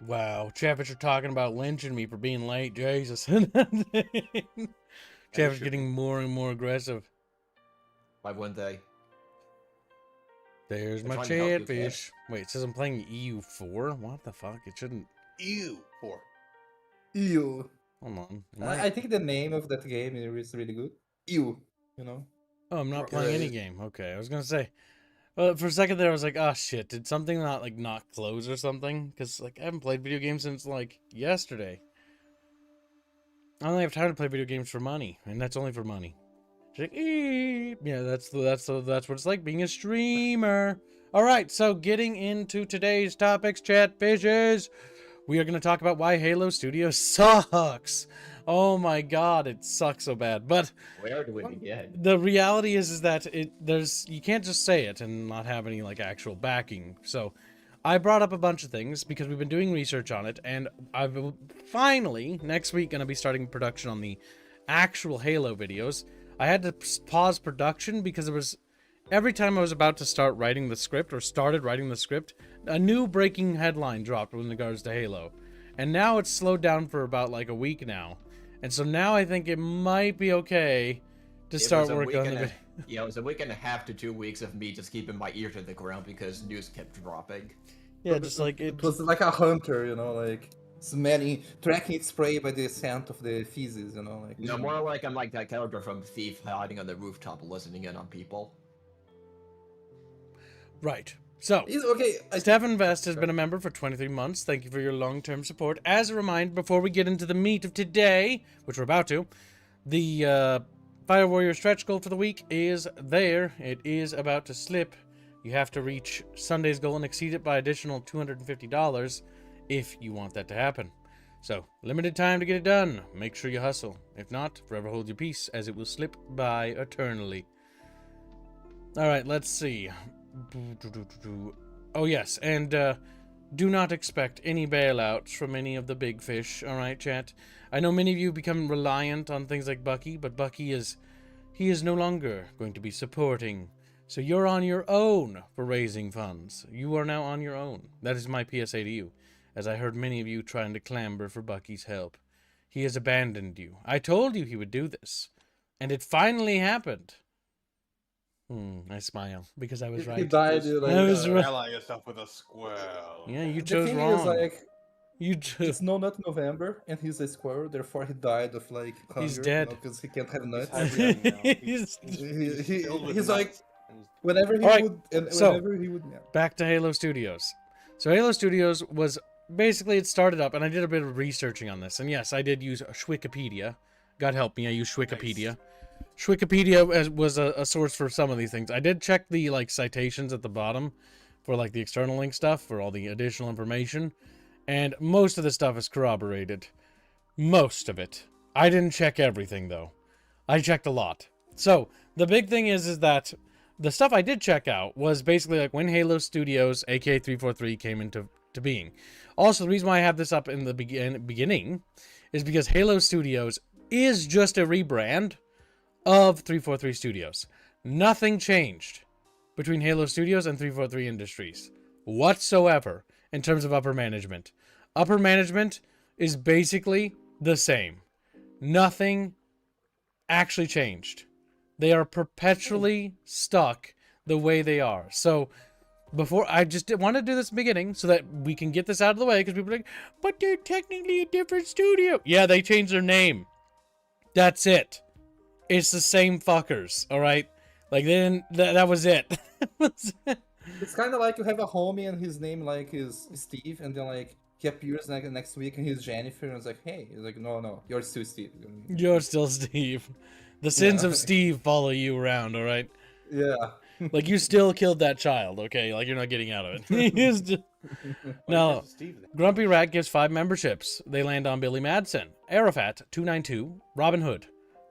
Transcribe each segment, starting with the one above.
Wow, Chatfish are talking about lynching me for being late. Jesus. Chatfish getting more and more aggressive. By one day. There's my Chatfish. Wait, it says I'm playing EU4? What the fuck? It shouldn't... EU4. Ew. Hold on. I think the name of that game is really good. Ew. You know? Oh, I'm not playing any game. Okay, I was gonna say... Well, for a second there, I was like, oh shit, did something not close or something? Because, like, I haven't played video games since, like, yesterday. I only have time to play video games for money, and that's only for money. Like, yeah, that's what it's like being a streamer. All right, so getting into today's topics, Chatfishes, we are going to talk about why Halo Studio sucks. Oh my god, it sucks so bad. But where do we begin? The reality is that you can't just say it and not have any like actual backing. So I brought up a bunch of things because we've been doing research on it, and I've finally next week going to be starting production on the actual Halo videos. I had to pause production because it was every time I was about to start writing the script or started writing the script, a new breaking headline dropped in regards to Halo. And now it's slowed down for about like a week now. And so now I think it might be okay to start working on the video. Yeah, it was a week and a half to 2 weeks of me just keeping my ear to the ground because news kept dropping. Yeah, just like it was like a hunter, you know, like smelling, tracking its prey by the scent of the feces, you know, like. No, more like I'm like that character from Thief hiding on the rooftop listening in on people. Right. So, okay, Stefan Vest has been a member for 23 months. Thank you for your long-term support. As a reminder, before we get into the meat of today, which we're about to, the Fire Warrior stretch goal for the week is there. It is about to slip. You have to reach Sunday's goal and exceed it by additional $250 if you want that to happen. So, limited time to get it done. Make sure you hustle. If not, forever hold your peace, as it will slip by eternally. Alright, let's see. Oh yes, and do not expect any bailouts from any of the big fish, alright chat? I know many of you become reliant on things like Bucky, but Bucky is no longer going to be supporting. So you're on your own for raising funds. You are now on your own. That is my PSA to you, as I heard many of you trying to clamber for Bucky's help. He has abandoned you. I told you he would do this, and it finally happened. I smile because I was right. He died. I was right. Ally yourself with a squirrel. Yeah, you chose wrong. Is, like, you chose. It's not November, and he's a squirrel. Therefore, he died of like hunger. He's dead because he can't have nuts. He's like whenever he would. And whenever he would. Yeah. Back to Halo Studios. So Halo Studios was basically it started up, and I did a bit of researching on this. And yes, I did use Wikipedia. God help me, I used Wikipedia. Nice. Wikipedia was a source for some of these things. I did check the like citations at the bottom for like the external link stuff for all the additional information, and most of the stuff is corroborated. Most of it. I didn't check everything though. I checked a lot. So the big thing is that the stuff I did check out was basically like when Halo Studios, aka 343, came into being. Also, the reason why I have this up in the beginning is because Halo Studios is just a rebrand of 343 Studios. Nothing changed between Halo Studios and 343 Industries whatsoever in terms of upper management. Upper management is basically the same. Nothing actually changed. They are perpetually stuck the way they are. So before, I just want to do this in the beginning so that we can get this out of the way, because people are like, but they're technically a different studio. Yeah, they changed their name. That's it. It's the same fuckers, all right? Like, then that was it. It's kind of like you have a homie and his name like is Steve, and then like he appears like next week and he's Jennifer, and it's like, hey, he's like, no, you're still Steve. You're still Steve. The sins of Steve follow you around, all right? Yeah. Like, you still killed that child, okay? Like, you're not getting out of it. Now, Grumpy Rat gives 5 memberships. They land on Billy Madsen, Arafat 292, Robin Hood,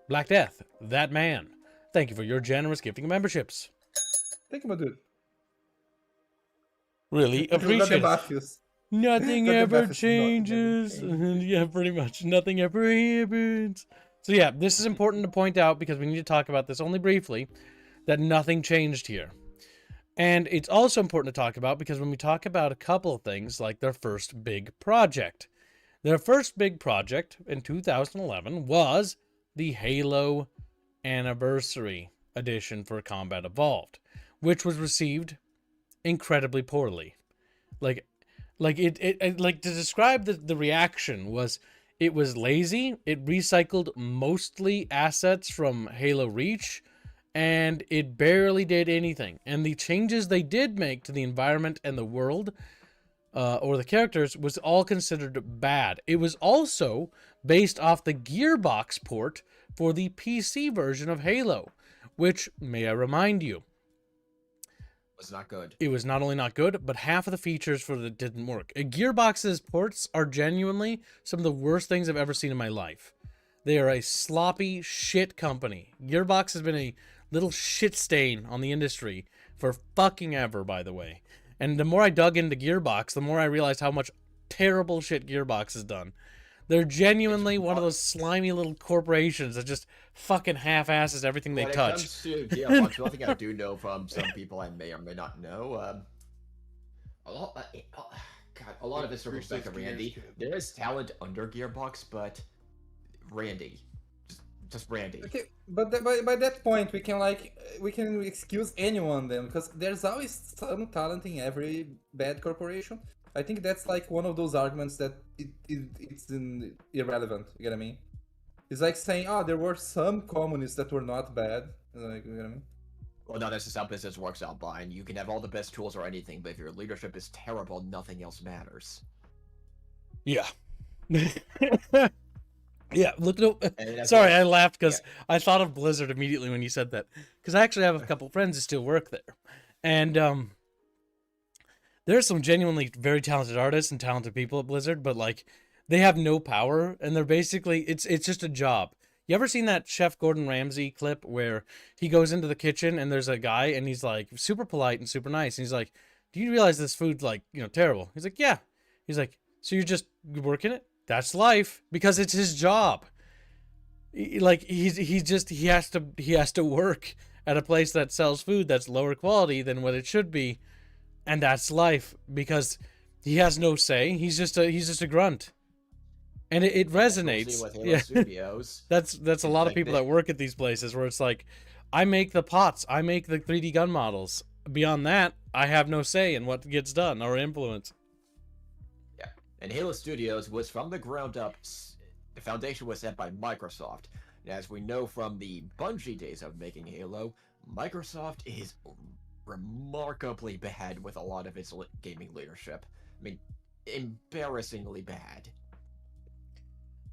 Black Death, That Man. Thank you for your generous gifting of memberships. Thank you, my dude. Really appreciate it. Nothing ever changes. Yeah, pretty much. Nothing ever happens. So yeah, this is important to point out because we need to talk about this only briefly, that nothing changed here. And it's also important to talk about because when we talk about a couple of things like their first big project, their first big project in 2011 was the Halo Anniversary Edition for Combat Evolved, which was received incredibly poorly. Like, like to describe the reaction was it was lazy. It recycled mostly assets from Halo Reach, and it barely did anything. And the changes they did make to the environment and the world, or the characters, was all considered bad. It was also based off the Gearbox port for the PC version of Halo, which, may I remind you, Was not good. it was not only not good, but half of the features for it didn't work. Gearbox's ports are genuinely some of the worst things I've ever seen in my life. They are a sloppy shit company. Gearbox has been a little shit stain on the industry for fucking ever, by the way. And the more I dug into Gearbox, the more I realized how much terrible shit Gearbox has done. They're genuinely one of those slimy little corporations that just fucking half-asses everything they When it touch. comes to Gearbox, one thing I do know from some people I may or may not know, a lot of it circles back to Randy. There is talent under Gearbox, but Randy, just Randy. Okay, but by that point, we can excuse anyone then, because there's always some talent in every bad corporation. I think that's like one of those arguments that it's irrelevant. You get what I mean? It's like saying, oh, there were some communists that were not bad. Like, you get what I mean? Well, no, that's just how business works out, Brian. You can have all the best tools or anything, but if your leadership is terrible, nothing else matters. Yeah. Yeah, look at And that's sorry, what- I laughed because I thought of Blizzard immediately when you said that. Because I actually have a couple friends who still work there. And there's some genuinely very talented artists and talented people at Blizzard, but like they have no power and they're basically it's just a job. You ever seen that Chef Gordon Ramsay clip where he goes into the kitchen and there's a guy and he's like super polite and super nice and he's like, "Do you realize this food's like, terrible?" He's like, "Yeah." He's like, "So you're just working it?" That's life because it's his job. Like he has to work at a place that sells food that's lower quality than what it should be, and that's life because he has no say. He's just a grunt, and it resonates. With Halo Yeah, Studios. that's a lot of like people they- that work at these places where it's like, I make the pots, I make the 3D gun models. Beyond that, I have no say in what gets done or influence. Yeah, and Halo Studios was from the ground up. The foundation was set by Microsoft. And as we know from the Bungie days of making Halo, Microsoft is remarkably bad with a lot of its gaming leadership. I mean, embarrassingly bad.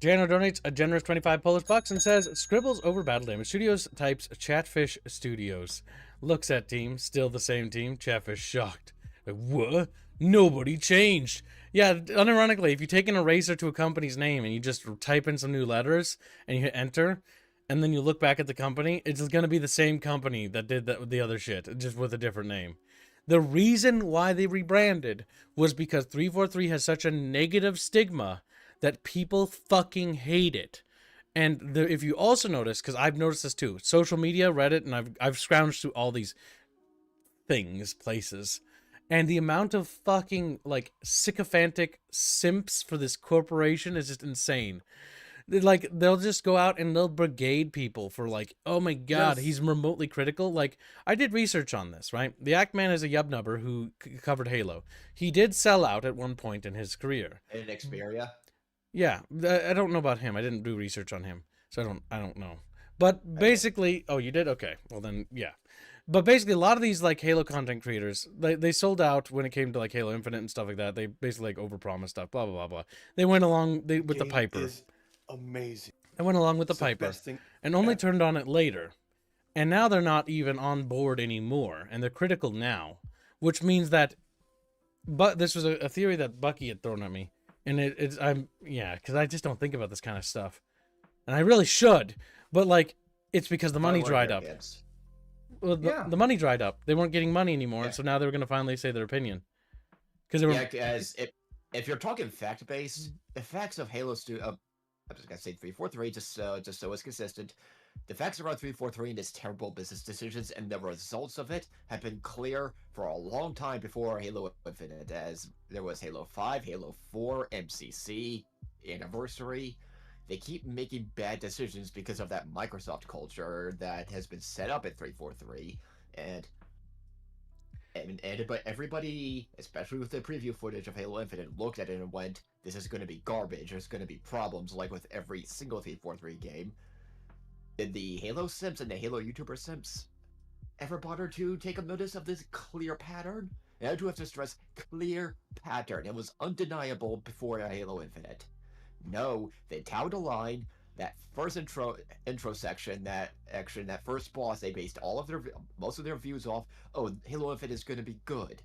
Jano donates a generous 25 Polish bucks and says, "Scribbles over Battle Damage Studios types Chatfish Studios. Looks at team, still the same team. Chatfish shocked. Like, what? Nobody changed." Yeah, unironically, if you take an eraser to a company's name and you just type in some new letters and you hit enter, and then you look back at the company, it's going to be the same company that did the other shit, just with a different name. The reason why they rebranded was because 343 has such a negative stigma that people fucking hate it. And if you also notice, because I've noticed this too, social media, Reddit, and I've scrounged through all these places, and the amount of fucking like sycophantic simps for this corporation is just insane. Like they'll just go out and they'll brigade people for like, oh my god, Yes. he's remotely critical. Like I did research on this, right? The Act-Man is a yubnubber who covered Halo. He did sell out at one point in his career. In Xperia. Yeah, I don't know about him. I didn't do research on him, so I don't know. But basically, oh, you did? Okay, well then, yeah. But basically, a lot of these like Halo content creators, they sold out when it came to like Halo Infinite and stuff like that. They basically like overpromised stuff, blah blah blah blah. They went along with the Game Piper. is amazing. They went along with the It's the Piper, best thing and only ever. turned on it later. And now they're not even on board anymore, and they're critical now, which means that. But this was a theory that Bucky had thrown at me. And because I just don't think about this kind of stuff, and I really should. But like, it's because the money dried up. Well, the money dried up. They weren't getting money anymore, Yeah. so now they were going to finally say their opinion. Because they were. Yeah, as if you're talking fact based, the facts of Halo I'm just gonna say 343 just so it's consistent. The facts around 343 and its terrible business decisions and the results of it have been clear for a long time before Halo Infinite, as there was Halo 5, Halo 4, MCC, Anniversary. They keep making bad decisions because of that Microsoft culture that has been set up at 343, but everybody, especially with the preview footage of Halo Infinite, looked at it and went, "This is going to be garbage. There's going to be problems like with every single 343 game." Did the Halo simps and the Halo YouTuber simps ever bother to take a notice of this clear pattern? And I do have to stress, clear pattern. It was undeniable before Halo Infinite. No, they towed a line. That first intro section, that first boss, they based most of their views off. Oh, Halo Infinite is going to be good.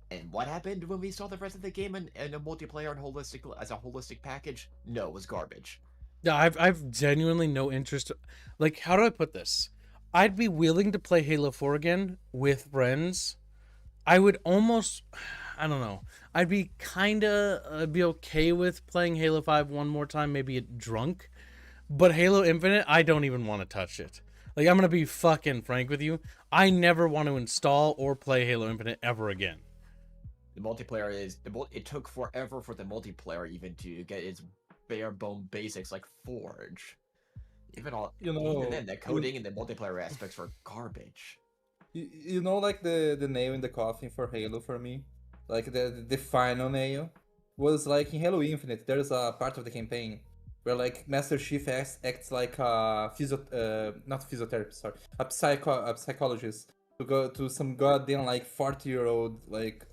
And what happened when we saw the rest of the game and a multiplayer and as a holistic package? No, it was garbage. Yeah, I've genuinely no interest. Like, how do I put this? I'd be willing to play Halo 4 again with friends. I would almost, I don't know. I'd be okay with playing Halo 5 one more time, maybe drunk. But Halo Infinite, I don't even want to touch it. Like, I'm going to be fucking frank with you. I never want to install or play Halo Infinite ever again. The multiplayer it took forever for the multiplayer even to get its bare bone basics like Forge. Even then, the coding and the multiplayer aspects were garbage. You know, like the nail in the coffin for Halo for me, like the final nail was like in Halo Infinite. There's a part of the campaign where like Master Chief acts like a not physiotherapist, sorry, a psychologist to go to some goddamn like 40-year-old like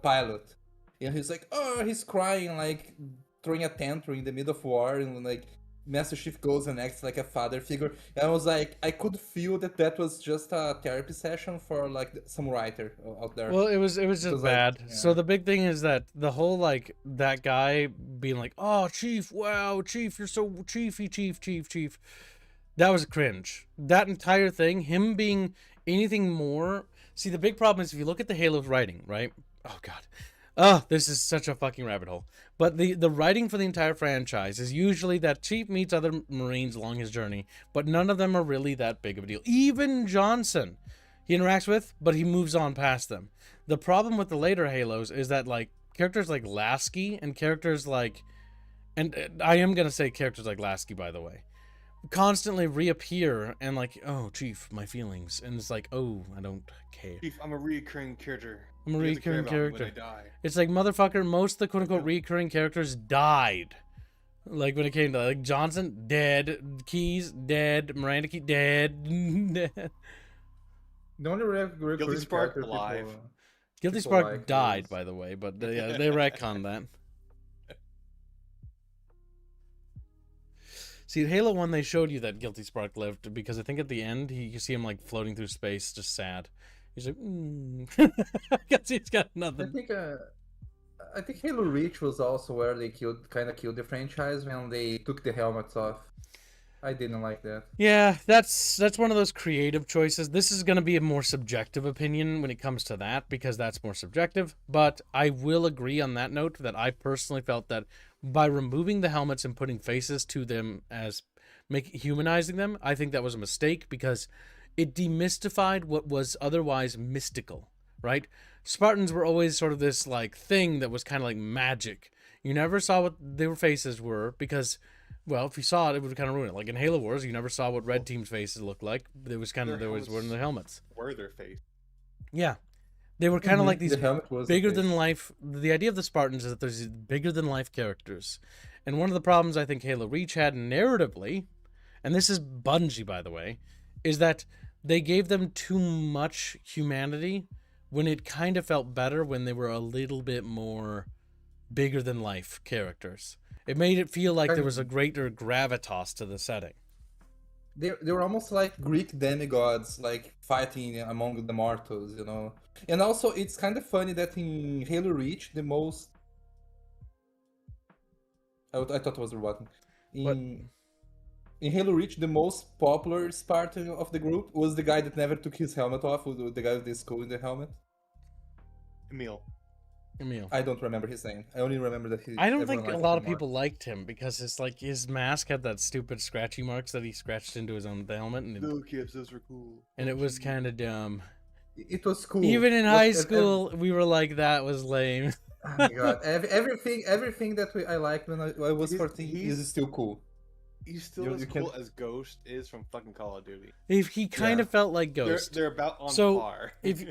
pilot, and he's like, oh, he's crying, like throwing a tantrum in the middle of war, and like Master Chief goes and acts like a father figure. And I was like, I could feel that was just a therapy session for like some writer out there. Well, it was just bad. Like, yeah. So the big thing is that the whole like that guy being like, "Oh, Chief, wow, Chief, you're so chiefy, Chief." That was cringe. That entire thing, him being anything more. See, the big problem is if you look at the Halo's writing, right? Oh God. Oh, this is such a fucking rabbit hole. But the writing for the entire franchise is usually that Chief meets other Marines along his journey, but none of them are really that big of a deal. Even Johnson, he interacts with, but he moves on past them. The problem with the later Halos is that, like, characters like Lasky and characters like... And I am going to say characters like Lasky, by the way. Constantly reappear and like, oh, Chief, my feelings. And it's like, oh, I don't care. Chief, I'm a reoccurring character. I'm a recurring character. When they die. It's like, motherfucker, most of the quote-unquote recurring characters died. Like, when it came to, like, Johnson, dead. Keys, dead. Miranda Key, dead. The only recurring Guilty Spark, character alive. Guilty people Spark like died, is- by the way, but yeah, they retconned that. See, Halo 1, they showed you that Guilty Spark lived, because I think at the end, you see him, like, floating through space, just sad. He's like, because he's got nothing. I think Halo Reach was also where they kind of killed the franchise when they took the helmets off. I didn't like that. Yeah, that's one of those creative choices. This is going to be a more subjective opinion when it comes to that, because that's more subjective. But I will agree on that note that I personally felt that by removing the helmets and putting faces to them as humanizing them, I think that was a mistake, because it demystified what was otherwise mystical, right? Spartans were always sort of this like thing that was kind of like magic. You never saw what their faces were because, well, if you saw it, it would kind of ruin it. Like in Halo Wars, you never saw what Red Team's faces looked like. There was kind of there was wearing the helmets. Were their face. Yeah, they were kind of like these The helmet was bigger the than face. life. The idea of the Spartans is that there's these bigger than life characters, and one of the problems I think Halo Reach had narratively, and this is Bungie, by the way, is that they gave them too much humanity when it kind of felt better when they were a little bit more bigger than life characters. It made it feel like there was a greater gravitas to the setting. They were almost like Greek demigods, like fighting among the mortals, you know. And also, it's kind of funny that in Halo Reach, the most... I thought it was a button. In Halo Reach, the most popular Spartan of the group was the guy that never took his helmet off, the guy with the skull in the helmet. Emil. Emil. I don't remember his name. I only remember that he. I don't everyone think a liked lot him of more. people liked him because his mask had that stupid scratchy marks that he scratched into his own helmet, No, kids, those were cool. and it was kind of dumb. It was cool. Even in But high school, we were like, that was lame. oh my god! Everything that I liked when I was He's- 14 he's- is still cool. He's still You- as you cool can- as Ghost is from fucking Call of Duty. If he kind Yeah. of felt like Ghost. They're about on So, par. if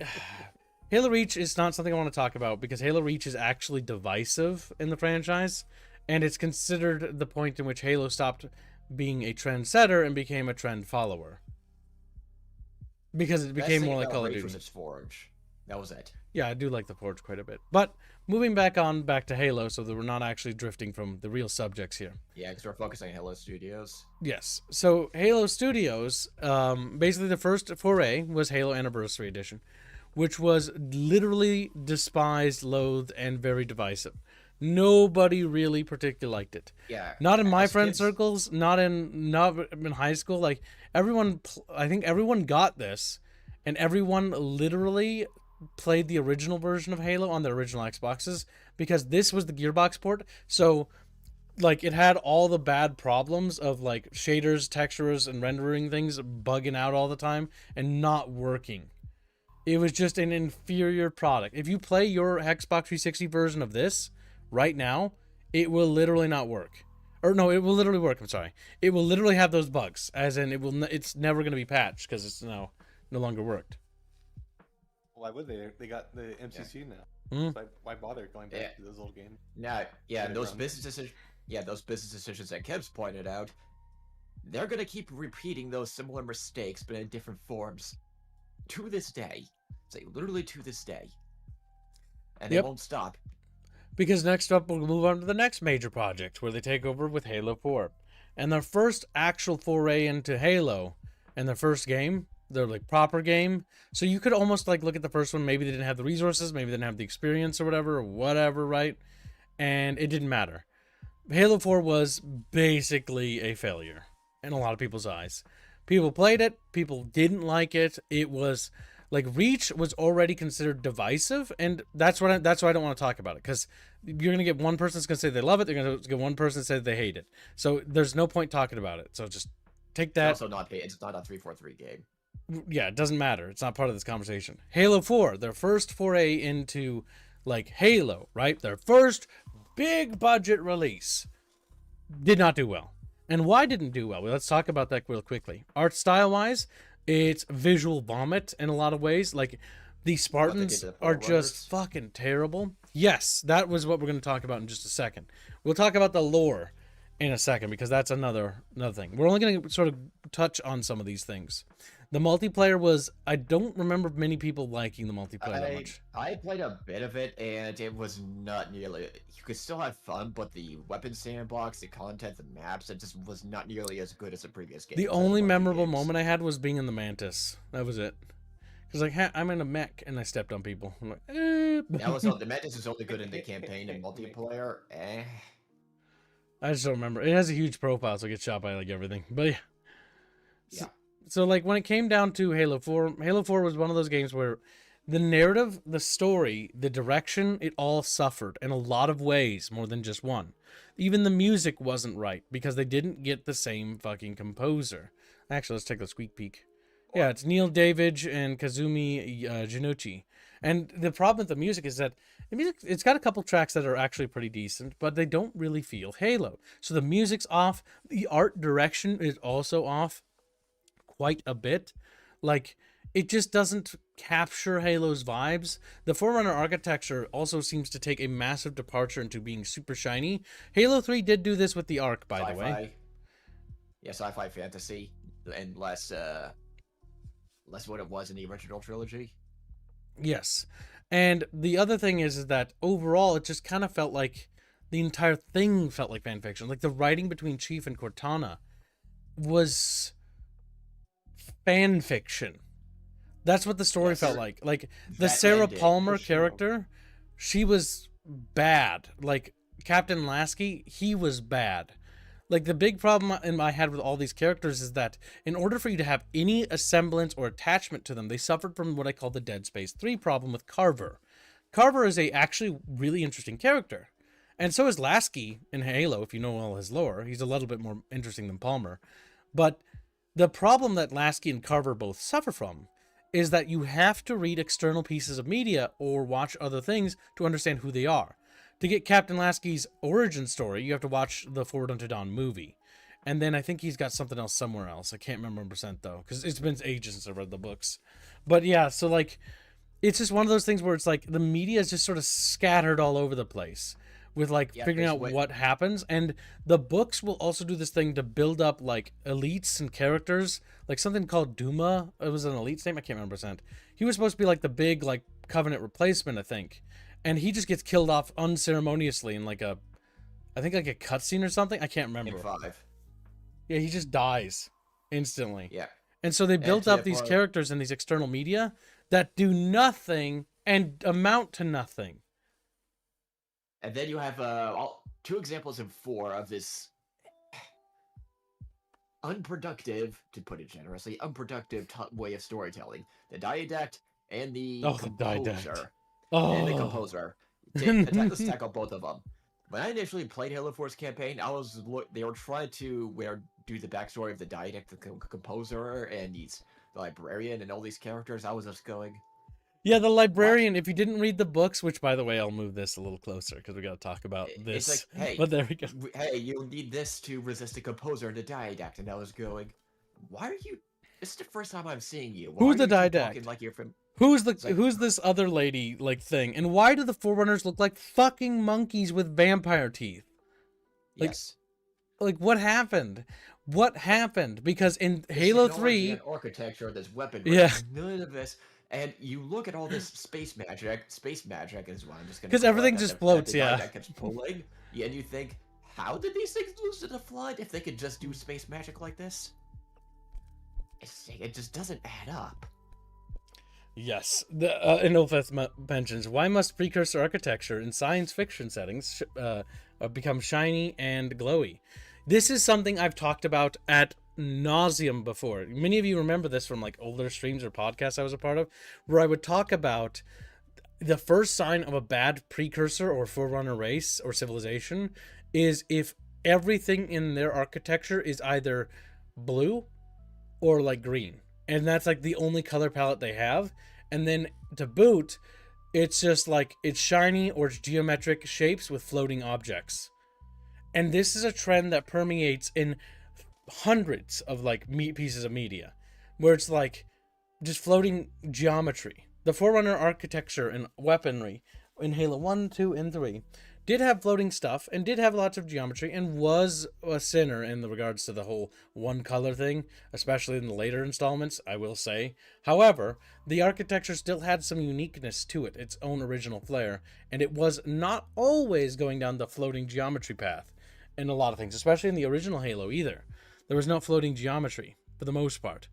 Halo Reach is not something I want to talk about because Halo Reach is actually divisive in the franchise, and it's considered the point in which Halo stopped being a trendsetter and became a trend follower. Because it Best became thing more like about Call of Reach Duty. was its Forge. That was it. Yeah, I do like the Forge quite a bit. But moving back to Halo, so that we're not actually drifting from the real subjects here. Yeah, because we're focusing on Halo Studios. Yes. So Halo Studios, basically the first foray was Halo Anniversary Edition, which was literally despised, loathed, and very divisive. Nobody really particularly liked it. Yeah. Not in my as friend kids- circles, not in high school. Like I think everyone got this, and everyone literally played the original version of Halo on their original Xboxes because this was the Gearbox port. So like it had all the bad problems of like shaders, textures, and rendering things bugging out all the time and not working. It was just an inferior product. If you play your Xbox 360 version of this right now, it will literally not work. Or no, it will literally work. I'm sorry. It will literally have those bugs, as in it's never going to be patched because it's no longer worked. Why would they? They got the MCC now. Mhm. So why bother going back Yeah. to those old games? Yeah, Get it those wrong. business decisions. Yeah, those business decisions that Kev's pointed out. They're gonna keep repeating those similar mistakes, but in different forms, to this day. Say literally to this day, and Yep. they won't stop. Because next up, we'll move on to the next major project where they take over with Halo 4. And their first actual foray into Halo and their first game, their like proper game. So you could almost like look at the first one. Maybe they didn't have the resources, maybe they didn't have the experience or whatever, right? And it didn't matter. Halo 4 was basically a failure in a lot of people's eyes. People played it, people didn't like it. It was like Reach was already considered divisive, and that's why I don't want to talk about it, because you're gonna get one person that's gonna say they love it, they're gonna get one person that say they hate it. So there's no point talking about it. So just take It's that. also not. It's not a 343 game. Yeah, it doesn't matter. It's not part of this conversation. Halo 4, their first foray into like Halo, right? Their first big budget release did not do well. And why didn't it do well? Well, let's talk about that real quickly. Art style wise, it's visual vomit in a lot of ways. Like the Spartans to the are Forerunners? just fucking terrible. Yes, that was what we're going to talk about in just a second. We'll talk about the lore in a second because that's another thing. We're only going to sort of touch on some of these things. The multiplayer was, I don't remember many people liking the multiplayer that much. I played a bit of it, and it was not nearly. You could still have fun, but the weapon sandbox, the content, the maps, it just was not nearly as good as the previous game. The only memorable moment I had was being in the Mantis. That was it. Because like, I'm in a mech and I stepped on people. I'm like, That was the Mantis is only good in the campaign and multiplayer. I just don't remember. It has a huge profile, so it gets shot by like everything. But yeah. Yeah. So like when it came down to Halo 4, Halo 4 was one of those games where the narrative, the story, the direction, it all suffered in a lot of ways, more than just one. Even the music wasn't right because they didn't get the same fucking composer. Actually, let's take a squeak peek. Yeah, it's Neil Davidge and Kazumi Janucci. And the problem with the music is that the music, it's got a couple tracks that are actually pretty decent, but they don't really feel Halo. So the music's off. The art direction is also off quite a bit. Like, it just doesn't capture Halo's vibes. The Forerunner architecture also seems to take a massive departure into being super shiny. Halo 3 did do this with the Arc, by the way. Yeah, sci-fi fantasy, and less what it was in the original trilogy. Yes. And the other thing is that overall, it just kind of felt like the entire thing felt like fan fiction. Like the writing between Chief and Cortana was fan fiction. That's what the story Yes. felt like. Like the That Sarah ending, Palmer for sure. character, she was bad. Like Captain Lasky, he was bad. Like the big problem I had with all these characters is that in order for you to have any semblance or attachment to them, they suffered from what I call the Dead Space 3 problem with Carver. Carver is a actually really interesting character. And so is Lasky in Halo, if you know all his lore. He's a little bit more interesting than Palmer. But the problem that Lasky and Carver both suffer from is that you have to read external pieces of media or watch other things to understand who they are. To get Captain Lasky's origin story, you have to watch the Forward Unto Dawn movie. And then I think he's got something else somewhere else. I can't remember 100% though, because it's been ages since I've read the books. But yeah, so like, it's just one of those things where it's like the media is just sort of scattered all over the place with like figuring out what happens. And the books will also do this thing to build up like elites and characters, like something called Duma. It was an elite's name. I can't remember %. He was supposed to be like the big like Covenant replacement, I think. And he just gets killed off unceremoniously in like I think like a cutscene or something. I can't remember. In 5. Yeah, he just dies instantly. Yeah. And so they built up these characters in these external media that do nothing and amount to nothing. And then you have 2 examples in 4 of this unproductive, to put it generously, unproductive way of storytelling. The Diadact and the Composer. And the Composer. Let's tackle both of them. When I initially played Halo 4's campaign, they were trying to do the backstory of the Diadact, the Composer, and the Librarian, and all these characters. I was just going... Yeah, the Librarian, if you didn't read the books, which, by the way, I'll move this a little closer, because we got to talk about this. It's like, hey, but there we go. Hey, you'll need this to resist the Composer and the Diadact. And I was going, why are you... This is the first time I'm seeing you. Who's the Diadact? Like you're from... Who's this other lady, like, thing? And why do the Forerunners look like fucking monkeys with vampire teeth? Like, yes. Like, what happened? What happened? Because in Halo 3... architecture, this weapon, none of this... And you look at all this space magic is what I'm just gonna... Because everything just floats, That keeps pulling, and you think, how did these things lose to the Flood if they could just do space magic like this? It just doesn't add up. Yes. Inolfeth mentions, why must precursor architecture in science fiction settings become shiny and glowy? This is something I've talked about at nauseum before. Many of you remember this from like older streams or podcasts I was a part of, where I would talk about the first sign of a bad precursor or forerunner race or civilization is if everything in their architecture is either blue or like green, and that's like the only color palette they have. And then to boot, it's just like it's shiny or it's geometric shapes with floating objects. And this is a trend that permeates in hundreds of like pieces of media, where it's like just floating geometry. The Forerunner architecture and weaponry in Halo 1, 2, and 3 did have floating stuff and did have lots of geometry and was a sinner in the regards to the whole one color thing, especially in the later installments, I will say. However, the architecture still had some uniqueness to it, its own original flair, and it was not always going down the floating geometry path in a lot of things, especially in the original Halo either. There was no floating geometry for the most part.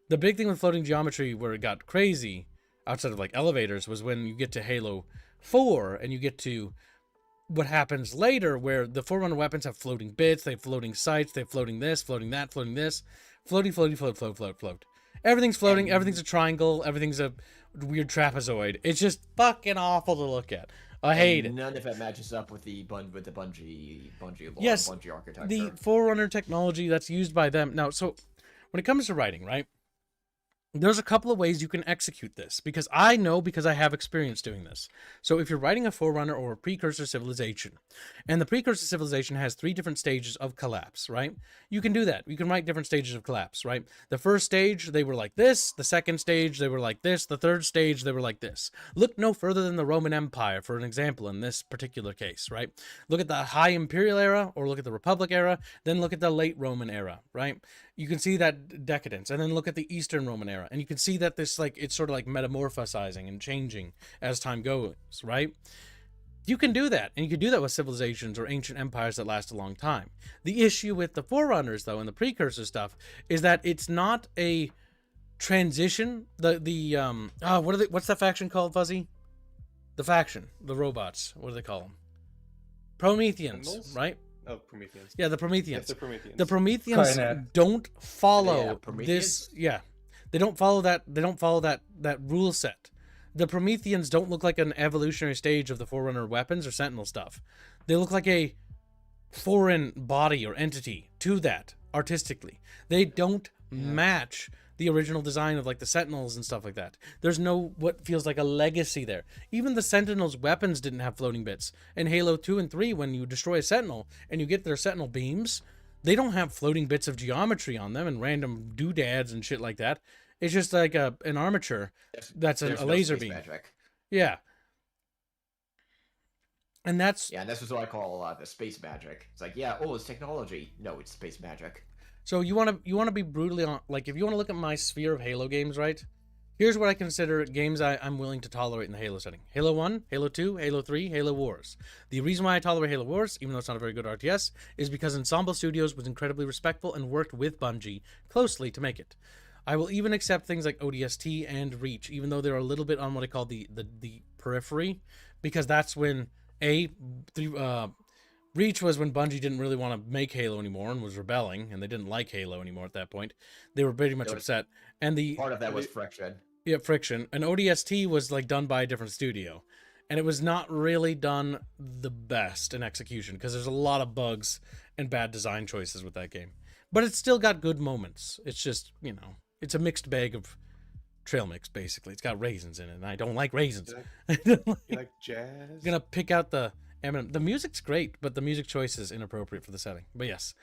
The big thing with floating geometry where it got crazy, outside of like elevators, was when you get to Halo 4 and you get to what happens later, where the Forerunner weapons have floating bits, they have floating sights, they have floating this, floating that, floating this, float. Everything's floating, everything's a triangle, everything's a weird trapezoid. It's just fucking awful to look at. I hate it. None of it matches up with the Bungie lore, yes, Bungie architecture. The Forerunner technology that's used by them. Now, so when it comes to writing, right? There's a couple of ways you can execute this, because I know, because I have experience doing this. So if you're writing a Forerunner or a precursor civilization, and the precursor civilization has 3 different stages of collapse, right? You can do that. You can write different stages of collapse, right? The first stage, they were like this. The second stage, they were like this. The third stage, they were like this. Look no further than the Roman Empire for an example in this particular case, right? Look at the High Imperial era, or look at the Republic era, then look at the late Roman era, right? You can see that decadence, and then look at the Eastern Roman era, and you can see that this, like, it's sort of like metamorphosizing and changing as time goes, right? You can do that, and you can do that with civilizations or ancient empires that last a long time. The issue with the Forerunners, though, and the precursor stuff, is that it's not a transition. What's that faction called, Fuzzy? The faction, the robots. What do they call them? Prometheans, Animals? right? Oh, Prometheans. Yeah, the Prometheans. Yes, the Prometheans. The Prometheans don't follow Prometheans? this. Yeah, they don't follow that. They don't follow that rule set. the Prometheans don't look like an evolutionary stage of the Forerunner weapons or Sentinel stuff. They look like a foreign body or entity to that artistically. They don't match the original design of like the Sentinels and stuff like that. There's no what feels like a legacy there. Even the Sentinels' weapons didn't have floating bits. In Halo 2 and 3, when you destroy a Sentinel and you get their Sentinel beams, they don't have floating bits of geometry on them and random doodads and shit like that. It's just like an armature that's a no laser space beam. magic. Yeah. And that's... Yeah, and this is what I call the space magic. It's like, yeah, oh, it's technology. No, it's space magic. So you want to be brutally on, like, if you want to look at my sphere of Halo games, right? Here's what I consider games I'm willing to tolerate in the Halo setting. Halo 1, Halo 2, Halo 3, Halo Wars. The reason why I tolerate Halo Wars, even though it's not a very good RTS, is because Ensemble Studios was incredibly respectful and worked with Bungie closely to make it. I will even accept things like ODST and Reach, even though they're a little bit on what I call the periphery, because that's when Reach was when Bungie didn't really want to make Halo anymore and was rebelling, and they didn't like Halo anymore at that point. They were pretty much upset. And the part of that was friction. Yeah, friction. And ODST was like done by a different studio, and it was not really done the best in execution because there's a lot of bugs and bad design choices with that game. But it's still got good moments. It's just, you know, it's a mixed bag of trail mix basically. It's got raisins in it, and I don't like raisins. You like jazz? I'm gonna pick out the M&M. The music's great, but the music choice is inappropriate for the setting. But yes,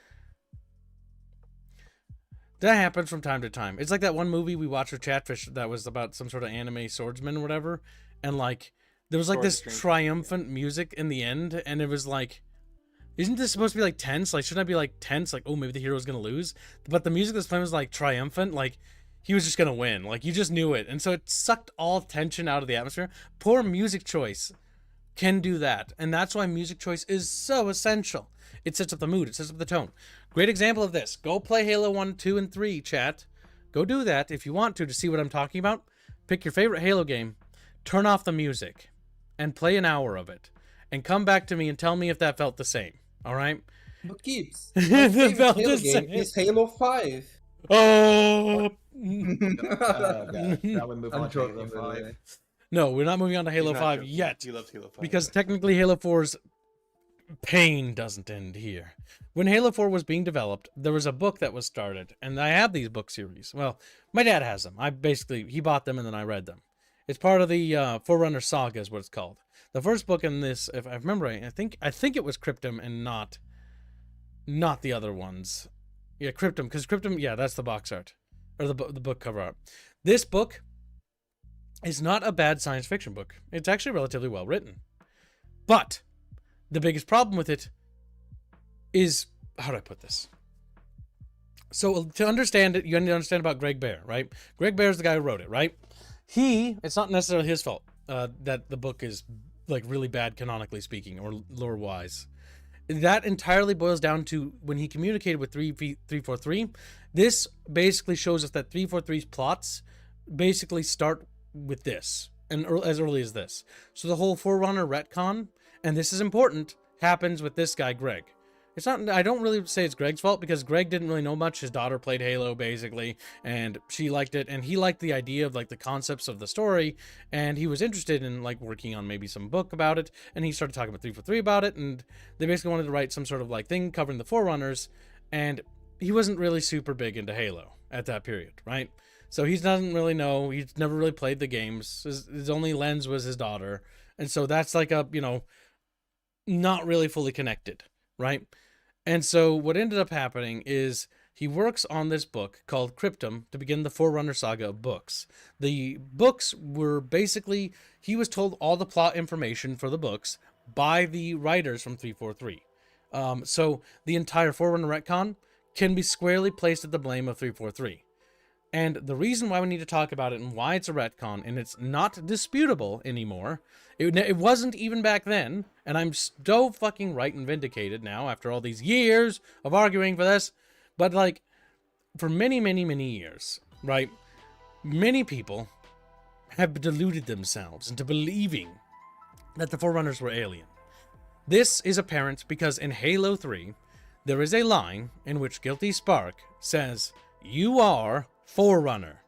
that happens from time to time. It's like that one movie we watched with Chatfish that was about some sort of anime swordsman or whatever, and like there was like this triumphant music in the end, and it was like, isn't this supposed to be like tense? Like, shouldn't I be like tense? Like, oh, maybe the hero's gonna lose. But the music that's playing was like triumphant, like he was just gonna win. Like, you just knew it, and so it sucked all tension out of the atmosphere. Poor music choice can do that, and that's why music choice is so essential. It sets up the mood, it sets up the tone. Great example of this. Go play Halo 1, 2, and 3, chat. Go do that if you want to see what I'm talking about. Pick your favorite Halo game, turn off the music, and play an hour of it. And come back to me and tell me if that felt the same. All right? But Keeps, my favorite Halo game is Halo 5. Oh! Now we move I'm on to joking, Halo by the 5. way. No, we're not moving on to Halo He's not 5 joking. yet. He loves Halo 5. Because technically Halo 4's pain doesn't end here. When Halo 4 was being developed, there was a book that was started, and I have these book series. Well, my dad has them. He bought them and then I read them. It's part of the Forerunner Saga is what it's called. The first book in this, if I remember right, I think it was Cryptum and not the other ones. Yeah, Cryptum, because Cryptum, yeah, that's the box art or the book cover art. This book is not a bad science fiction book. It's actually relatively well written. But the biggest problem with it is, how do I put this? So to understand it, you need to understand about Greg Bear, right? Greg Bear is the guy who wrote it, right? It's not necessarily his fault that the book is like really bad canonically speaking or lore wise. That entirely boils down to when he communicated with 343. This basically shows us that 343's plots basically start with this and as early as this. So the whole Forerunner retcon, and this is important, happens with this guy Greg. It's not, I don't really say it's Greg's fault because Greg didn't really know much. His daughter played Halo basically, and she liked it, and he liked the idea of like the concepts of the story, and he was interested in like working on maybe some book about it, and he started talking about 343 about it, and they basically wanted to write some sort of like thing covering the Forerunners, and he wasn't really super big into Halo at that period, right? So he doesn't really know. He's never really played the games. His only lens was his daughter, and so that's like a, you know, not really fully connected, right? And so what ended up happening is he works on this book called Cryptum to begin the Forerunner saga of books. The books were basically, he was told all the plot information for the books by the writers from 343. So the entire Forerunner retcon can be squarely placed at the blame of 343. And the reason why we need to talk about it and why it's a retcon and it's not disputable anymore, it wasn't even back then, and I'm so fucking right and vindicated now after all these years of arguing for this, but like, for many, many, many years, right, many people have deluded themselves into believing that the Forerunners were alien. This is apparent because in Halo 3, there is a line in which Guilty Spark says, "You are Forerunner."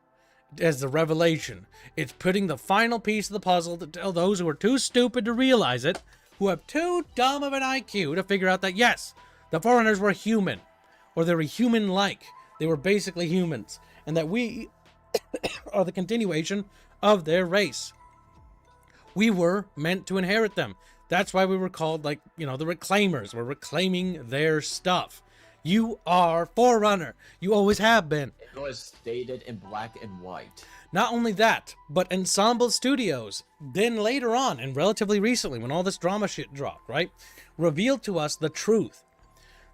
as the revelation. It's putting the final piece of the puzzle to tell those who are too stupid to realize it, who have too dumb of an IQ to figure out that, yes, the Forerunners were human, or they were human-like. They were basically humans, and that we are the continuation of their race. We were meant to inherit them. That's why we were called, like, you know, the Reclaimers. We're reclaiming their stuff. You are Forerunner. You always have been. It was stated in black and white. Not only that, but Ensemble Studios, then later on, and relatively recently, when all this drama shit dropped, right, revealed to us the truth.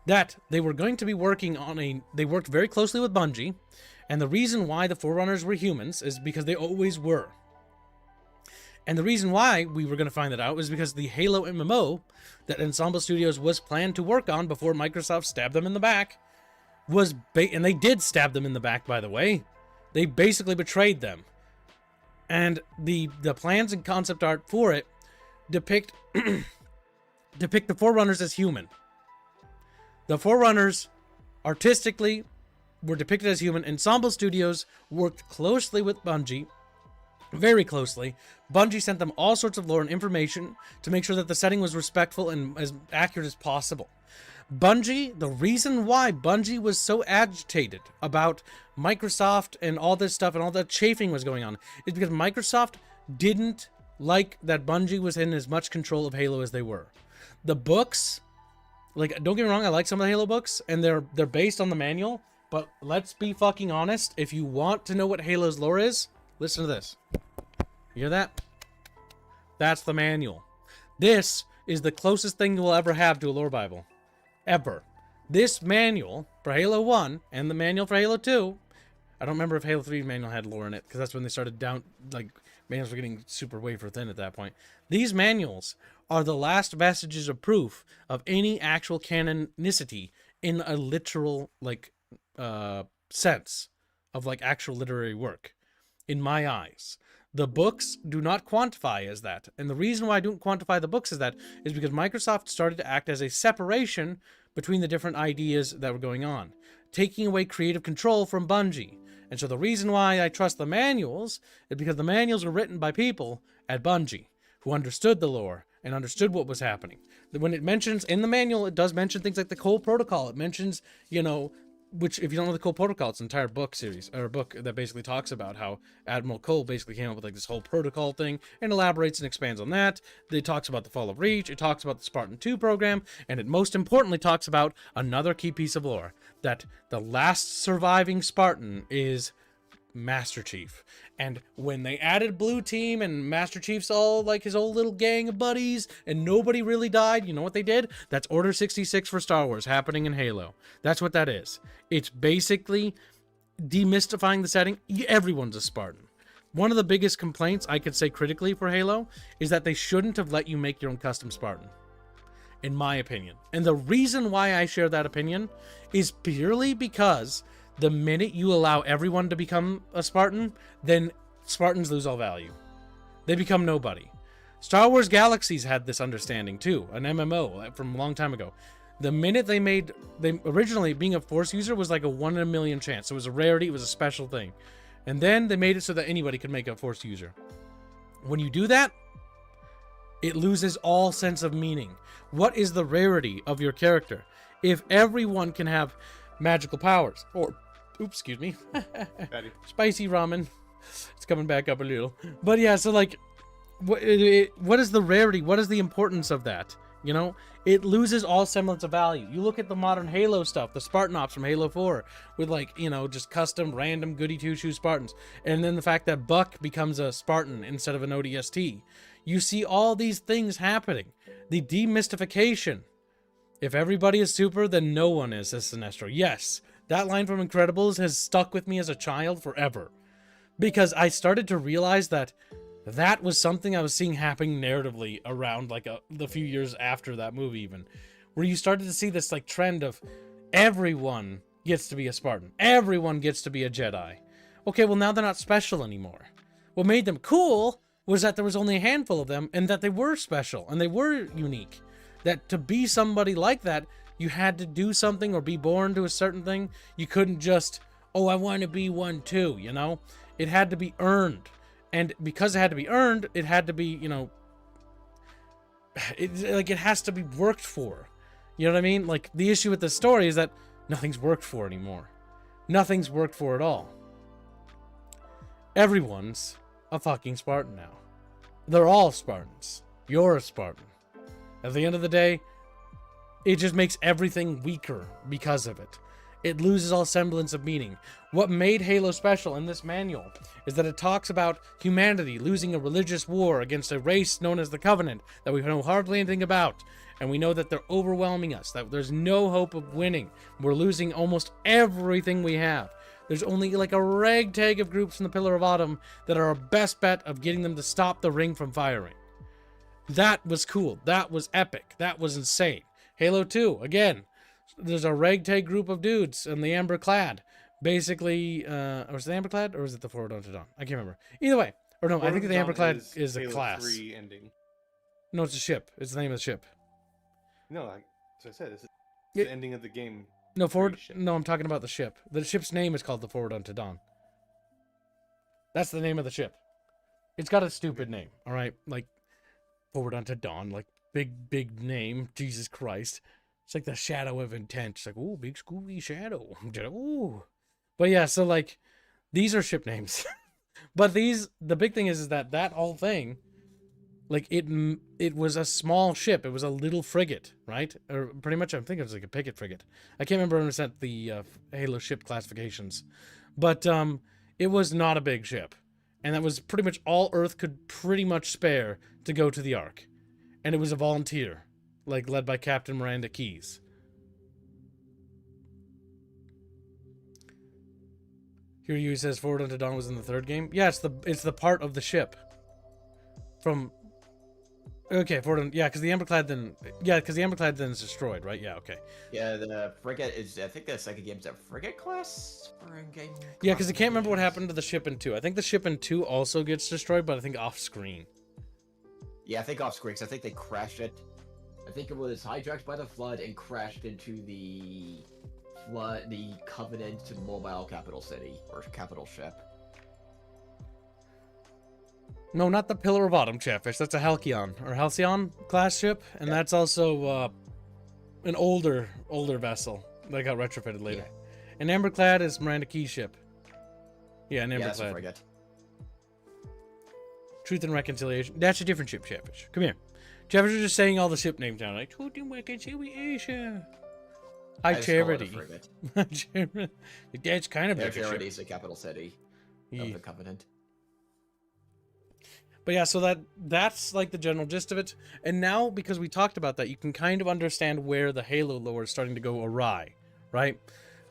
That they were going to be working on they worked very closely with Bungie, and the reason why the Forerunners were humans is because they always were. And the reason why we were going to find that out is because the Halo MMO that Ensemble Studios was planned to work on before Microsoft stabbed them in the back and they did stab them in the back, by the way. They basically betrayed them. And the plans and concept art for it depict the Forerunners as human. The Forerunners artistically were depicted as human. Ensemble Studios worked closely with Bungie, very closely. Bungie sent them all sorts of lore and information to make sure that the setting was respectful and as accurate as possible. The reason why Bungie was so agitated about Microsoft and all this stuff and all that chafing was going on is because Microsoft didn't like that Bungie was in as much control of Halo as they were. The books, like, don't get me wrong, I like some of the Halo books, and they're based on the manual, but let's be fucking honest, if you want to know what Halo's lore is, listen to this. You hear that? That's the manual. This is the closest thing you will ever have to a lore Bible. Ever. This manual for Halo 1 and the manual for Halo 2, I don't remember if Halo 3 manual had lore in it, because that's when they started manuals were getting super wafer thin at that point. These manuals are the last vestiges of proof of any actual canonicity in a literal, sense of, actual literary work. In my eyes. The books do not quantify as that. And the reason why I don't quantify the books as that is because Microsoft started to act as a separation between the different ideas that were going on, taking away creative control from Bungie. And so the reason why I trust the manuals is because the manuals were written by people at Bungie who understood the lore and understood what was happening. When it mentions in the manual, it does mention things like the Cole Protocol. It mentions, which, if you don't know the Cole Protocol, it's an entire book series, or a book that basically talks about how Admiral Cole basically came up with this whole protocol thing and elaborates and expands on that. It talks about the Fall of Reach, it talks about the Spartan 2 program, and it most importantly talks about another key piece of lore, that the last surviving Spartan is Master Chief. And when they added Blue Team and Master Chief's all his old little gang of buddies and nobody really died, you know what they did? That's Order 66 for Star Wars happening in Halo. That's what that is. It's basically demystifying the setting. Everyone's a Spartan. One of the biggest complaints I could say critically for Halo is that they shouldn't have let you make your own custom Spartan, in my opinion. And the reason why I share that opinion is purely because the minute you allow everyone to become a Spartan, then Spartans lose all value. They become nobody. Star Wars Galaxies had this understanding too, an MMO from a long time ago. The minute they originally being a Force user was like a 1 in a million chance. It was a rarity, it was a special thing. And then they made it so that anybody could make a Force user. When you do that, it loses all sense of meaning. What is the rarity of your character? If everyone can have magical powers, or oops, excuse me. Spicy ramen. It's coming back up a little. But yeah, so what is the rarity? What is the importance of that? It loses all semblance of value. You look at the modern Halo stuff, the Spartan Ops from Halo 4, with just custom random goody two-shoe Spartans. And then the fact that Buck becomes a Spartan instead of an ODST. You see all these things happening. The demystification. If everybody is super, then no one is, says Sinestro. Yes. That line from Incredibles has stuck with me as a child forever. Because I started to realize that was something I was seeing happening narratively around the few years after that movie even. Where you started to see this trend of everyone gets to be a Spartan. Everyone gets to be a Jedi. Okay, well now they're not special anymore. What made them cool was that there was only a handful of them and that they were special and they were unique. That to be somebody like that, you had to do something or be born to a certain thing. You couldn't just, I want to be one too, It had to be earned. And because it had to be earned, it had to be, you know, it has to be worked for. You know what I mean? Like, the issue with this story is that nothing's worked for anymore. Nothing's worked for at all. Everyone's a fucking Spartan now. They're all Spartans. You're a Spartan. At the end of the day, it just makes everything weaker because of it. It loses all semblance of meaning. What made Halo special in this manual is that it talks about humanity losing a religious war against a race known as the Covenant that we know hardly anything about. And we know that they're overwhelming us, that there's no hope of winning. We're losing almost everything we have. There's only like a ragtag of groups in the Pillar of Autumn that are our best bet of getting them to stop the ring from firing. That was cool. That was epic. That was insane. Halo 2, again, there's a ragtag group of dudes in the Amber Clad. Basically, or is it the Amber Clad or is it the Forward Unto Dawn? I can't remember. Either way. Or no, I think the Amber Clad is a Halo class. 3 ending. No, it's a ship. It's the name of the ship. No, as I said, this is the ending of the game. No, Forward. Ship. No, I'm talking about the ship. The ship's name is called the Forward Unto Dawn. That's the name of the ship. It's got a stupid name, all right? Like, Forward Unto Dawn, like, big name. Jesus Christ. It's like the shadow of intent. It's like, ooh, big scooby shadow. Ooh. But yeah, so like, these are ship names. But the big thing is that whole thing, like, it was a small ship. It was a little frigate, right? Or pretty much, I'm thinking it was like a picket frigate. I can't remember 100% the Halo ship classifications. But it was not a big ship. And that was pretty much all Earth could pretty much spare to go to the Ark. And it was a volunteer, like, led by Captain Miranda Keys. Here you says Forward Unto Dawn was in the third game. Yeah, it's the part of the ship. From... Okay, Forward, yeah, because the Amberclad then... Yeah, because the Amberclad then is destroyed, right? Yeah, okay. Yeah, the frigate is... I think the second game is a frigate class? Game yeah, because I can't remember what happened to the ship in 2. I think the ship in 2 also gets destroyed, but I think off-screen. Yeah, I think off-screen, because I think they crashed it. I think it was hijacked by the Flood and crashed into the Covenant mobile capital city, or capital ship. No, not the Pillar of Autumn Chatfish. That's a Halcyon or Halcyon class ship, and that's also an older vessel that got retrofitted later. Yeah. And Amberclad is Miranda Key's ship. Yeah, an Amberclad. Yeah, that's a frigate. Truth and Reconciliation. That's a different ship, Chatfish. Come here. Chatfish is just saying all the ship names down, like Truth and Reconciliation. High Charity. That's kind of different. Charity is the capital city of the Covenant. But yeah, so that's like the general gist of it. And now, because we talked about that, you can kind of understand where the Halo lore is starting to go awry, right?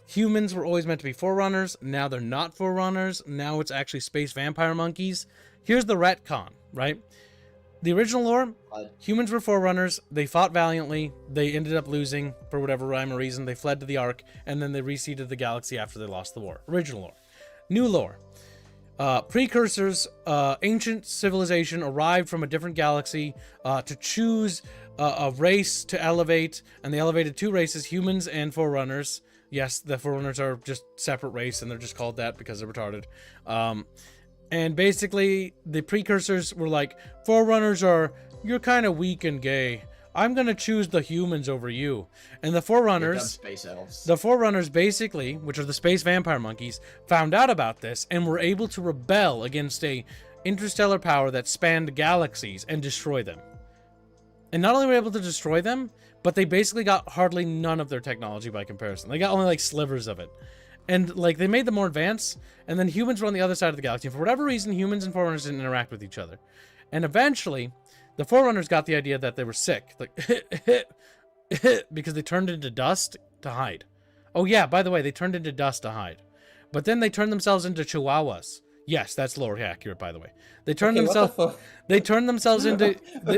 Humans were always meant to be Forerunners. Now they're not Forerunners. Now it's actually space vampire monkeys. Here's the retcon, right? The original lore, humans were Forerunners. They fought valiantly. They ended up losing for whatever rhyme or reason. They fled to the Ark, and then they reseeded the galaxy after they lost the war. Original lore. New lore. Precursors, ancient civilization arrived from a different galaxy to choose a race to elevate, and they elevated two races, humans and Forerunners. Yes, the Forerunners are just separate race, and they're just called that because they're retarded. And basically, the precursors were like, Forerunners you're kind of weak and gay. I'm gonna choose the humans over you. And the Forerunners, space elves. The Forerunners basically, which are the space vampire monkeys, found out about this and were able to rebel against a interstellar power that spanned galaxies and destroy them. And not only were able to destroy them, but they basically got hardly none of their technology by comparison. They got only like slivers of it. And like they made them more advanced, and then humans were on the other side of the galaxy. And for whatever reason, humans and Forerunners didn't interact with each other. And eventually, the Forerunners got the idea that they were sick, like because they turned into dust to hide. Oh yeah, by the way, they turned into dust to hide. But then they turned themselves into chihuahuas. Yes, that's lore accurate, by the way. They turned themselves. They turned themselves into.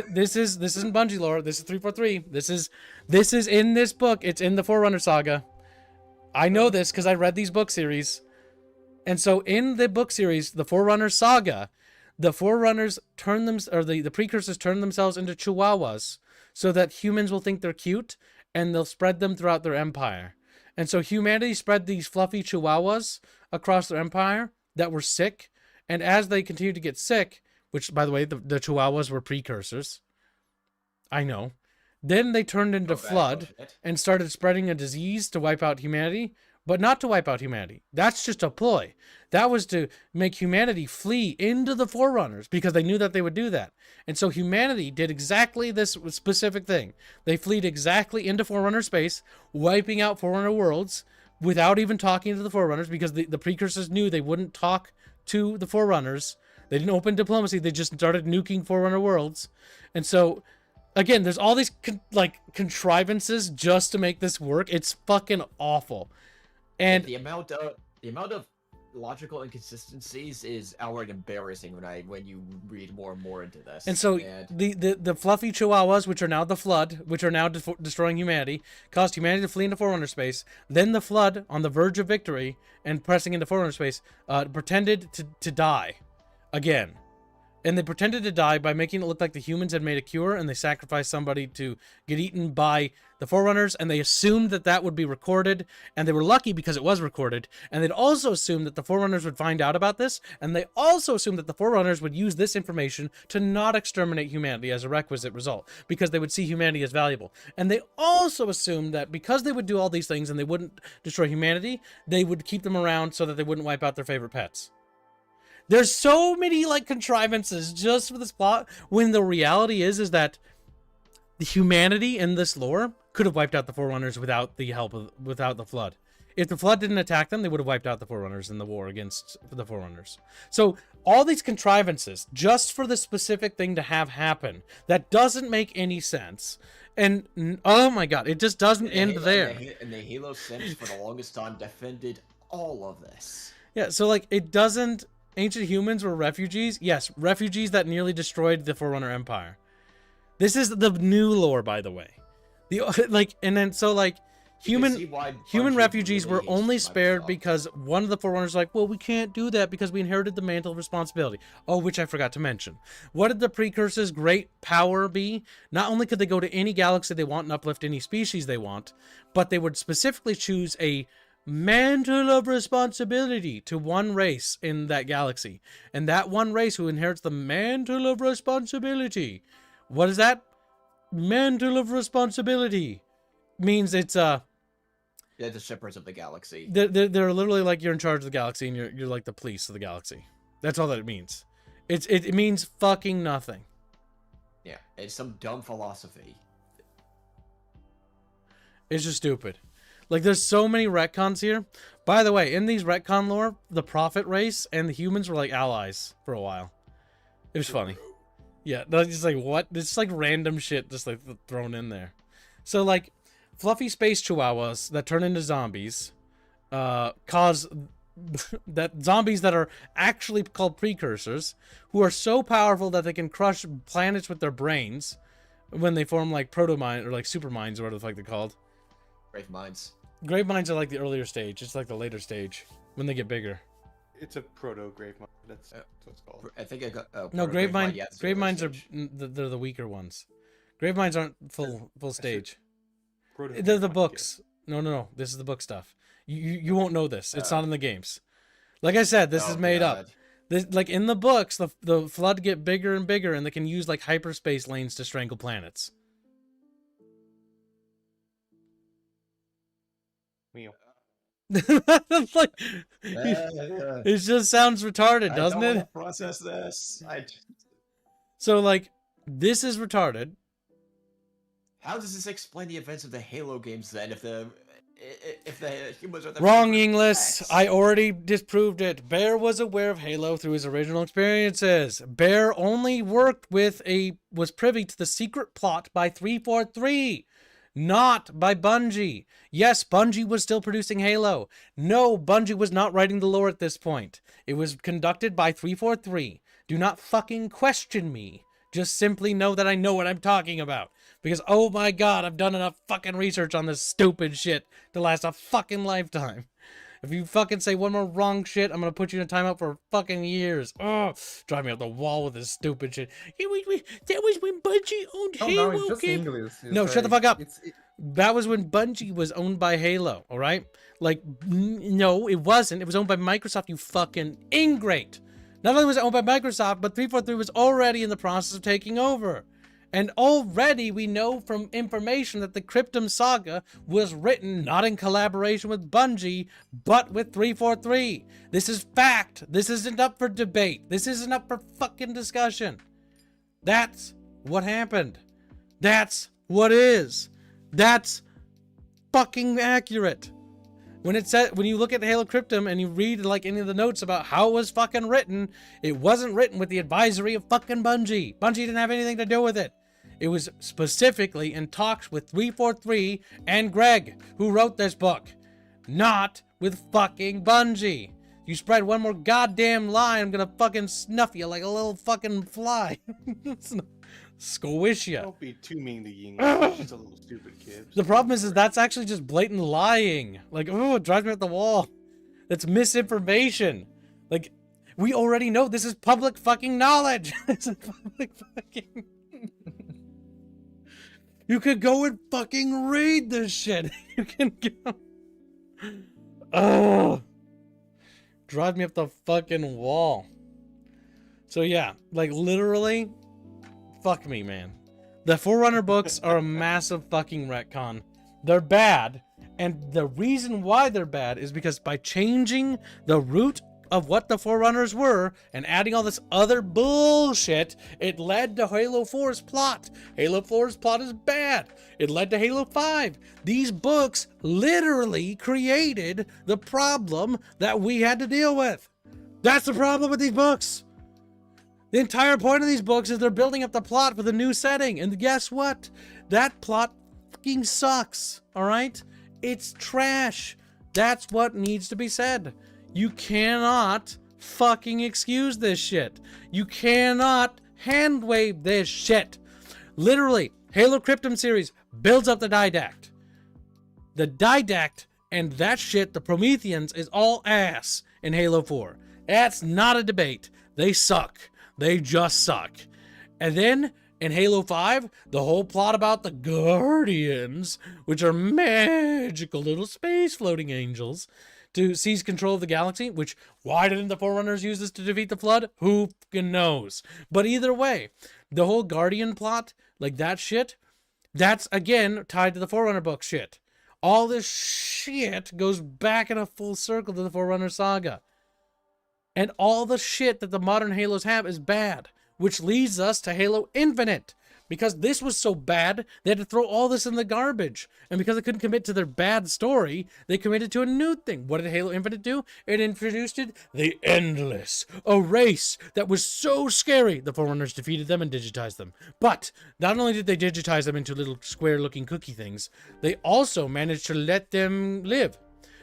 This isn't Bungie lore. This is 343. This is in this book. It's in the Forerunner saga. I know this because I read these book series, and so in the book series, the Forerunner saga, the Forerunners turn them, or the precursors turn themselves into chihuahuas, so that humans will think they're cute, and they'll spread them throughout their empire. And so humanity spread these fluffy chihuahuas across their empire that were sick, And as they continued to get sick, which, by the way, the Chihuahuas were precursors. I know. Then they turned into Flood and started spreading a disease to wipe out humanity, but not to wipe out humanity. That's just a ploy. That was to make humanity flee into the Forerunners because they knew that they would do that. And so humanity did exactly this specific thing. They fled exactly into Forerunner space, wiping out Forerunner worlds without even talking to the Forerunners because the precursors knew they wouldn't talk to the Forerunners. They didn't open diplomacy. They just started nuking Forerunner worlds. And so, again, there's all these contrivances just to make this work. It's fucking awful. And the amount of logical inconsistencies is outright embarrassing when you read more and more into this. And so the fluffy Chihuahuas, which are now the Flood, which are now destroying humanity, caused humanity to flee into Forerunner space. Then the Flood, on the verge of victory and pressing into Forerunner space, pretended to die again. And they pretended to die by making it look like the humans had made a cure, and they sacrificed somebody to get eaten by the Forerunners, and they assumed that that would be recorded, and they were lucky because it was recorded, and they'd also assumed that the Forerunners would find out about this, and they also assumed that the Forerunners would use this information to not exterminate humanity as a requisite result, because they would see humanity as valuable. And they also assumed that because they would do all these things and they wouldn't destroy humanity, they would keep them around so that they wouldn't wipe out their favorite pets. There's so many contrivances just for this plot, when the reality is that the humanity in this lore could have wiped out the Forerunners without the Flood. If the Flood didn't attack them, they would have wiped out the Forerunners in the war against the Forerunners. So all these contrivances just for the specific thing to have happen, that doesn't make any sense. And oh my god, it just doesn't end there. And the Halo Sims for the longest time defended all of this. Yeah, so it doesn't. Ancient humans were refugees. Yes, refugees that nearly destroyed the Forerunner Empire. This is the new lore, by the way. Human refugees were only spared because one of the Forerunners well, we can't do that because we inherited the mantle of responsibility. Oh, which I forgot to mention. What did the precursors' great power be? Not only could they go to any galaxy they want and uplift any species they want, but they would specifically choose a mantle of responsibility to one race in that galaxy. And that one race who inherits the mantle of responsibility. What is that? Mantle of responsibility means it's they're the shepherds of the galaxy. They're literally you're in charge of the galaxy and you're like the police of the galaxy. That's all that it means. It means fucking nothing. Yeah, it's some dumb philosophy. It's just stupid. There's so many retcons here. By the way, in these retcon lore, the Prophet race and the humans were allies for a while. It was funny. Yeah, that's just what? It's random shit just thrown in there. So fluffy space chihuahuas that turn into zombies cause that zombies that are actually called precursors, who are so powerful that they can crush planets with their brains when they form proto mind or super minds or whatever the fuck they're called. Grave minds. Grave minds are the earlier stage. It's the later stage when they get bigger. It's a proto grave mind. That's what it's called. I think I got. No, grave minds are they're the weaker ones. Grave minds aren't full stage. They're the books. No. This is the book stuff. You won't know this. It's not in the games. Like I said, this is made up. This, in the books, the Flood get bigger and bigger, and they can use hyperspace lanes to strangle planets. It just sounds retarded, doesn't it? Process this. So this is retarded. How does this explain the events of the Halo games then? If the humans are the wrong English. I already disproved it. Bear was aware of Halo through his original experiences. Bear only was privy to the secret plot by 343. Not by Bungie. Yes, Bungie was still producing Halo. No, Bungie was not writing the lore at this point. It was conducted by 343. Do not fucking question me. Just simply know that I know what I'm talking about. Because, oh my god, I've done enough fucking research on this stupid shit to last a fucking lifetime. If you fucking say one more wrong shit, I'm gonna put you in a timeout for fucking years. Oh, drive me up the wall with this stupid shit. That was when Bungie owned Halo. No, it's just English. No, shut the fuck up. That was when Bungie was owned by Halo, alright? No, it wasn't. It was owned by Microsoft, you fucking ingrate. Not only was it owned by Microsoft, but 343 was already in the process of taking over. And already we know from information that the Cryptum Saga was written not in collaboration with Bungie, but with 343. This is fact. This isn't up for debate. This isn't up for fucking discussion. That's what happened. That's what is. That's fucking accurate. When it said, when you look at Halo Cryptum and you read like any of the notes about how it was fucking written, it wasn't written with the advisory of fucking Bungie. Bungie didn't have anything to do with it. It was specifically in talks with 343 and Greg, who wrote this book, not with fucking Bungie. You spread one more goddamn lie, I'm gonna fucking snuff you like a little fucking fly. Squish ya. Don't be too mean to Yingling. She's a little stupid kid. The problem is that's actually just blatant lying. Like, oh, it drives me up the wall. That's misinformation. Like, we already know this is public fucking knowledge. This is public fucking... You could go and fucking read this shit. You can go... Oh. Drive me up the fucking wall. So yeah, like literally... Fuck me, man. The Forerunner books are a massive fucking retcon. They're bad, and the reason why they're bad is because by changing the root of what the Forerunners were and adding all this other bullshit, it led to Halo 4's plot. Halo 4's plot is bad. It led to Halo 5. These books literally created the problem that we had to deal with. That's the problem with these books. The entire point of these books is they're building up the plot for the new setting. And guess what? That plot fucking sucks. Alright? It's trash. That's what needs to be said. You cannot fucking excuse this shit. You cannot hand wave this shit. Literally, Halo Cryptum series builds up the Didact. The Didact and that shit, the Prometheans, is all ass in Halo 4. That's not a debate. They suck. They just suck. And then in Halo 5, the whole plot about the Guardians, which are magical little space floating angels, to seize control of the galaxy, which, why didn't the Forerunners use this to defeat the Flood? Who fucking knows? But either way, the whole Guardian plot, like that shit, that's again tied to the Forerunner book shit. All this shit goes back in a full circle to the Forerunner saga. And all the shit that the modern Halos have is bad, which leads us to Halo Infinite. Because this was so bad, they had to throw all this in the garbage. And because they couldn't commit to their bad story, they committed to a new thing. What did Halo Infinite do? It introduced the Endless, a race that was so scary. The Forerunners defeated them and digitized them. But not only did they digitize them into little square-looking cookie things, they also managed to let them live,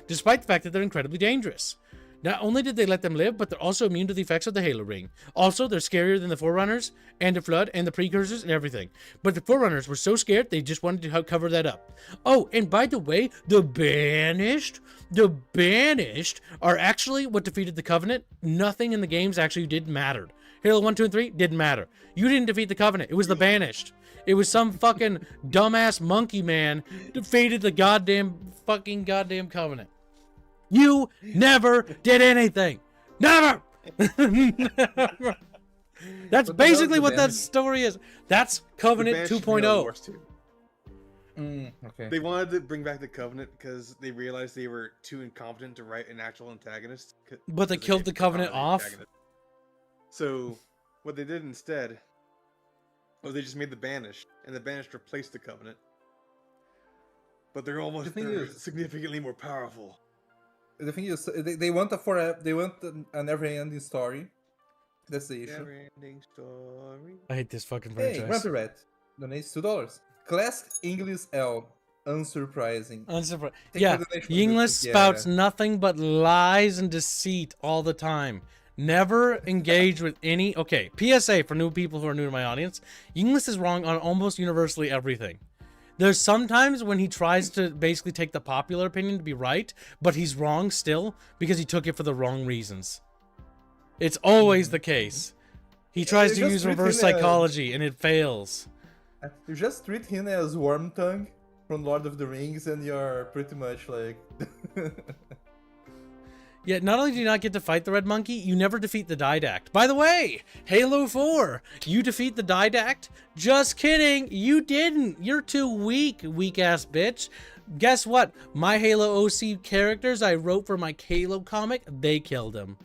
despite the fact that they're incredibly dangerous. Not only did they let them live, but they're also immune to the effects of the Halo Ring. Also, they're scarier than the Forerunners, and the Flood, and the Precursors, and everything. But the Forerunners were so scared, they just wanted to cover that up. Oh, and by the way, the Banished are actually what defeated the Covenant. Nothing in the games actually did matter. Halo 1, 2, and 3 didn't matter. You didn't defeat the Covenant. It was the Banished. It was some fucking dumbass monkey man defeated the goddamn Covenant. You never did anything. Never. Never. That's basically what that story is. That's Covenant 2.0. Okay. They wanted to bring back the Covenant because they realized they were too incompetent to write an actual antagonist. But they killed the Covenant off. So what they did instead was they just made the Banished, and the Banished replaced the Covenant. But they're significantly more powerful. The thing is, they want a never-ending story. That's the issue. Never-ending story. I hate this fucking Hey, franchise. Grumpy Rat donates $2. Classic English L. Unsurprising. Yeah, Yingling spouts nothing but lies and deceit all the time. Never engage with any... Okay, PSA for new people who are new to my audience. Yingling is wrong on almost universally everything. There's sometimes when he tries to basically take the popular opinion to be right, but he's wrong still because he took it for the wrong reasons. It's always the case. He tries to use reverse psychology and it fails. You just treat him as Wormtongue from Lord of the Rings and you're pretty much like... Yeah, not only do you not get to fight the Red Monkey, you never defeat the Didact. By the way, Halo 4, you defeat the Didact? Just kidding, you didn't. You're too weak, weak-ass bitch. Guess what? My Halo OC characters I wrote for my Halo comic, they killed him.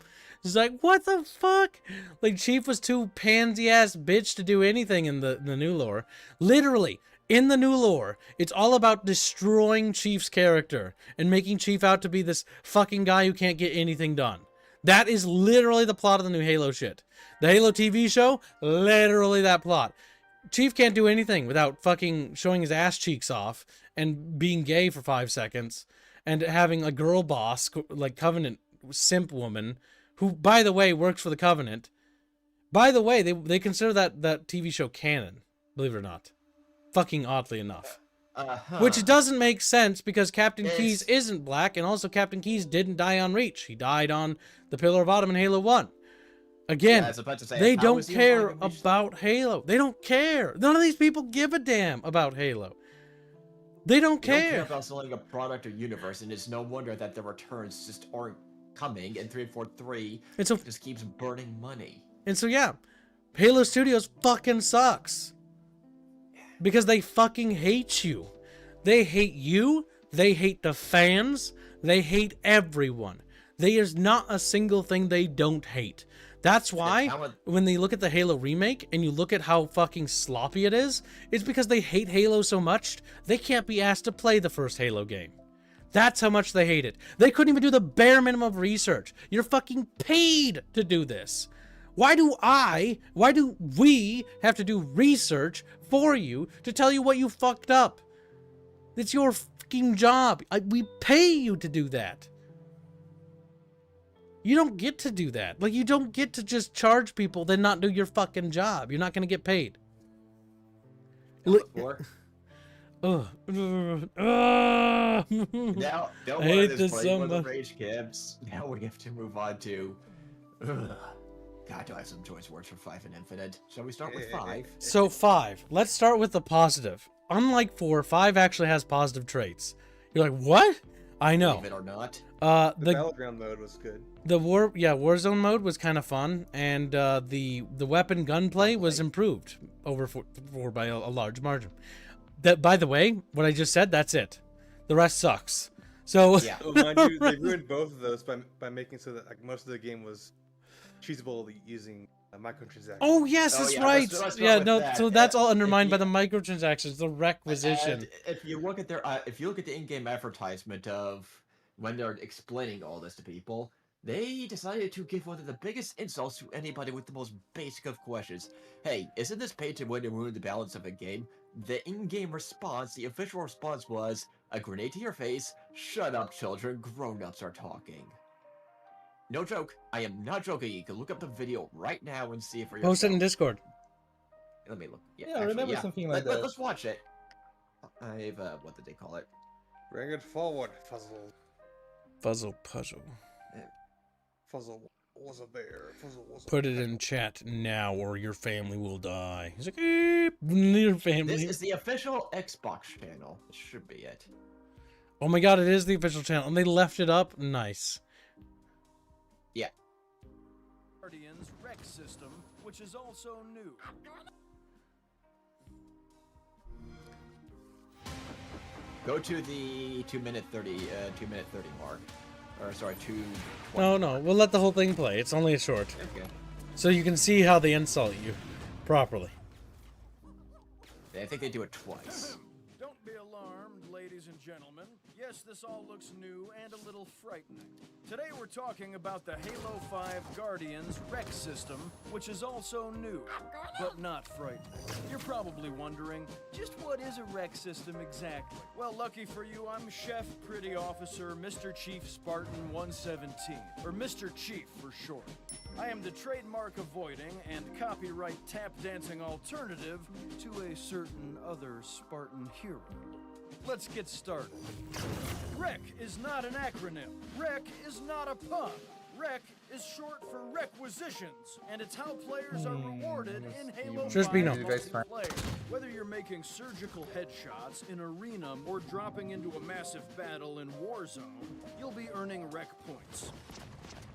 It's like, what the fuck? Like, Chief was too pansy-ass bitch to do anything in the new lore. Literally. In the new lore, it's all about destroying Chief's character and making Chief out to be this fucking guy who can't get anything done. That is literally the plot of the new Halo shit. The Halo TV show, literally that plot. Chief can't do anything without fucking showing his ass cheeks off and being gay for 5 seconds and having a girl boss, like Covenant simp woman, who, by the way, works for the Covenant. By the way, they consider that TV show canon, believe it or not. Fucking oddly enough. Which doesn't make sense because Captain Keyes isn't black, and also Captain Keyes didn't die on Reach. He died on the Pillar of Autumn in Halo 1. Again, they don't care about Halo. They don't care. None of these people give a damn about Halo. They don't care. They don't care about selling a product or universe, and it's no wonder that the returns just aren't coming, and 343 just keeps burning money. And so, yeah, Halo Studios fucking sucks. Because they fucking hate you. They hate you. They hate the fans. They hate everyone. There's not a single thing they don't hate. That's why when they look at the Halo remake and you look at how fucking sloppy it is, it's because they hate Halo so much, they can't be asked to play the first Halo game. That's how much they hate it. They couldn't even do the bare minimum of research. You're fucking paid to do this. Why do we have to do research for you to tell you what you fucked up? It's your fucking job. We pay you to do that. You don't get to do that. Like, you don't get to just charge people then not do your fucking job. You're not going to get paid. Now, don't worry, this playing with the rage camps. Now we have to move on to... God, do I have some choice words for 5 and Infinite? Shall we start with 5? So 5. Let's start with the positive. Unlike 4, 5 actually has positive traits. You're like, what? I know. Believe it or not. The battleground mode was good. The Warzone mode was kind of fun, and the weapon gunplay was improved over 4 by a large margin. That, by the way, what I just said, that's it. The rest sucks. So yeah. Oh, mind you, they ruined both of those by making so that like most of the game was cheesable using microtransactions. Oh yes, that's right. So that's all undermined by the microtransactions, the requisition. And if you look at the in-game advertisement of when they're explaining all this to people, they decided to give one of the biggest insults to anybody with the most basic of questions. Hey, isn't this pay to win and ruin the balance of a game? The in-game response, the official response was, a grenade to your face, shut up children, grown-ups are talking. No joke, I am not joking, you can look up the video right now and see it for yourself. Post it in Discord. Let me look. Yeah, I remember something like that. Let's watch it. I've, what did they call it? Bring it forward, Fuzzle. Fuzzle puzzle. Fuzzle was a bear. Fuzzle was a Put it in chat now or your family will die. He's like, your family. This is the official Xbox channel. It should be it. Oh my god, it is the official channel. And they left it up. Nice. Yeah. Guardian's rec system, which is also new. Go to the 2-minute 30 mark. Or sorry, 2:20. No, we'll let the whole thing play. It's only a short. Okay. So you can see how they insult you properly. I think they do it twice. Don't be alarmed, ladies and gentlemen. Yes, this all looks new and a little frightening. Today we're talking about the Halo 5 Guardians rec system, which is also new, but not frightening. You're probably wondering, just what is a rec system exactly? Well, lucky for you, I'm Chef Pretty Officer Mr. Chief Spartan 117, or Mr. Chief for short. I am the trademark avoiding and copyright tap dancing alternative to a certain other Spartan hero. Let's get started. REC is not an acronym. REC is not a pun. Rec is short for requisitions, and it's how players are rewarded in Halo 5 Just be known. You guys fine. multiplayer. Whether you're making surgical headshots in Arena or dropping into a massive battle in Warzone, you'll be earning rec points.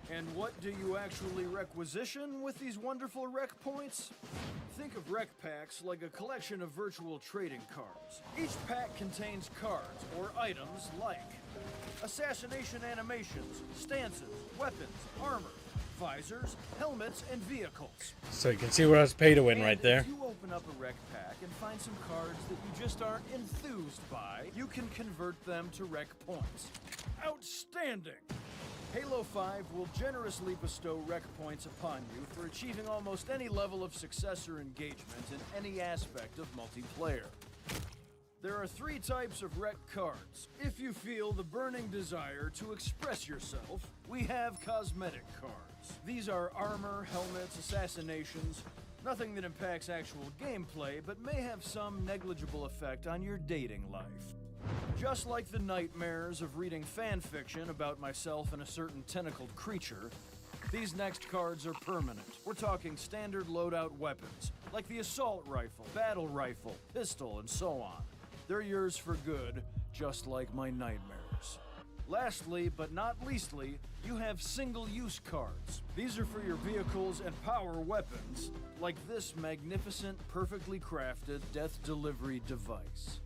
And what do you actually requisition with these wonderful rec points? Think of rec packs like a collection of virtual trading cards. Each pack contains cards or items like assassination animations, stances, weapons, armor, visors, helmets, and vehicles. So you can see where I was pay to win And right there. if you open up a rec pack and find some cards that you just aren't enthused by, you can convert them to rec points. Outstanding! Halo 5 will generously bestow rec points upon you for achieving almost any level of success or engagement in any aspect of multiplayer. There are 3 types of rec cards. If you feel the burning desire to express yourself, we have cosmetic cards. These are armor, helmets, assassinations, nothing that impacts actual gameplay, but may have some negligible effect on your dating life. Just like the nightmares of reading fan fiction about myself and a certain tentacled creature, these next cards are permanent. We're talking standard loadout weapons, like the assault rifle, battle rifle, pistol, and so on. They're yours for good, just like my nightmares. Lastly, but not leastly, you have single-use cards. These are for your vehicles and power weapons, like this magnificent, perfectly crafted death delivery device.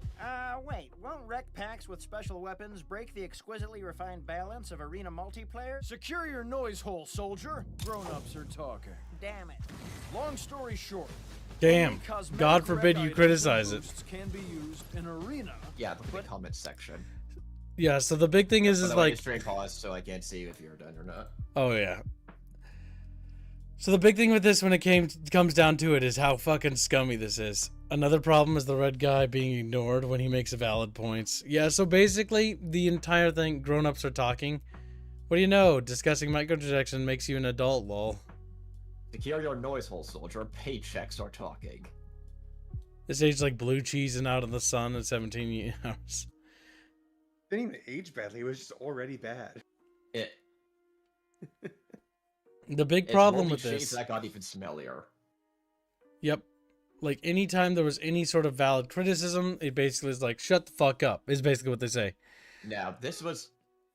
Wait, won't rec packs with special weapons break the exquisitely refined balance of arena multiplayer? Secure your noise hole, soldier! Grown-ups are talking. Damn it. Long story short, Damn. only cosmetic God forbid rec you items criticize and it. boosts can be used in arena. Yeah, look at But- the comments section. Yeah, so the big thing is By the way, like, it's straight pause, so I can't see if you're done or not. oh yeah. So the big thing with this when it comes down to it is how fucking scummy this is. Another problem is the red guy being ignored when he makes valid points. Yeah, so basically the entire thing, grown-ups are talking. What do you know? Discussing microtransaction makes you an adult, lol. Secure your noise hole, soldier. Paychecks are talking. This age like blue cheese and out in the sun at 17 hours. Didn't even age badly. It was just already bad. It. The big It's problem more with the shades this. that got even smellier. Yep. Like anytime there was any sort of valid criticism, it basically is like, shut the fuck up, is basically what they say. Now, this was,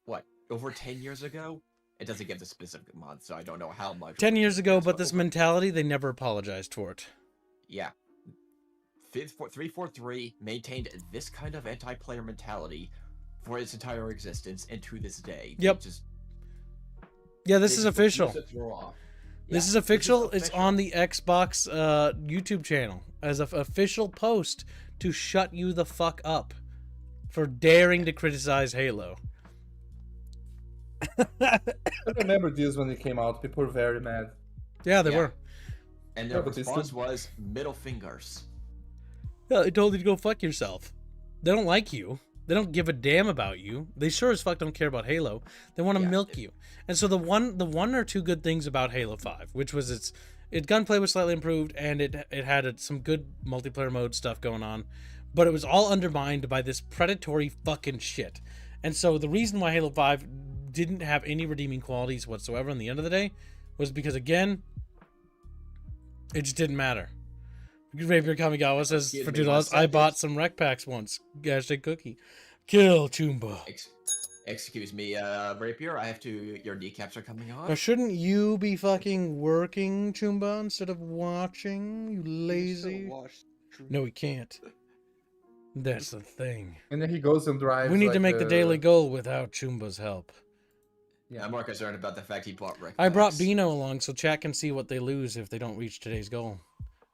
what, over 10 years ago? It doesn't give the specific month, so I don't know how much. 10 years ago, but this over- mentality, they never apologized for it. Yeah. 343 maintained this kind of anti-player mentality for its entire existence, and to this day. They Yep. Just, Yeah, this they is just official. refuse to throw off. This Yeah, is official. It's official. on the Xbox YouTube channel as an official post to shut you the fuck up for daring to criticize Halo. I remember this when it came out. People were very mad. Yeah, they Yeah. were. And Yeah, their but they response still- was middle fingers. Yeah, they told you to go fuck yourself. They don't like you. They don't give a damn about you. They sure as fuck don't care about Halo. They want to Yeah, milk you. And so the one or two good things about Halo 5, which was its gunplay was slightly improved and it had some good multiplayer mode stuff going on, but it was all undermined by this predatory fucking shit. And so the reason why Halo 5 didn't have any redeeming qualities whatsoever in the end of the day was because, again, it just didn't matter. Rapier Kamigawa says, Excuse for me, $2, one I second. bought some rec packs once. Hashtag cookie. Kill Chumba. Excuse me, Rapier, I have to. Your kneecaps are coming off. Now, shouldn't you be fucking working, Chumba, instead of watching, you lazy? No, we can't. That's the thing. And then he goes and drives. We need to like, make the daily goal without Chumba's help. I'm more concerned about the fact he bought Rick. I brought packs. Bino along so chat can see what they lose if they don't reach today's goal.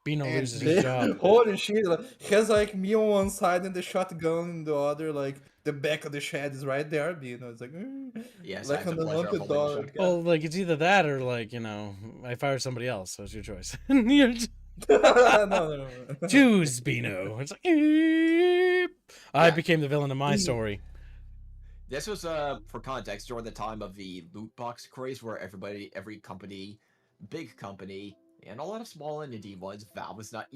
Bino And loses They- his job. Holy shit! Like, he has like me on one side and the shotgun on the other. Like the back of the shed is right there. You know, it's like Yes, like I have on the the pleasure of wanted holding dog. the shotgun. Well, like, it's either that or, like, you know, I fire somebody else, so it's your choice. You're just- no. choose, Bino. It's like, "Eep." I Yeah. became the villain of my story. This was, for context, during the time of the loot box craze, where every company, big company, and a lot of small and indie ones, Valve is not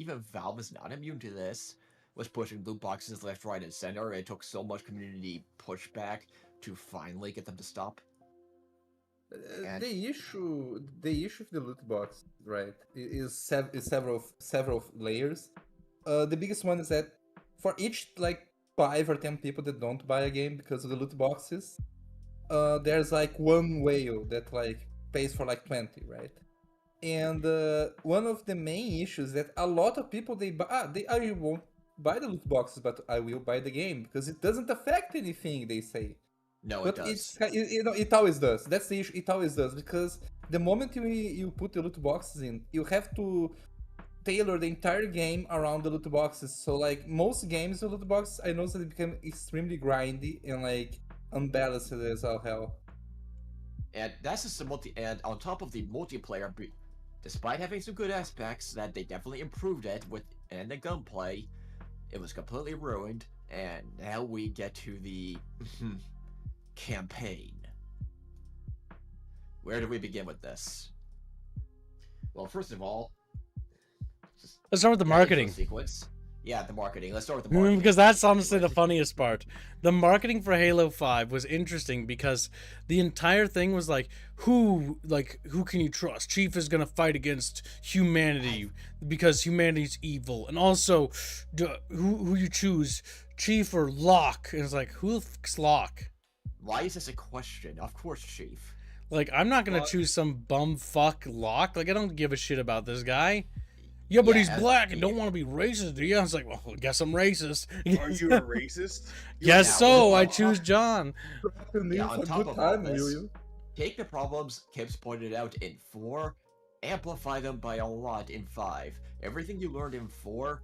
immune to this, was pushing loot boxes left, right, and center. It took so much community pushback to finally get them to stop. And- The issue with the loot box, right, is several layers. The biggest one is that for each like 5 or 10 people that don't buy a game because of the loot boxes, there's like one whale that like pays for like 20, right? And one of the main issues that a lot of people I won't buy the loot boxes, but I will buy the game because it doesn't affect anything, they say. No, But it does. it always does. That's the issue. It always does because the moment you put the loot boxes in, you have to tailor the entire game around the loot boxes. So like most games with loot boxes, I noticed that they become extremely grindy and like unbalanced as all hell. And that's just the and on top of the multiplayer, despite having some good aspects that they definitely improved it with and the gunplay, it was completely ruined. And now we get to the campaign. Where do we begin with this? Well, first of all, Let's start with the marketing. Sequence. Yeah, the marketing. Let's start with the marketing. Because that's honestly the funniest part. The marketing for Halo 5 was interesting because the entire thing was like, who can you trust? Chief is gonna fight against humanity because humanity's evil, and also, who you choose, Chief or Locke? And it's like, who the fuck's Locke? Why is this a question? Of course, Chief. Like, I'm not gonna choose some bum fuck Locke. Like, I don't give a shit about this guy. Yeah, but he's black and don't want to be racist, do you? I was like, well, I guess I'm racist. Are you a racist? Yes, so I choose John. Yeah, on top of all this, take the problems Kips pointed out in 4, amplify them by a lot in 5. Everything you learned in 4,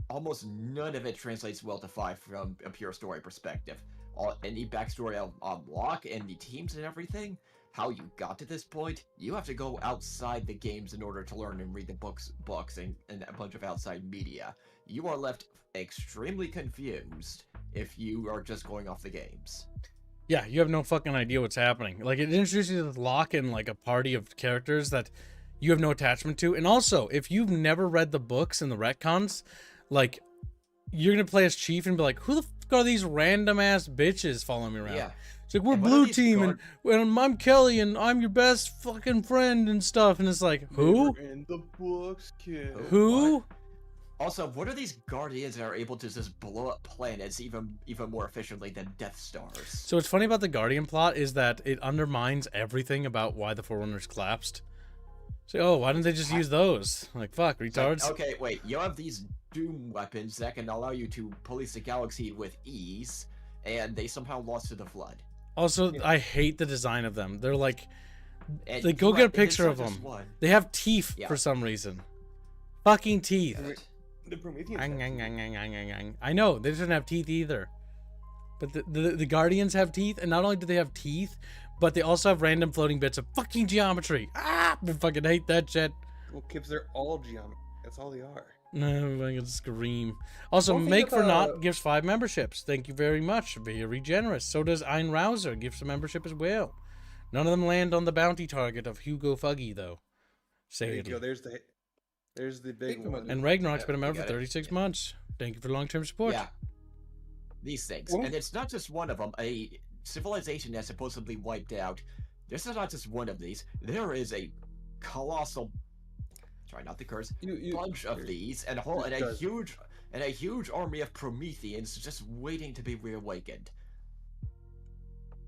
almost none of it translates well to 5 from a pure story perspective. Any backstory on Locke and the teams and everything, how you got to this point, you have to go outside the games in order to learn and read the books and a bunch of outside media. You are left extremely confused if you are just going off the games. Yeah, you have no fucking idea what's happening. Like, it introduces you to Locke and like a party of characters that you have no attachment to. And also, if you've never read the books and the retcons, like, you're gonna play as Chief and be like, who the fuck are these random ass bitches following me around? Yeah. It's like, we're blue team and I'm Kelly and I'm your best fucking friend and stuff. And it's like, who? In the books, kid. Who? What? Also, what are these Guardians that are able to just blow up planets even more efficiently than Death Stars? So what's funny about the Guardian plot is that it undermines everything about why the Forerunners collapsed. So, oh, why didn't they just use those? Like, fuck, retards. Like, okay, wait, you have these Doom weapons that can allow you to police the galaxy with ease, and they somehow lost to the Flood. Also, I hate the design of them. They're like, And like, go you're get a right, it's picture not of just them. one. They have teeth Yeah. for some reason. Fucking teeth. The Prometheans. I know, they shouldn't have teeth either. But the Guardians have teeth, and not only do they have teeth, but they also have random floating bits of fucking geometry. Ah, I fucking hate that shit. Well, Kips, they're all geometry. That's all they are. No, I can scream. Also, One thing Make that, for Naught gives 5 memberships. Thank you very much. Very generous. So does Ein Rouser, gives a membership as well. None of them land on the bounty target of Hugo Fuggy, though. There you go. Sadly. There's the big one. And Ragnarok's Yeah, been a we member for got it. 36 months. Thank you for long-term support. Yeah. These things. Well- And it's not just one of them. A civilization that's supposedly wiped out. This is not just one of these. There is a colossal, try not to curse, bunch of these, and a huge army of Prometheans just waiting to be reawakened.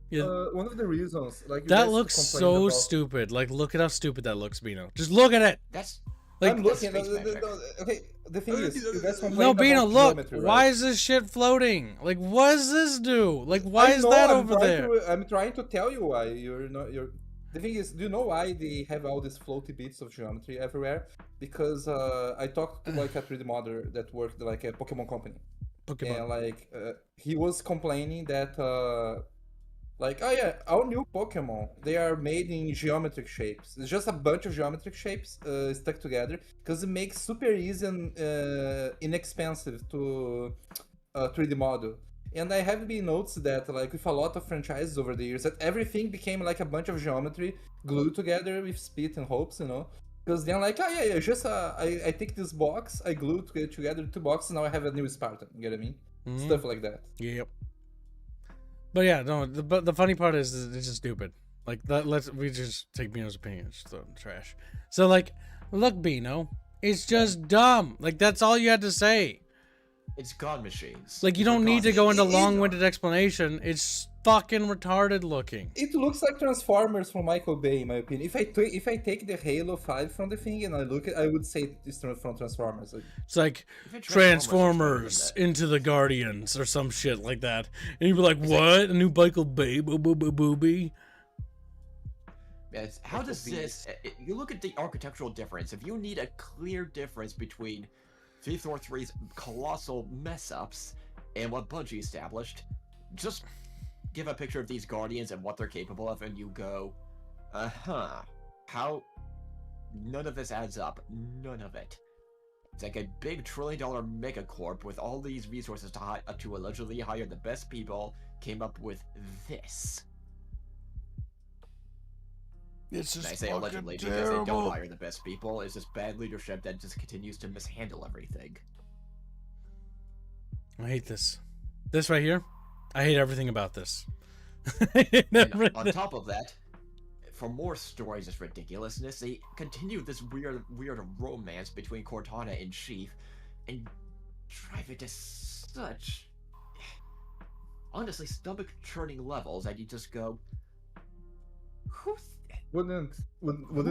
Yeah, One of the reasons, like you that guys looks complained so about- stupid. Like, look at how stupid that looks, Bino. Just look at it. That's Like, I'm looking. space magic. Okay, the thing is, you guys complained no, Bino, about look. geometry, Why right? is this shit floating? Like, what does this do? Like, why I is know, that I'm over trying there? I'm trying to tell you why you're not. The thing is, do you know why they have all these floaty bits of geometry everywhere? Because I talked to like a 3D modder that worked like a Pokemon company, Pokemon. and like he was complaining that like, oh yeah, our new Pokemon, they are made in geometric shapes. It's just a bunch of geometric shapes stuck together because it makes super easy and inexpensive to 3D model. And I have been noticed that, like, with a lot of franchises over the years, that everything became like a bunch of geometry glued together with speed and hopes, you know? Because then, like, oh yeah, just I take this box, I glue it together 2 boxes, now I have a new Spartan. You get what I mean? Mhm. Stuff like that. Yep. But yeah, no. But the funny part is it's just stupid. Like that. We just take Bino's opinion, just throw it in the trash. So like, look, Bino, it's just dumb. Like that's all you had to say. It's god machines. Like you They're don't need god to go into machines. long-winded explanation. It's fucking retarded looking. It looks like Transformers from Michael Bay, in my opinion. If I take the Halo 5 from the thing and I look at, I would say it's from Transformers. It's like Even Transformers is better into the Guardians or some shit like that. And you'd be like, what? A new Michael Bay booby? than that. Yes, how does this... You look at the architectural difference. If you need a clear difference between 343's colossal mess-ups and what Bungie established, just give a picture of these Guardians and what they're capable of, and you go, how... None of this adds up. None of it. It's like a big $1 trillion megacorp with all these resources to allegedly hire the best people came up with this. It's And just I say allegedly because they don't hire the best people. It's just bad leadership that just continues to mishandle everything. I hate this. This right here, I hate everything about this. And on top of that, for more stories of ridiculousness, they continue this weird romance between Cortana and Chief, and drive it to such, honestly, stomach-churning levels that you just go, Wouldn't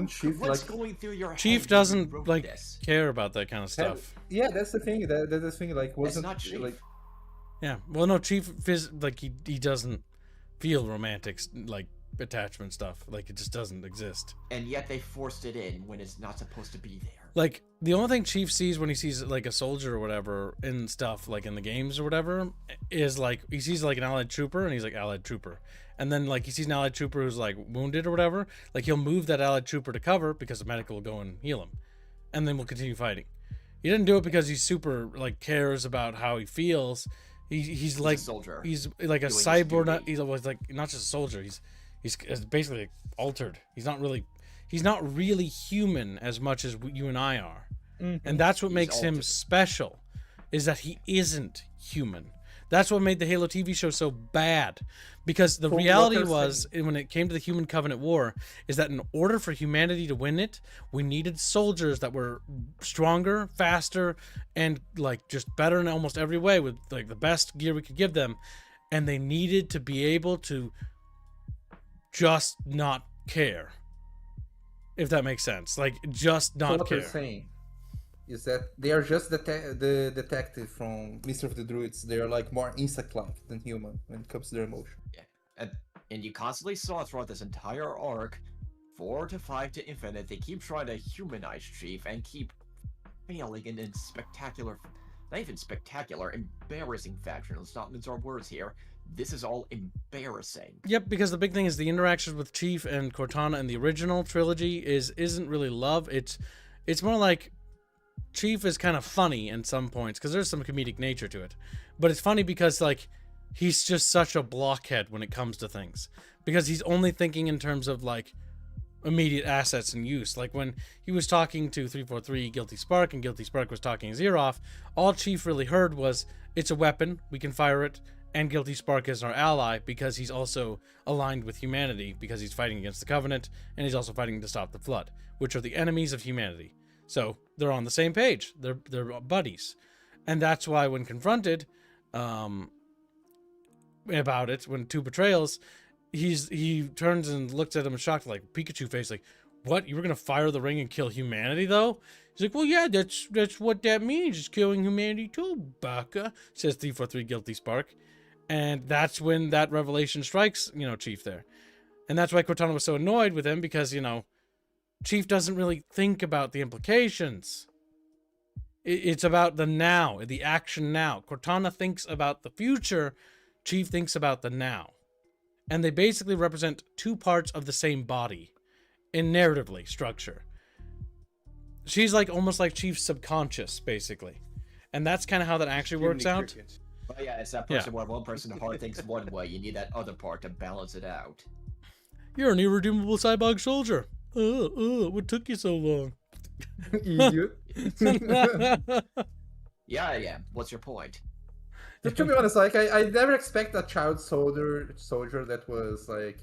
Chief what's like... going through your head Chief when you doesn't wrote like this? care about that kind of stuff. Yeah, that's the thing. That's the thing. Like, It's wasn't not Chief. like... Yeah, well, no, Chief like he doesn't feel romantic like attachment stuff. Like it just doesn't exist. And yet they forced it in when it's not supposed to be there. Like the only thing Chief sees when he sees like a soldier or whatever in stuff like in the games or whatever is like he sees like an allied trooper and he's like allied trooper, and then like he sees an allied trooper who's like wounded or whatever, like he'll move that allied trooper to cover because the medic will go and heal him, and then we'll continue fighting. He didn't do it because he's super like cares about how he feels. He's like a soldier. He's like a doing his cyborg. duty. He's always like not just a soldier. He's basically altered. He's not really human as much as you and I are. Mm-hmm. And that's what He's makes him altered. special, is that he isn't human. That's what made the Halo TV show so bad, because the From what reality they're was when it came to the Human Covenant War is that in order for humanity to win it, we needed soldiers that were stronger, faster, and like just better in almost every way with like the best gear we could give them, and they needed to be able to just not care. If that makes sense, like just So not what care. they're saying is that they are just the detective from Mr. of the Druids. They are like more insect-like than human when it comes to their emotion. And you constantly saw throughout this entire arc, 4 to 5 to Infinite, they keep trying to humanize Chief and keep failing in spectacular, not even spectacular, embarrassing fashion. Let's not mince our words here. This is all embarrassing. Yep, because the big thing is the interactions with Chief and Cortana in the original trilogy isn't really love. It's more like Chief is kind of funny in some points because there's some comedic nature to it, but it's funny because like he's just such a blockhead when it comes to things, because he's only thinking in terms of like immediate assets and use. Like when he was talking to 343 Guilty Spark and Guilty Spark was talking Zeroff, all Chief really heard was it's a weapon, we can fire it, and Guilty Spark is our ally because he's also aligned with humanity because he's fighting against the Covenant and he's also fighting to stop the Flood, which are the enemies of humanity. So they're on the same page. They're buddies, and that's why when confronted about it, when 2 betrayals, he turns and looks at him shocked, like Pikachu face, like, "What? You were gonna fire the ring and kill humanity, though?" He's like, "Well, yeah, that's what that means. It's killing humanity too, baka," says 343 Guilty Spark. And that's when that revelation strikes, Chief there. And that's why Cortana was so annoyed with him, because, Chief doesn't really think about the implications. It's about the now, the action now. Cortana thinks about the future. Chief thinks about the now. And they basically represent 2 parts of the same body in narratively structure. She's like almost like Chief's subconscious, basically. And that's kind of how that actually works out. Crickets. But yeah, it's that person where one person heart thinks one way, you need that other part to balance it out. You're an irredeemable cyborg soldier. What took you so long? Idiot. Yeah, I am. What's your point? To be honest, like I never expect a child soldier that was like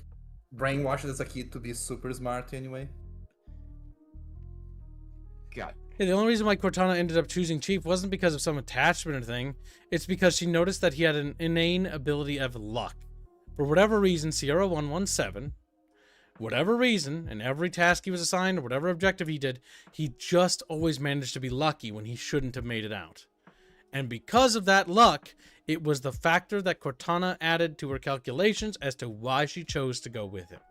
brainwashed as a kid to be super smart anyway. God. Yeah, the only reason why Cortana ended up choosing Chief wasn't because of some attachment or thing. It's because she noticed that he had an inane ability of luck. For whatever reason, Sierra 117, whatever reason, in every task he was assigned or whatever objective he did, he just always managed to be lucky when he shouldn't have made it out. And because of that luck, it was the factor that Cortana added to her calculations as to why she chose to go with him.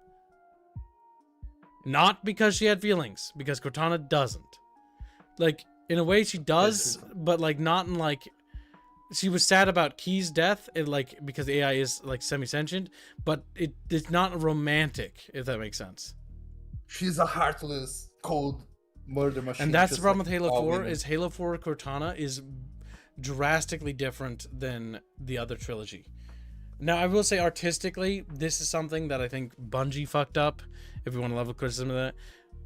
Not because she had feelings, because Cortana doesn't. Like, in a way she does, but like not in like, she was sad about Key's death, and like, because the AI is like semi-sentient, but it's not romantic, if that makes sense. She's a heartless, cold murder machine. And that's the just problem like with Halo all 4, women. is Halo 4 Cortana is drastically different than the other trilogy. Now, I will say artistically, this is something that I think Bungie fucked up, if we want to level criticism of that.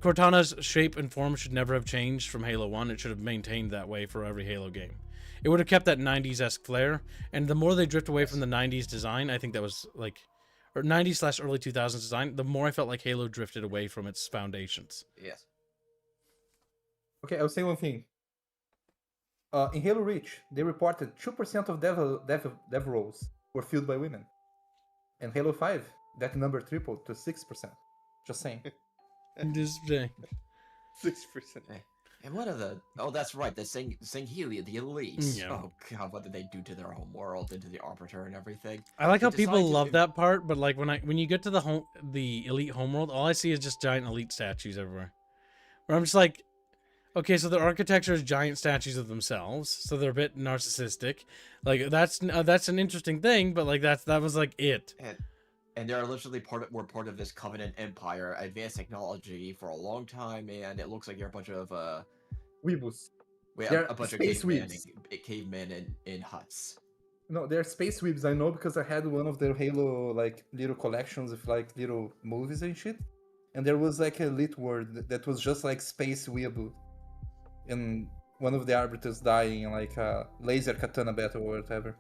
Cortana's shape and form should never have changed from Halo 1. It should have maintained that way for every Halo game. It would have kept that 90s-esque flair, and the more they drift away from the 90s design, I think that was like, or 90s/early 2000s design, the more I felt like Halo drifted away from its foundations. Yes. Okay, I'll say one thing. In Halo Reach, they reported 2% of dev roles were filled by women. In Halo 5, that number tripled to 6%. Just saying. Just saying. 6%. And what are the... Oh, that's right, the Singhelia, the elites. Yeah. Oh, God, what did they do to their home world, and to the Arbiter and everything? I like They how people decided to love do- that part, but like when you get to the elite homeworld, all I see is just giant elite statues everywhere. Where I'm just like, okay, so their architecture is giant statues of themselves, so they're a bit narcissistic. Like that's an interesting thing, but like that was like it. And they're literally were part of this Covenant Empire, advanced technology for a long time, and it looks like you're a bunch of Weebles. a They're bunch of space cavemen in huts. No, they're space weebs. I know because I had one of their Halo like little collections of like little movies and shit. And there was like a lit word that was just like space weeble. And one of the arbiters dying in like a laser katana battle or whatever.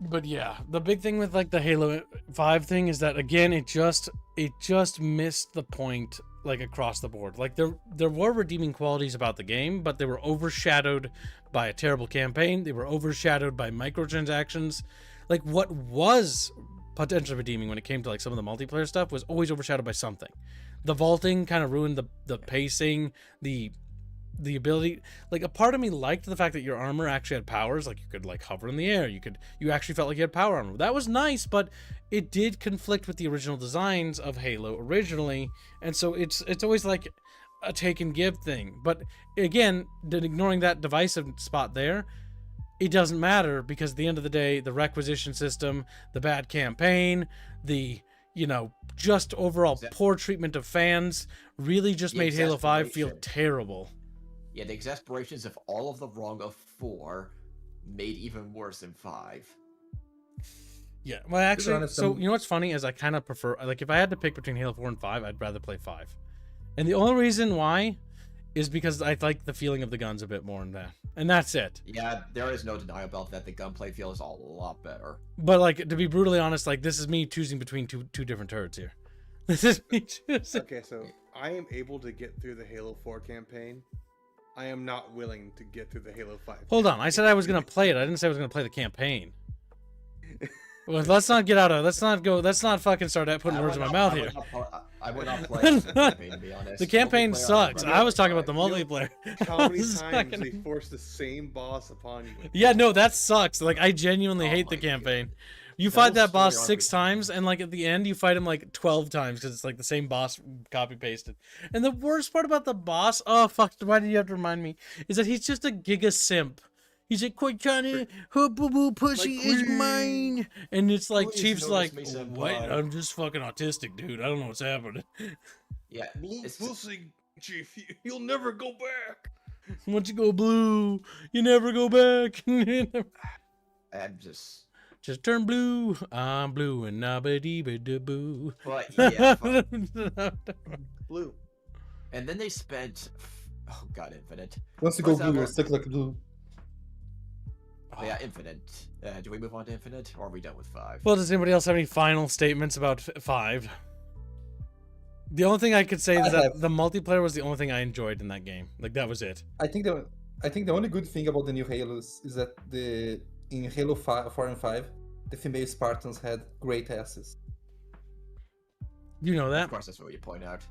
But yeah, the big thing with like the Halo 5 thing is that again it just missed the point like across the board. Like there were redeeming qualities about the game, but they were overshadowed by a terrible campaign. They were overshadowed by microtransactions. Like what was potentially redeeming when it came to like some of the multiplayer stuff was always overshadowed by something. The vaulting kind of ruined the pacing, the ability. Like a part of me liked the fact that your armor actually had powers, like you could like hover in the air, you actually felt like you had power armor. That was nice, but it did conflict with the original designs of Halo originally, and so it's always like a take and give thing. But again, ignoring that divisive spot there, it doesn't matter, because at the end of the day, the requisition system, the bad campaign, the just overall poor treatment of fans really just made Halo 5 feel terrible. Yeah, the exasperations of all of the wrong of 4 made even worse than 5. Yeah, well, actually, honest, so you know what's funny is I kind of prefer, like, if I had to pick between Halo 4 and 5, I'd rather play 5. And the only reason why is because I like the feeling of the guns a bit more than that. And that's it. Yeah, there is no denial about that. The gunplay feels a lot better. But, like, to be brutally honest, like, this is me choosing between two different turrets here. This is me choosing. Okay, so I am able to get through the Halo 4 campaign. I am not willing to get through the Halo 5. Hold on, I said I was going to play it. I didn't say I was going to play the campaign. Well, let's not get out of. Let's not fucking start putting words in my mouth here. I would not play the campaign, to be honest. The campaign Multiplayer, sucks. I'm I was talking about the You know, multiplayer. How many This is times fucking- they force the same boss upon you? Yeah, no, that sucks. Like, I genuinely hate the my God. campaign. You That fight whole that boss story arc 6 is- times, and like at the end, you fight him like 12 times because it's like the same boss copy pasted. And the worst part about the boss, oh fuck, why did you have to remind me? Is that he's just a giga simp. He's like, Cortana, her boo boo pussy is mine. And it's like, Please Chief's notice like, me, senpai. what? I'm just fucking autistic, dude. I don't know what's happening. Yeah, Blue it's pussy, Chief. You'll never go back. Once you go blue, you never go back. I'm just. Just turn blue. I'm blue and nabba-dee-ba-da-boo. But yeah, fuck. Blue. And then they spent. Oh God, Infinite. Once you go What's that blue, you're one? stuck like blue. But yeah, Infinite. Do we move on to Infinite, or are we done with 5? Well, does anybody else have any final statements about 5? The only thing I could say is that the multiplayer was the only thing I enjoyed in that game. Like, that was it. I think the only good thing about the new Halos is that in Halo 4 and 5, the female Spartans had great asses. You know that? Of course, that's what you point out.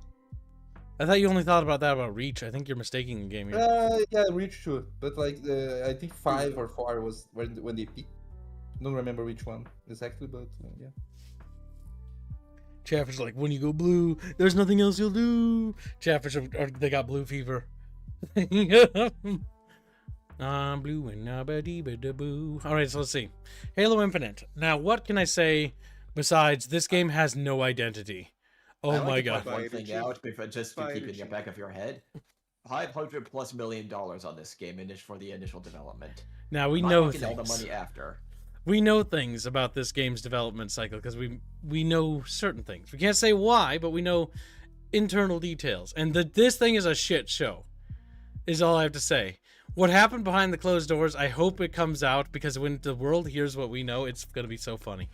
I thought you only thought about that about Reach. I think you're mistaking the game here. Yeah, Reach too. But like, I think 5 or 4 was when they peaked. I don't remember which one exactly, but yeah. Chaffer's like, when you go blue, there's nothing else you'll do. Chaffer's, they got blue fever. I'm blue and boo. All right, so let's see. Halo Infinite. Now, what can I say besides this game has no identity? Oh my god. One thing out, just to keep it in the back of your head. $500+ million on this game for the initial development. Now we know things. All the money after. We know things about this game's development cycle because we know certain things. We can't say why, but we know internal details. And this thing is a shit show, is all I have to say. What happened behind the closed doors, I hope it comes out, because when the world hears what we know, it's going to be so funny.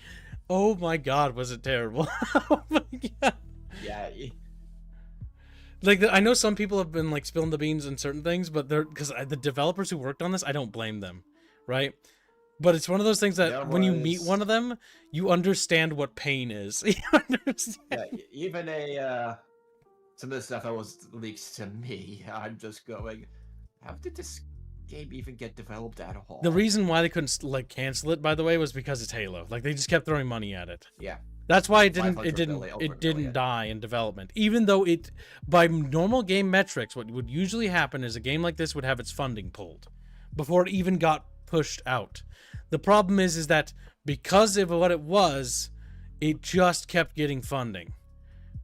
Oh my god, was it terrible. Oh my god. Yeah. Like, I know some people have been like spilling the beans in certain things, but because the developers who worked on this, I don't blame them, right? But it's one of those things that when you meet one of them, you understand what pain is. You understand? Yeah, even some of the stuff that was leaked to me, I'm just going, how did this game even get developed at all? The reason why they couldn't like cancel it, by the way, was because it's Halo. Like, they just kept throwing money at it. Yeah. That's why it didn't die in development. Even though it, by normal game metrics, what would usually happen is a game like this would have its funding pulled before it even got pushed out. The problem is that because of what it was, it just kept getting funding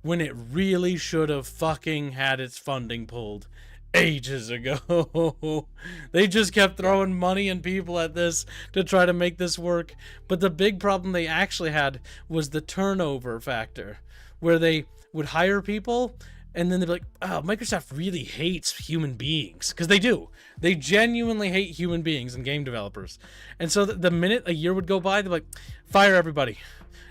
when it really should have fucking had its funding pulled ages ago. They just kept throwing money and people at this to try to make this work. But the big problem they actually had was the turnover factor, where they would hire people and then they'd be like, oh, Microsoft really hates human beings. Because they do. They genuinely hate human beings and game developers. And so the minute a year would go by, they're like, fire everybody.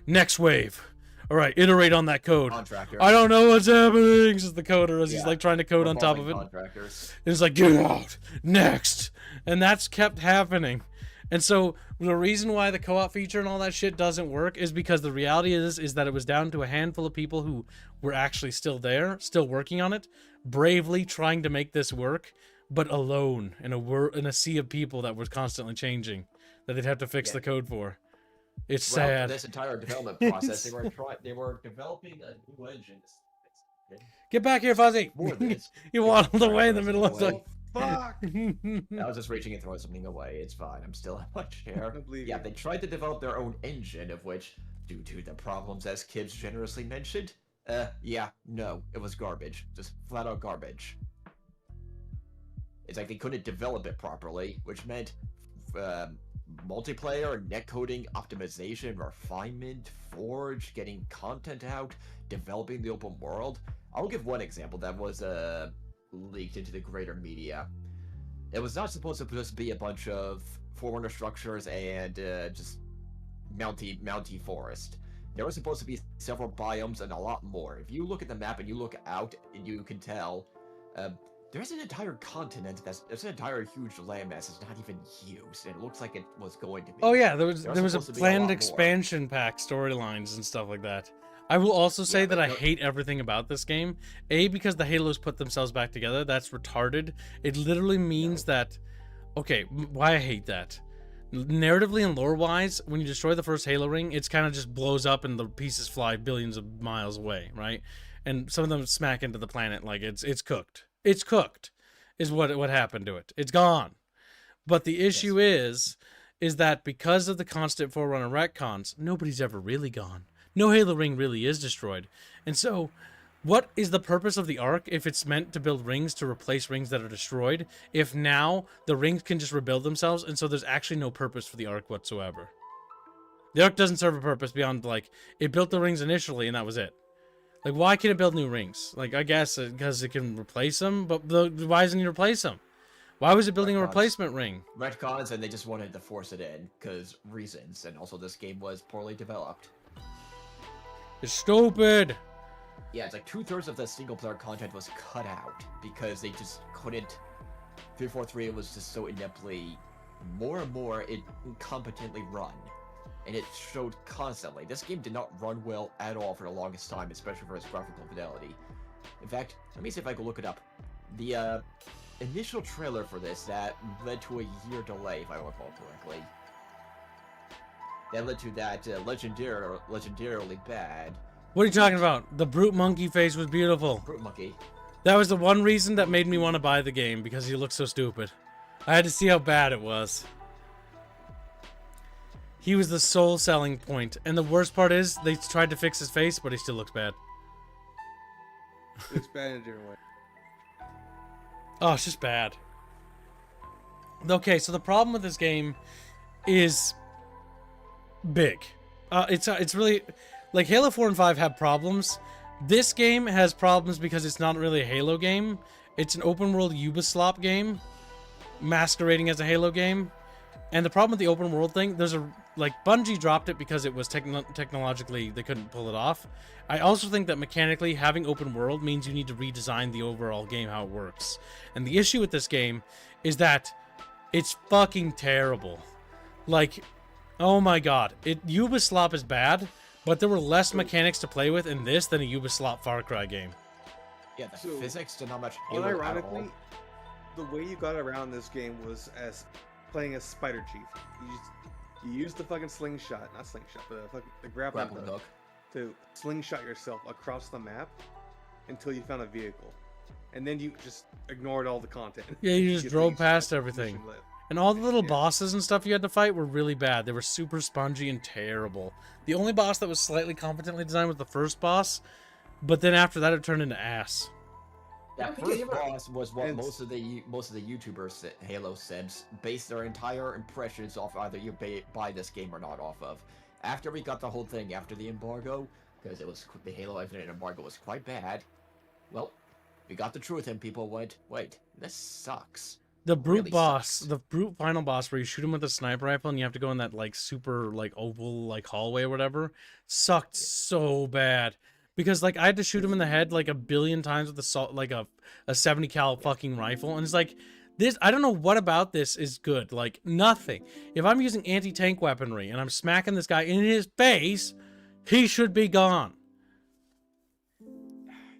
Next wave. All right, iterate on that code. Contractor. I don't know what's happening, says the coder as he's like trying to code on top of it. Contractors. And it's like, get out. Next. And that's kept happening. And so the reason why the co-op feature and all that shit doesn't work is because the reality is that it was down to a handful of people who were actually still there, still working on it, bravely trying to make this work, but alone in a sea of people that was constantly changing, that they'd have to fix the code for. It's sad. This entire development process, they were developing a new engine. Get back here, Fuzzy! You waddled away in the middle of the... Fuck! I was just reaching and throwing something away. It's fine. I'm still in my chair. Yeah, they tried to develop their own engine, of which, due to the problems as Kibbs generously mentioned, no, it was garbage. Just flat out garbage. It's like they couldn't develop it properly, which meant multiplayer, netcoding, optimization, refinement, forge, getting content out, developing the open world. I'll give one example that was leaked into the greater media. It was not supposed to just be a bunch of Forerunner structures and just mounty forest. There was supposed to be several biomes and a lot more. If you look at the map and you look out, and you can tell there's an entire continent there's an entire huge landmass that's not even used, and it looks like it was going to be. Oh yeah, there was a planned expansion pack storylines and stuff like that. I will also say that I hate everything about this game. A, because the Halos put themselves back together. That's retarded. It literally means that... Okay, why I hate that. Narratively and lore-wise, when you destroy the first Halo ring, it's kind of just blows up and the pieces fly billions of miles away, right? And some of them smack into the planet like it's cooked. It's cooked, is what happened to it. It's gone. But the issue is that because of the constant Forerunner retcons, nobody's ever really gone. No Halo ring really is destroyed. And so, what is the purpose of the Ark if it's meant to build rings to replace rings that are destroyed? If now the rings can just rebuild themselves, and so there's actually no purpose for the Ark whatsoever. The Ark doesn't serve a purpose beyond, like, it built the rings initially and that was it. Like, why can't it build new rings? Like, I guess because it can replace them, but why doesn't it replace them? Why was it building a Retcons. replacement ring? Retcons, and they just wanted to force it in, because reasons, and also this game was poorly developed. It's stupid. Yeah, it's like 2/3 of the single-player content was cut out, because they just couldn't... 343 was just so ineptly, more and more, incompetently run. And it showed constantly. This game did not run well at all for the longest time, especially for its graphical fidelity. In fact, let me see if I can look it up. The initial trailer for this that led to a year delay, if I recall correctly. That led to that legendarily bad What are you talking about? The brute monkey face was beautiful. Brute Monkey. That was the one reason that made me want to buy the game, because he looked so stupid. I had to see how bad it was. He was the sole selling point. And the worst part is, they tried to fix his face, but he still looks bad. It's bad in a different way. Oh, it's just bad. Okay, so the problem with this game is big. It's really... Like, Halo 4 and 5 have problems. This game has problems because it's not really a Halo game. It's an open-world Ubisoft game, masquerading as a Halo game. And the problem with the open-world thing, there's a... Like, Bungie dropped it because it was technologically, they couldn't pull it off. I also think that mechanically, having open-world means you need to redesign the overall game, how it works. And the issue with this game is that it's fucking terrible. Like, oh my god. Ubisoft is bad, but there were less mechanics to play with in this than a Ubisoft Far Cry game. Yeah, the So, physics did not much Halo at all. Unironically, the way you got around this game was as playing as Spider Chief. You used the fucking slingshot, not slingshot, the grappling hook to slingshot yourself across the map until you found a vehicle. And then you just ignored all the content. Yeah, you just Get drove things past that everything. mission led. And all the little Yeah. bosses and stuff you had to fight were really bad. They were super spongy and terrible. The only boss that was slightly competently designed was the first boss, but then after that it turned into ass. That first boss was what And- most of the YouTubers, Halo Sebs, based their entire impressions off either you buy this game or not off of. After we got the whole thing after the embargo, because the Halo Infinite embargo was quite bad. Well, we got the truth and people went, wait, this sucks. The brute Really boss, sucks. the brute final boss where you shoot him with a sniper rifle and you have to go in that like super like oval like hallway or whatever, sucked so bad. Because like I had to shoot him in the head like a billion times with a 70 cal fucking rifle, and it's like this. I don't know what about this is good. Like nothing. If I'm using anti-tank weaponry and I'm smacking this guy in his face, he should be gone.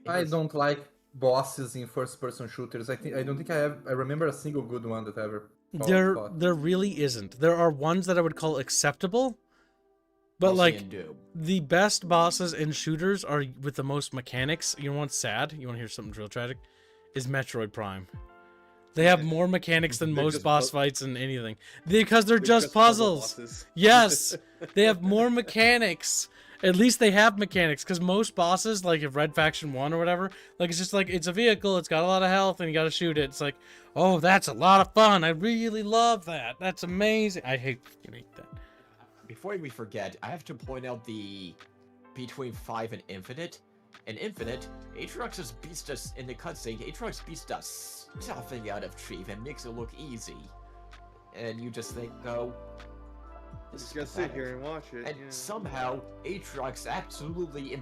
I don't like bosses in first-person shooters. I don't think I remember a single good one that I ever fought. There really isn't. There are ones that I would call acceptable, but Mostly like in Doom. the best bosses in shooters are with the most mechanics. You know what's sad? You want to hear something real tragic? Is Metroid Prime. They have more mechanics than They're most just boss fights in anything. Because they're just puzzle puzzles. bosses. Yes, they have more mechanics. At least they have mechanics, because most bosses, like if Red Faction 1 or whatever, like it's just like, it's a vehicle, it's got a lot of health, and you gotta shoot it. It's like, oh, that's a lot of fun. I really love that. That's amazing. I hate that. Before we forget, I have to point out the between 5 and Infinite. In Infinite, Aatrox just beats us in the cutscene. Aatrox beats us stuffing out of Chief and makes it look easy. And you just think, oh, this Just is gotta sit pathetic. here and watch it. And yeah. somehow, Aatrox absolutely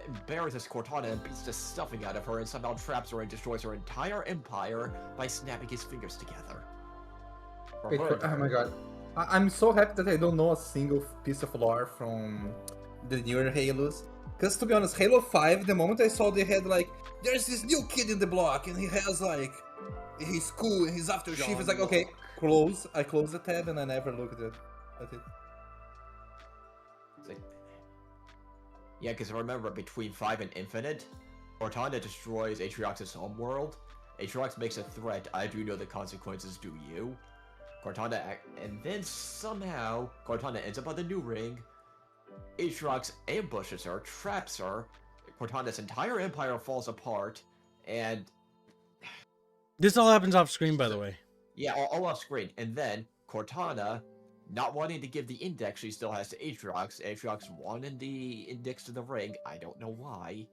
embarrasses Cortana and beats the stuffing out of her and somehow traps her and destroys her entire empire by snapping his fingers together. For Wait, her, oh my god. I'm so happy that I don't know a single piece of lore from the newer Halos. Because to be honest, Halo 5, the moment I saw they had like, there's this new kid in the block and he has like, he's cool and he's after Chief. It's like, okay, close. I closed the tab and I never looked at it. It's like- yeah, because remember, between 5 and Infinite, Cortana destroys Aatrox's homeworld. Aatrox makes a threat, I do know the consequences, do you? And then somehow, Cortana ends up on the new ring. Aatrox ambushes her, traps her. Cortana's entire empire falls apart, and This all happens off screen, by the way. yeah, all off screen. And then Cortana, not wanting to give the index she still has to Aatrox wanted the index to the ring. I don't know why.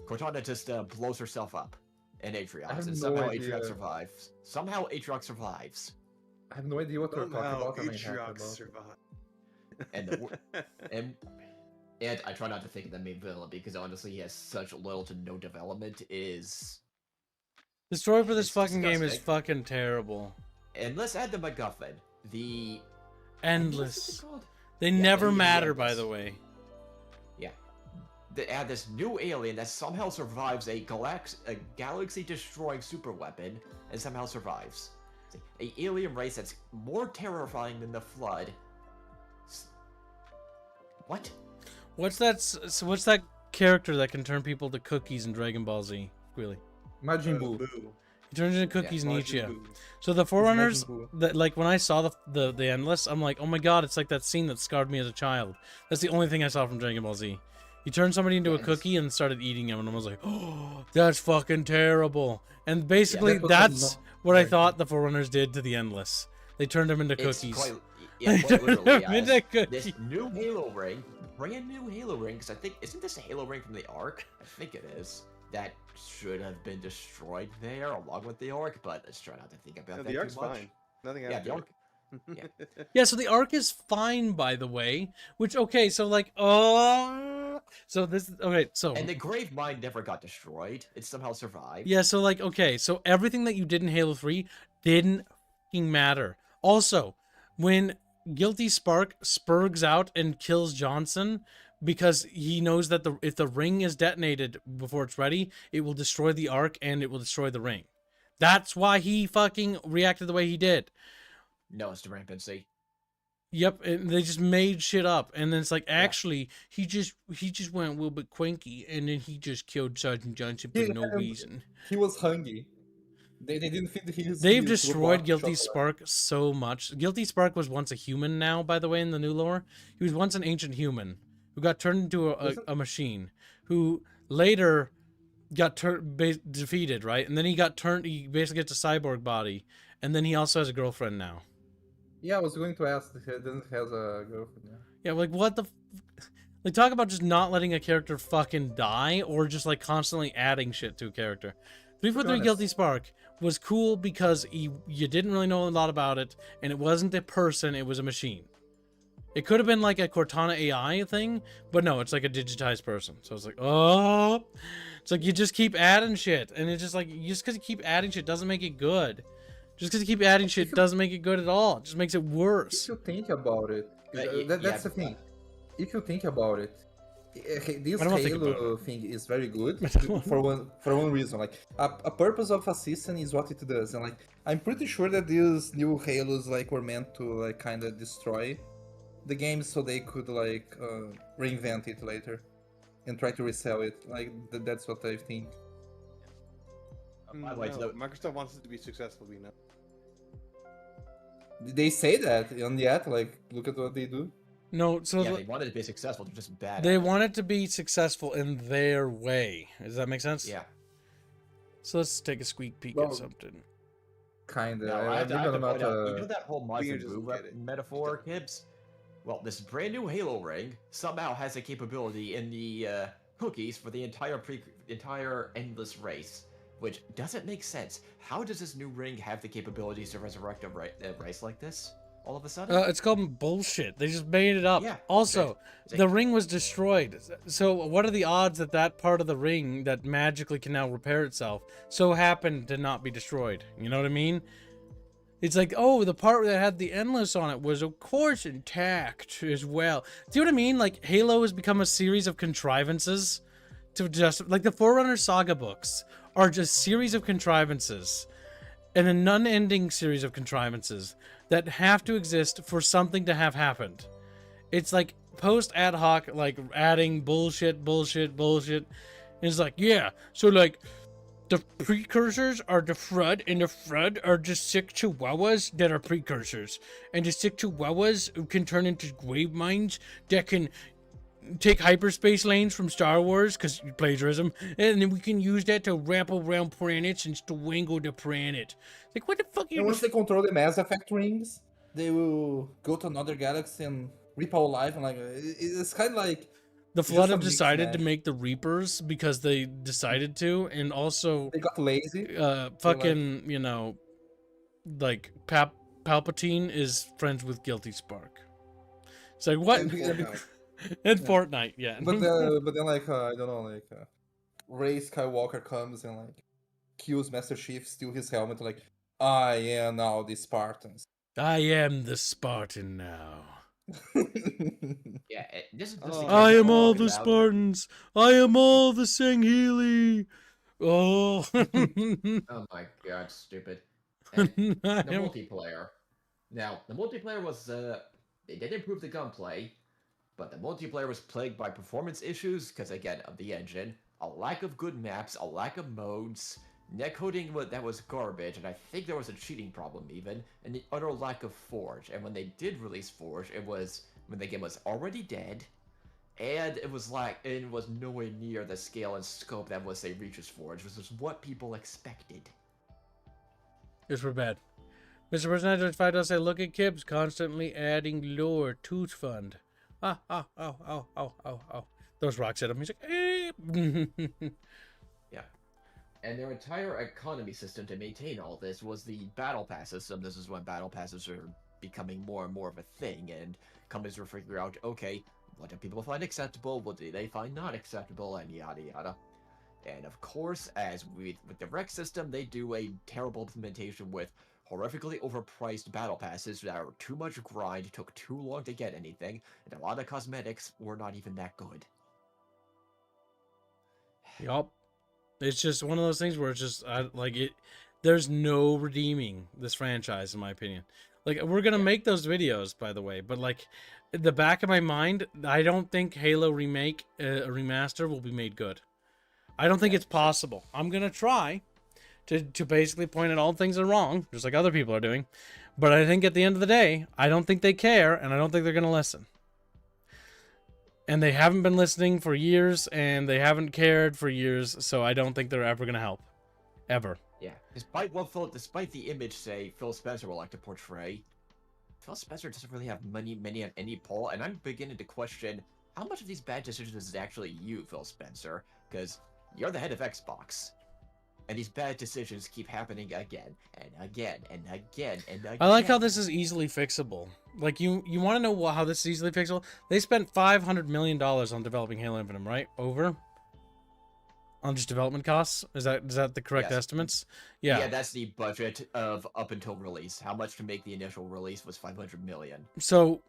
Cortana just blows herself up. and I have Atriox, and no somehow idea. Atriox survives. Somehow Atriox survives. I have no idea what we're talking Somehow about. I'm happy Atriox about. survived. And and I try not to think of the main villain because honestly he has such little to no development. The story for this It's fucking game is disgusting. fucking terrible. And let's add the MacGuffin. The Endless. What's it called? They Yeah, never the matter, by Endless. the way. Yeah. They add this new alien that somehow survives a galaxy-destroying super weapon and somehow survives. A alien race that's more terrifying than the Flood. What? What's that character that can turn people to cookies in Dragon Ball Z? Really? Majin Buu. Boo. He turns into cookies in Majin Nietzsche. Buu. So the Forerunners, Majin Buu. that like when I saw the Endless, I'm like, oh my god, it's like that scene that scarred me as a child. That's the only thing I saw from Dragon Ball Z. He turned somebody into a Yes. cookie and started eating him, and I was like, oh, that's fucking terrible. And basically, that was that's not what I very thought the Forerunners did to the Endless. They turned him into It's cookies. quite, yeah, quite literally, Into yes. cookies. This new Halo ring, brand new Halo ring, because I think, isn't this a Halo ring from the Ark? I think it is. That should have been destroyed there along with the Ark, but let's try not to think about No, that the Ark's too much. fine. Nothing Yeah, happened the to Ark. it. Yeah, so the arc is fine, by the way. Which, okay, so like, so this, okay, so And the Grave Mine never got destroyed. It somehow survived. yeah, so like, okay, so everything that you did in Halo 3 didn't fucking matter. Also, when Guilty Spark spurgs out and kills Johnson because he knows that if the ring is detonated before it's ready, it will destroy the arc and it will destroy the ring. That's why he fucking reacted the way he did. No, it's the rampancy. Yep, and they just made shit up, and then it's like, actually, he just went a little bit quinky, and then he just killed Sergeant Johnson for no reason. He was hungry. They didn't feed his. They've his destroyed robot Guilty chocolate. Spark so much. Guilty Spark was once a human now, by the way, in the new lore. He was once an ancient human who got turned into a machine, who later got defeated, right? And then he basically gets a cyborg body, and then he also has a girlfriend now. Yeah, I was going to ask if he doesn't have a girlfriend. Yeah. Yeah, like what the like talk about just not letting a character fucking die or just like constantly adding shit to a character. 343 honest. Guilty Spark was cool because you didn't really know a lot about it, and it wasn't a person, it was a machine. It could have been like a Cortana AI thing, but no, it's like a digitized person. So it's like, oh, it's like you just keep adding shit, and it's just like, just because you keep adding shit doesn't make it good. Just because you keep adding shit doesn't make it good at all. It just makes it If worse. you think about it, that's the thing. If you think about it, this I don't think about Halo thing is very good for one reason. Like a purpose of a system is what it does, and like I'm pretty sure that these new Halos like were meant to like kind of destroy the game so they could like reinvent it later and try to resell it. Like that's what I think. By the way, No, Microsoft wants it to be successful, you know. They say that, and yet like look at what they do. No, so yeah, they wanted to be successful. They're just bad. they at it. want it to be successful in their way. Does that make sense? Yeah. So let's take a squeak peek Well, at something. Kinda. Now, I have to I'm point not. out, you know that whole We Majin just Buu get it. metaphor, Gibbs? Well, this brand new Halo ring somehow has a capability in the cookies for the entire endless race, which doesn't make sense. How does this new ring have the capabilities to resurrect a race like this all of a sudden? It's called bullshit. They just made it up. Yeah, Also, bullshit. the ring was destroyed. So what are the odds that that part of the ring that magically can now repair itself so happened to not be destroyed? You know what I mean? It's like, oh, the part that had the endless on it was, of course, intact as well. See what I mean? Like, Halo has become a series of contrivances to just... Like, the Forerunner Saga books are just series of contrivances and an unending series of contrivances that have to exist for something to have happened. It's like post ad hoc, like, adding bullshit. And it's like, yeah, so, like... The precursors are the Flood, and the Flood are just sick chihuahuas that are precursors. And the sick chihuahuas can turn into grave mines that can take hyperspace lanes from Star Wars, because plagiarism, and then we can use that to wrap around planets and strangle the planet. Like, what the fuck are you... And once they control the Mass Effect rings, they will go to another galaxy and rip our life. And like, it's kind of like The It's Flood just a have mix decided to match. make the Reapers because they decided to, and also They got lazy. fucking, you know, like Palpatine is friends with Guilty Spark. It's like what? And- Fortnite. And Yeah. Fortnite, yeah. But then like I don't know, like Rey Skywalker comes and like kills Master Chief, steals his helmet, like I am now the Spartans. I am the Spartan now. Yeah, this is Oh. I am talking all the about- Spartans. I am all the Sangheili. Oh. Oh my god, stupid. And I the am- multiplayer. Now, the multiplayer was, they did improve the gunplay, but the multiplayer was plagued by performance issues, because again, of the engine, a lack of good maps, a lack of modes, netcoding that was garbage, and I think there was a cheating problem even, and the utter lack of Forge. And when they did release Forge, it was when the game was already dead, and it was nowhere near the scale and scope that was, say, Reach's Forge, which was what people expected. It's for bad. Mr. Personality 5 does say, look at Kibbs constantly adding lore. Tooth Fund. Ah, ah, oh, oh, oh, oh, oh. Those rocks at him. He's like, eh. Yeah. And their entire economy system to maintain all this was the battle pass system. This is when battle passes are becoming more and more of a thing, and companies were figuring out, okay, what do people find acceptable, what do they find not acceptable, and yada yada. And of course, as with the rec system, they do a terrible implementation with horrifically overpriced battle passes that were too much grind, took too long to get anything, and a lot of cosmetics were not even that good. Yup. It's just one of those things where it's just, there's no redeeming this franchise, in my opinion. Like, we're going to make those videos, by the way, but, like, in the back of my mind, I don't think Halo Remake, a remaster, will be made good. I don't think it's possible. I'm going to try to basically point out all things that are wrong, just like other people are doing. But I think at the end of the day, I don't think they care, and I don't think they're going to listen. And they haven't been listening for years, and they haven't cared for years, so I don't think they're ever going to help. Ever. Yeah. Despite the image, say, Phil Spencer would like to portray, Phil Spencer doesn't really have many on any poll, and I'm beginning to question how much of these bad decisions is actually you, Phil Spencer, because you're the head of Xbox. And these bad decisions keep happening again, and again, and again, and again. I like how this is easily fixable. Like, you want to know how this is easily fixable? They spent $500 million on developing Halo Infinite, right? Over? On just development costs? Is that the correct Yes. estimates? Yeah. Yeah, that's the budget of up until release. How much to make the initial release was $500 million. So,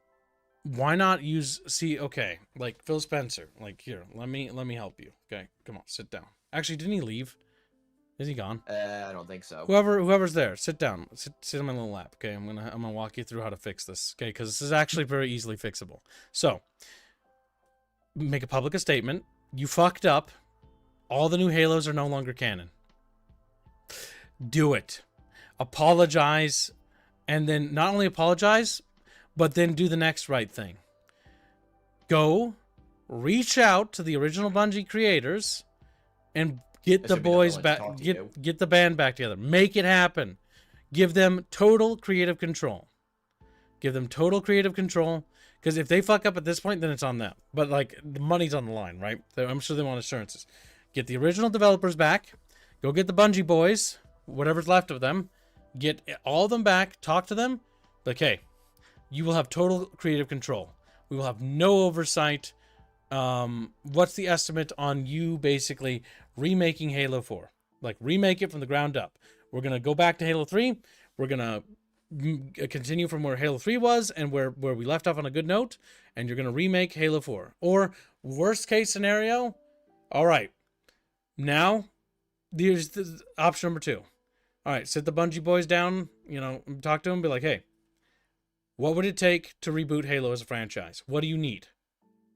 why not okay, like Phil Spencer, like, here, let me help you. Okay, come on, sit down. Actually, didn't he leave? Is he gone? I don't think so. Whoever's there, sit down. Sit on my little lap. Okay, I'm gonna walk you through how to fix this. Okay, because this is actually very easily fixable. So, make a public statement. You fucked up. All the new Halos are no longer canon. Do it. Apologize, and then not only apologize, but then do the next right thing. Go, reach out to the original Bungie creators, and get This the should be the boys villain to back. talk to you. Get the band back together. Make it happen. Give them total creative control. Give them total creative control. Because if they fuck up at this point, then it's on them. But, like, the money's on the line, right? I'm sure they want assurances. Get the original developers back. Go get the Bungie boys, whatever's left of them. Get all of them back. Talk to them. Like, hey, you will have total creative control. We will have no oversight. What's the estimate on you basically remaking Halo 4? Like, remake it from the ground up. We're going to go back to Halo 3. We're going to continue from where Halo 3 was and where we left off on a good note. And you're going to remake Halo 4. Or, worst case scenario, all right. Now, here's the option number 2. All right, sit the Bungie boys down, talk to them, be like, hey, what would it take to reboot Halo as a franchise? What do you need?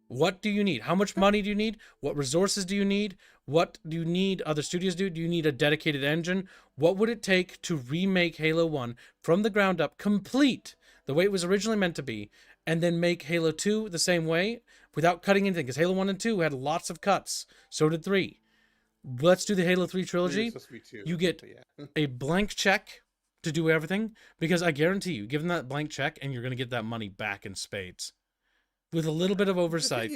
What do you need? How much money do you need? What resources do you need? What do you need other studios do? Do you need a dedicated engine? What would it take to remake Halo 1 from the ground up, complete, the way it was originally meant to be, and then make Halo 2 the same way without cutting anything? Because Halo 1 and 2 had lots of cuts. So did 3. Let's do the Halo 3 trilogy. Supposed to be two, You get but yeah. a blank check to do everything, because I guarantee you, give them that blank check and you're going to get that money back in spades. With a little bit of oversight.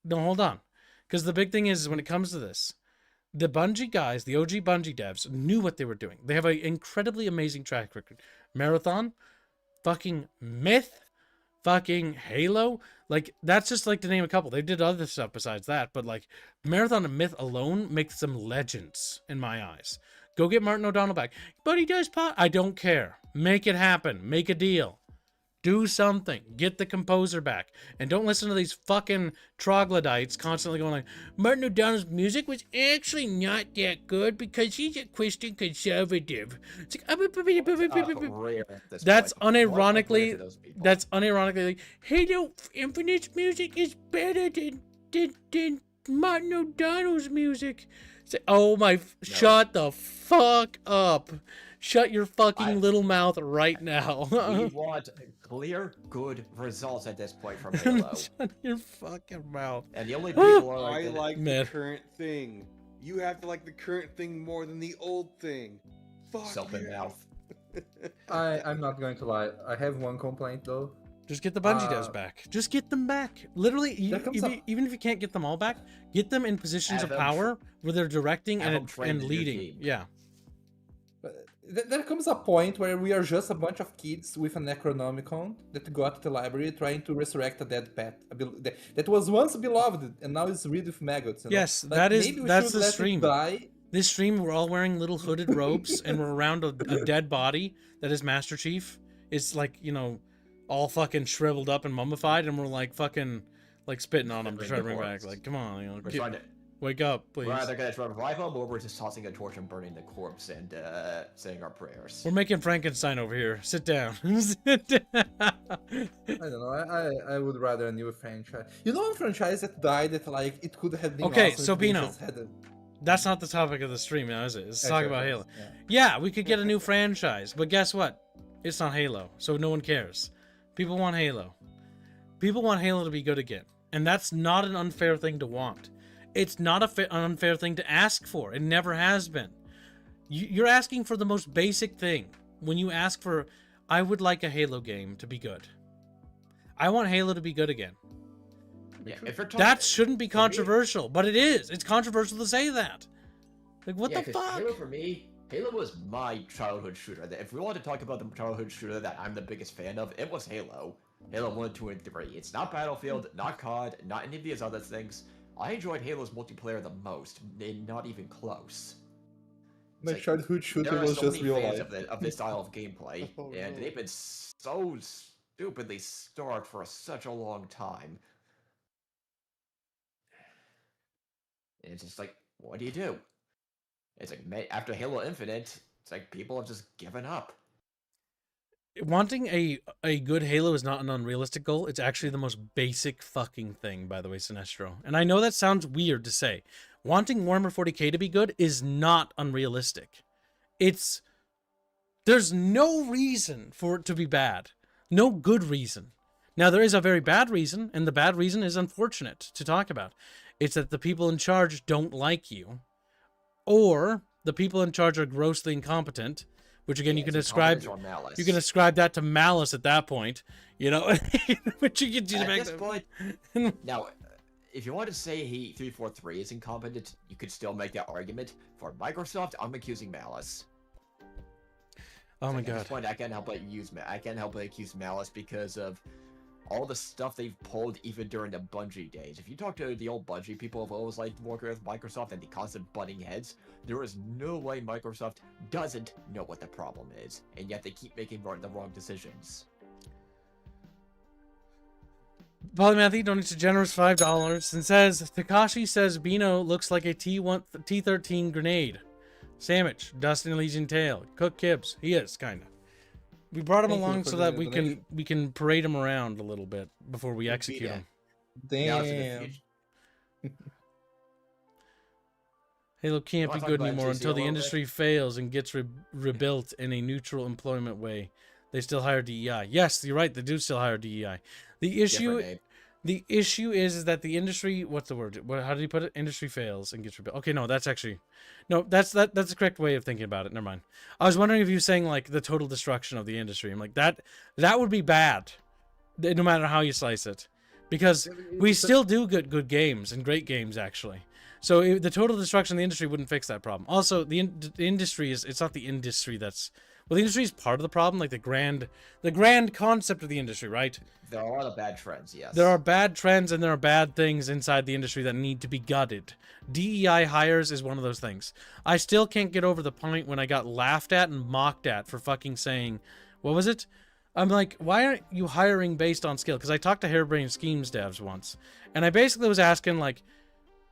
No, hold on. Because the big thing is when it comes to this, the Bungie guys, the OG Bungie devs, knew what they were doing. They have an incredibly amazing track record. Marathon, fucking Myth, fucking Halo. Like, that's just like to name a couple. They did other stuff besides that, but like Marathon and Myth alone makes them legends in my eyes. Go get Martin O'Donnell back. But he does pot. I don't care. Make it happen. Make a deal. Do something. Get the composer back. And don't listen to these fucking troglodytes constantly going like, Martin O'Donnell's music was actually not that good because he's a Christian conservative. It's like, that's unironically, like, Halo Infinite's music is better than Martin O'Donnell's music. It's like, oh my, shut the fuck up. Shut your fucking little mouth right now. We want clear, good results at this point from Halo. Shut your fucking mouth. And the only people are I like Man. the current thing. You have to like the current thing more than the old thing. Fuck Self-in yeah. mouth. I'm not going to lie. I have one complaint though. Just get the Bungie devs back. Just get them back. Literally, There comes even if you can't get them all back, get them in positions Have of them power where they're directing have them and trained in your leading. team. Yeah. There comes a point where we are just a bunch of kids with an Necronomicon that got to the library trying to resurrect a dead pet that was once beloved and now is rid with maggots. You know? Yes, Like, maybe we that's should the let it stream. die. This stream, we're all wearing little hooded robes and we're around a dead body that is Master Chief. It's like, you know, all fucking shriveled up and mummified, and we're like fucking like spitting on him to try to bring back. Like, come on, you know, We're trying to. wake up, please. We're either gonna try to revive him, or we're just tossing a torch and burning the corpse and saying our prayers. We're making Frankenstein over here. Sit down. Sit down. I don't know. I would rather a new franchise. You know, a franchise that died that like it could have been. Okay, awesome so if they Pino, just had a- That's not the topic of the stream now, is it? Let's Yeah, talk sure, about it Halo. is, yeah. Yeah, we could get a new franchise, but guess what? It's not Halo, so no one cares. People want Halo. People want Halo to be good again, and that's not an unfair thing to want. It's not an unfair thing to ask for. It never has been. You're asking for the most basic thing when you ask for, I would like a Halo game to be good. I want Halo to be good again. Yeah, if you're talking, That shouldn't be for me- controversial, but it is. It's controversial to say that. Like, what yeah, the 'cause fuck? Halo for me, Halo was my childhood shooter. If we want to talk about the childhood shooter that I'm the biggest fan of, it was Halo. Halo 1, 2, and 3. It's not Battlefield, not COD, not any of these other things. I enjoyed Halo's multiplayer the most, and not even close. My It's like, childhood shooter there are was so just many real fans life. of this style of gameplay, Oh, and no. they've been so stupidly starved for such a long time. And it's just like, what do you do? It's like, after Halo Infinite, it's like people have just given up. Wanting a good Halo is not an unrealistic goal. It's actually the most basic fucking thing, by the way, Sinestro. And I know that sounds weird to say. Wanting Warhammer 40k to be good is not unrealistic. There's no reason for it to be bad. No good reason. Now, there is a very bad reason, and the bad reason is unfortunate to talk about. It's that the people in charge don't like you, or the people in charge are grossly incompetent, which again, you can ascribe that to malice at that point, you know. But you can At this point, now, if you want to say 343 is incompetent, you could still make that argument. For Microsoft, I'm accusing malice. Oh my At this god. point, I can't help but accuse malice because of all the stuff they've pulled even during the Bungie days. If you talk to the old Bungie people who've always liked working with Microsoft and the constant butting heads, there is no way Microsoft doesn't know what the problem is, and yet they keep making the wrong decisions. Polymathy donates a generous $5 and says, Takashi says Bino looks like a T13 grenade. Sandwich, Dustin Elysian Tail, Cook Kibbs. He is, kind of. We brought him Thank you along for so the that we donation. can parade him around a little bit before we execute him. Now it's in the Damn. future. Halo can't be Wanna talk good about anymore NTC a until the little industry fails and gets rebuilt in a neutral employment way. They still hire DEI. Yes, you're right. They do still hire DEI. The issue, Different name. the issue is that the industry. What's the word? How did he put it? Industry fails and gets rebuilt. Okay, no, that's actually, no, that's the correct way of thinking about it. Never mind. I was wondering if you were saying like the total destruction of the industry. I'm like that would be bad, no matter how you slice it. because we still do good games and great games actually. So the total destruction of the industry wouldn't fix that problem. Also, the industry it's not the industry that's, well, the industry is part of the problem, like the grand concept of the industry, right? There are a lot of bad trends, yes. There are bad trends and there are bad things inside the industry that need to be gutted. DEI hires is one of those things. I still can't get over the point when I got laughed at and mocked at for fucking saying, what was it? I'm like, why aren't you hiring based on skill? Because I talked to Harebrained Schemes devs once, and I basically was asking, like,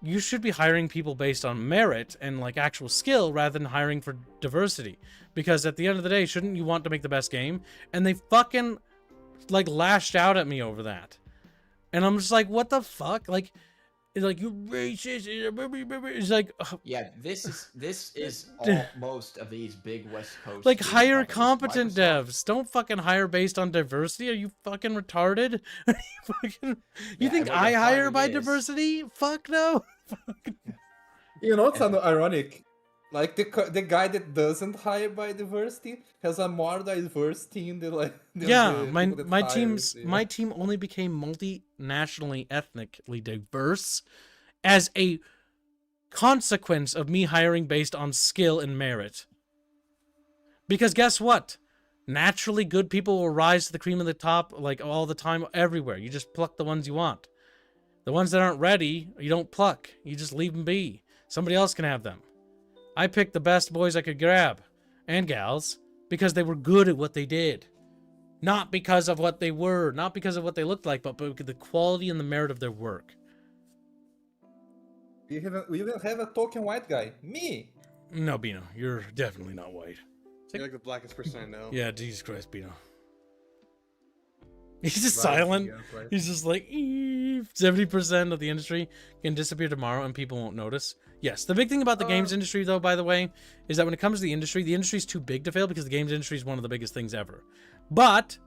you should be hiring people based on merit and, like, actual skill rather than hiring for diversity. Because at the end of the day, shouldn't you want to make the best game? And they fucking, like, lashed out at me over that. And I'm just like, what the fuck? Like, it's like, you racist. It's like, yeah, this is all most of these big West Coast. like, hire companies. competent Microsoft- devs. Don't fucking hire based on diversity. Are you fucking retarded? Are you fucking, you think and what I the hire finding by is- diversity? Fuck no. You know, it's ironic. Like the guy that doesn't hire by diversity has a more diverse team than like Yeah, the my people that my hires, team's you know? my team only became multinationally ethnically diverse as a consequence of me hiring based on skill and merit. Because guess what? Naturally good people will rise to the cream of the top, like, all the time, everywhere. You just pluck the ones you want. The ones that aren't ready, you don't pluck. You just leave them be. Somebody else can have them. I picked the best boys I could grab, and gals, because they were good at what they did. Not because of what they were, not because of what they looked like, but because of the quality and the merit of their work. We even have a token white guy. Me. No, Bino, you're definitely not white. You're like the blackest person I know. Yeah, Jesus Christ, Bino. He's just Right, silent. yeah, right. He's just like, 70% of the industry can disappear tomorrow and people won't notice. Yes, the big thing about the games industry, though, by the way, is that when it comes to the industry's too big to fail because the games industry is one of the biggest things ever. But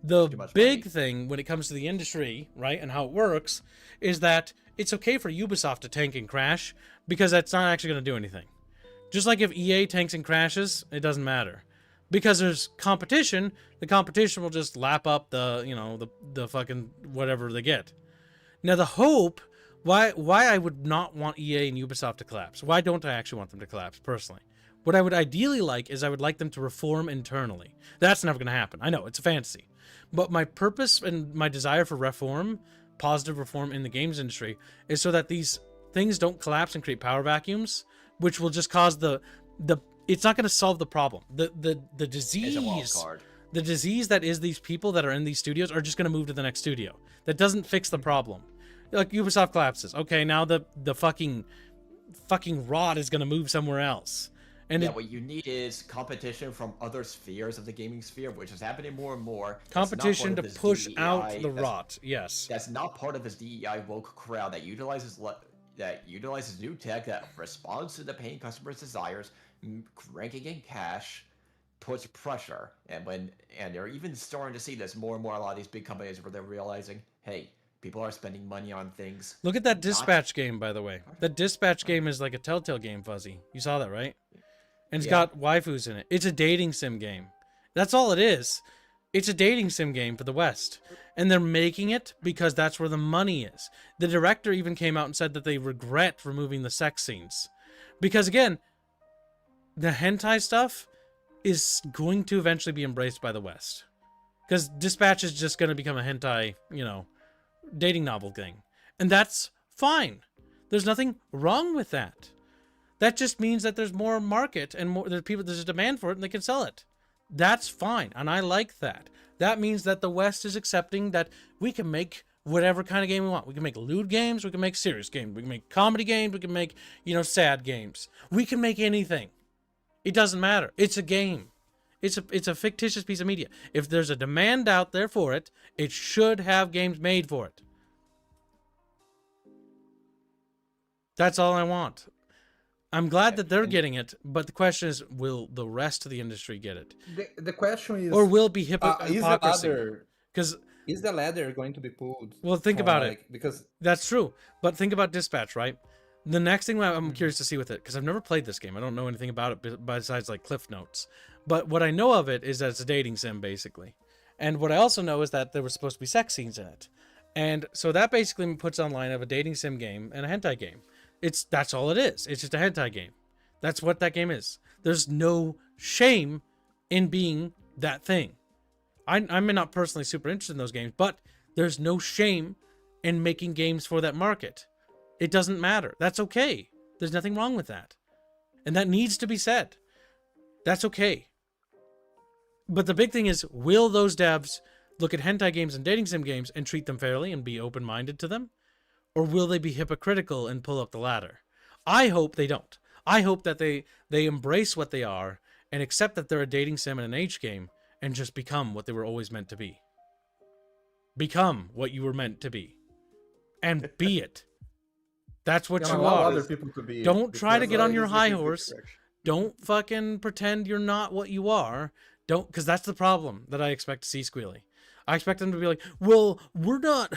the much big money. thing when it comes to the industry, right, and how it works, is that it's okay for Ubisoft to tank and crash because that's not actually going to do anything. Just like if EA tanks and crashes, it doesn't matter. Because there's competition, the competition will just lap up the, you know, the fucking whatever they get. Now the hope, why I would not want EA and Ubisoft to collapse. Why don't I actually want them to collapse, personally? What I would ideally like is I would like them to reform internally. That's never going to happen. I know, it's a fantasy. But my purpose and my desire for reform, positive reform in the games industry, is so that these things don't collapse and create power vacuums, which will just cause it's not going to solve the problem. The disease, It's a wild card. the disease that is these people that are in these studios are just going to move to the next studio. That doesn't fix the problem. Like Ubisoft collapses. Okay, now the fucking rod is going to move somewhere else. And Yeah, what you need is competition from other spheres of the gaming sphere, which is happening more and more. That's not competition part to of this push DEI out the that's- rot. Yes. That's not part of this DEI woke crowd that utilizes new tech that responds to the paying customers' desires, ranking in cash, puts pressure, and they're even starting to see this more and more. A lot of these big companies where they're realizing, hey, people are spending money on things. Look at that Dispatch game, by the way. That Dispatch game is like a Telltale game, Fuzzy. You saw that, right? And it's Yeah. got waifus in it. It's a dating sim game. That's all it is. It's a dating sim game for the West. And they're making it because that's where the money is. The director even came out and said that they regret removing the sex scenes. Because again, the hentai stuff is going to eventually be embraced by the West. Because Dispatch is just going to become a hentai, you know, dating novel thing. And that's fine. There's nothing wrong with that. That just means that there's more market and there's a demand for it and they can sell it. That's fine. And I like that. That means that the West is accepting that we can make whatever kind of game we want. We can make lewd games. We can make serious games. We can make comedy games. We can make, you know, sad games. We can make anything. It doesn't matter. It's a game. It's a fictitious piece of media. If there's a demand out there for it, it should have games made for it. That's all I want. I'm glad that they're getting it, but the question is, will the rest of the industry get it? The question is, Or will it be is the hypocrisy? ladder Because, is the ladder going to be pulled? well, think from, about it. like, because That's true. But think about Dispatch, right? The next thing I'm curious to see with it, because I've never played this game. I don't know anything about it besides like Cliff Notes. But what I know of it is that it's a dating sim, basically. And what I also know is that there were supposed to be sex scenes in it. And so that basically puts online of a dating sim game and a hentai game. That's all it is. It's just a hentai game. That's what that game is. There's no shame in being that thing. I'm not personally super interested in those games, but there's no shame in making games for that market. It doesn't matter. That's okay. There's nothing wrong with that. And that needs to be said. That's okay. But the big thing is, will those devs look at hentai games and dating sim games and treat them fairly and be open-minded to them? Or will they be hypocritical and pull up the ladder? I hope they don't. I hope that they embrace what they are and accept that they're a dating sim and an H game and just become what they were always meant to be. Become what you were meant to be. And be it. That's what you allow are. other people to be. Don't try to get on your It's high a good horse. direction. Don't fucking pretend you're not what you are. Don't, because that's the problem that I expect to see Squealy. I expect them to be like, well, we're not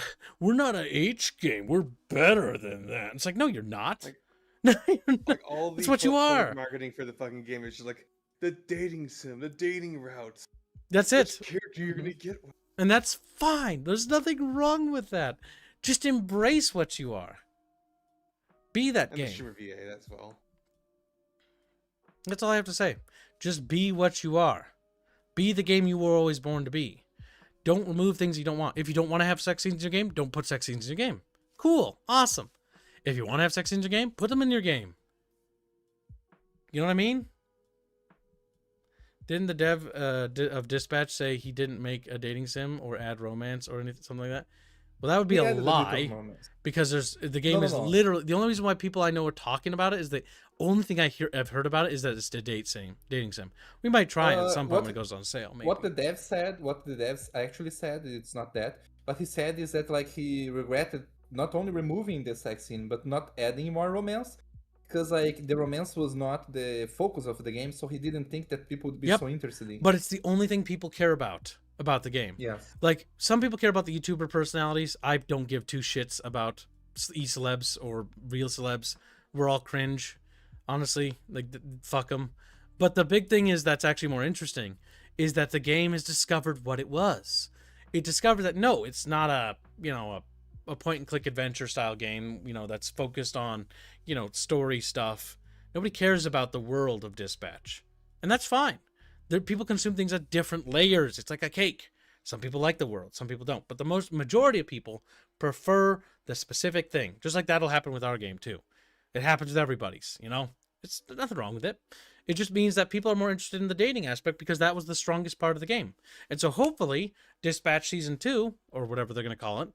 a H game. We're better than that. It's like, no, you're not. Like- No, you're not. Like all the That's what you forward are. marketing for the fucking game is just like the dating sim, the dating routes. That's it. Which character you're gonna get with. And that's fine. There's nothing wrong with that. Just embrace what you are. Be that And the game. Shimmer VA, that's well. That's all I have to say. Just be what you are. Be the game you were always born to be. Don't remove things you don't want. If you don't want to have sex scenes in your game, don't put sex scenes in your game. Cool. Awesome. If you want to have sex scenes in your game, put them in your game. You know what I mean? Didn't the dev of Dispatch say he didn't make a dating sim or add romance or anything, something like that? Well, that would be He a added bit of lie. moments. Because the game No, is no. literally the only reason why people I know are talking about it is the only thing I've heard about it is that it's a dating sim. We might try it at some point when it goes on sale. Maybe. What the devs actually said, it's not that. What he said is that like he regretted not only removing the sex scene but not adding more romance, because like the romance was not the focus of the game, so he didn't think that people would be Yep. so interested in. But it's the only thing people care about the game. Yes. Like some people care about the YouTuber personalities. I don't give two shits about e-celebs or real celebs. We're all cringe, honestly. Like fuck them. But the big thing is that's actually more interesting is that the game has discovered what it was. It discovered that no, it's not a point and click adventure style game, that's focused on, story stuff. Nobody cares about the world of Dispatch. And that's fine. People consume things at different layers. It's like a cake. Some people like the world, some people don't. But the majority of people prefer the specific thing. Just like that'll happen with our game too. It happens with everybody's, It's nothing wrong with it. It just means that people are more interested in the dating aspect because that was the strongest part of the game. And so hopefully Dispatch Season 2, or whatever they're going to call it,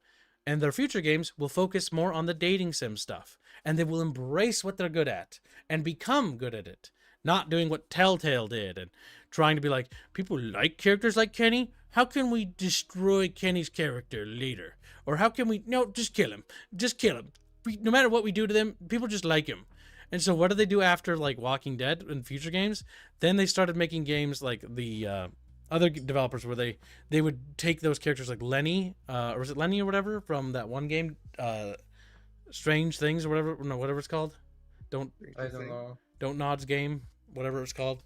and their future games will focus more on the dating sim stuff. And they will embrace what they're good at and become good at it. Not doing what Telltale did and trying to be like, people like characters like Kenny? How can we destroy Kenny's character later? Or how can we... No, just kill him. Just kill him. No matter what we do to them, people just like him. And so what did they do after like Walking Dead in future games? Then they started making games like the other developers where they would take those characters like Lenny, or was it Lenny or whatever from that one game, Strange Things or whatever it's called. I don't know. Don't Nod's game, whatever it's called.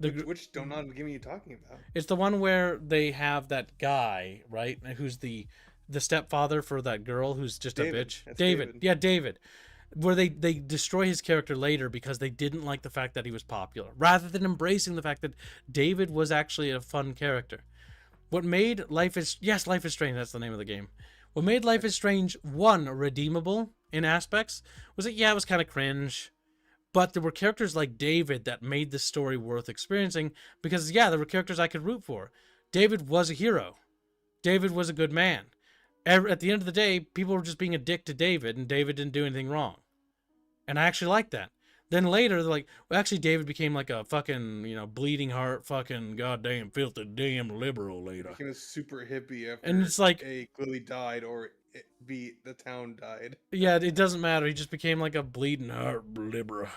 Which don't know the game are you talking about? It's the one where they have that guy, right, who's the stepfather for that girl who's just David. a bitch. That's David. David. Yeah, David. Where they destroy his character later because they didn't like the fact that he was popular, rather than embracing the fact that David was actually a fun character. What made Life is Strange, that's the name of the game. What made Life is Strange 1 redeemable in aspects was that, it was kind of cringe, but there were characters like David that made the story worth experiencing because, there were characters I could root for. David was a hero. David was a good man. At the end of the day, people were just being a dick to David, and David didn't do anything wrong. And I actually liked that. Then later, they're like, well, actually, David became like a fucking, bleeding heart, fucking goddamn filthy damn liberal later. Became a super hippie after And it's like- A clearly died or B the town died. Yeah, it doesn't matter. He just became like a bleeding heart liberal.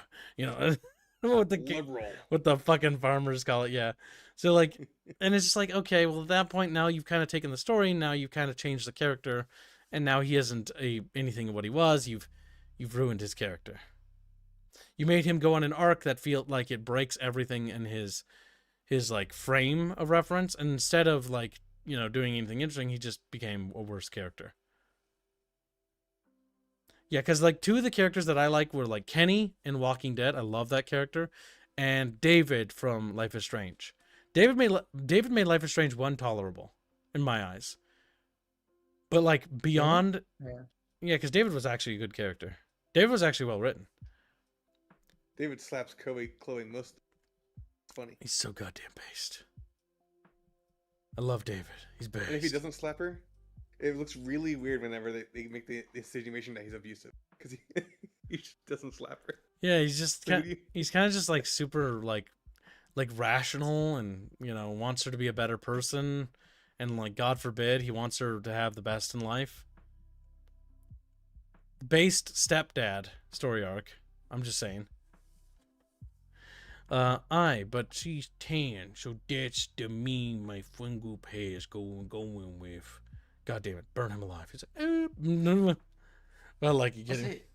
What the fucking farmers call it, yeah. So like, and it's just like, okay, well at that point now you've kind of taken the story, now you've kind of changed the character, and now he isn't anything of what he was. You've ruined his character. You made him go on an arc that felt like it breaks everything in his like frame of reference, and instead of like doing anything interesting. He just became a worse character. Yeah, because like 2 of the characters that I like were like Kenny in Walking Dead. I love that character, and David from Life is Strange. David made Life is Strange 1 tolerable in my eyes, but like beyond, yeah, because David was actually a good character. David was actually well written. David slaps Chloe most. It's funny. He's so goddamn based. I love David. He's based. And if he doesn't slap her, it looks really weird whenever they make the situation that he's abusive because he just doesn't slap her. Yeah, he's just he's kind of just like super like rational, and wants her to be a better person, and like God forbid he wants her to have the best in life. Based stepdad story arc. I'm just saying. But she's tan, so that's the meme my friend group has going with. God damn it, burn him alive. He's like, well, like you get it.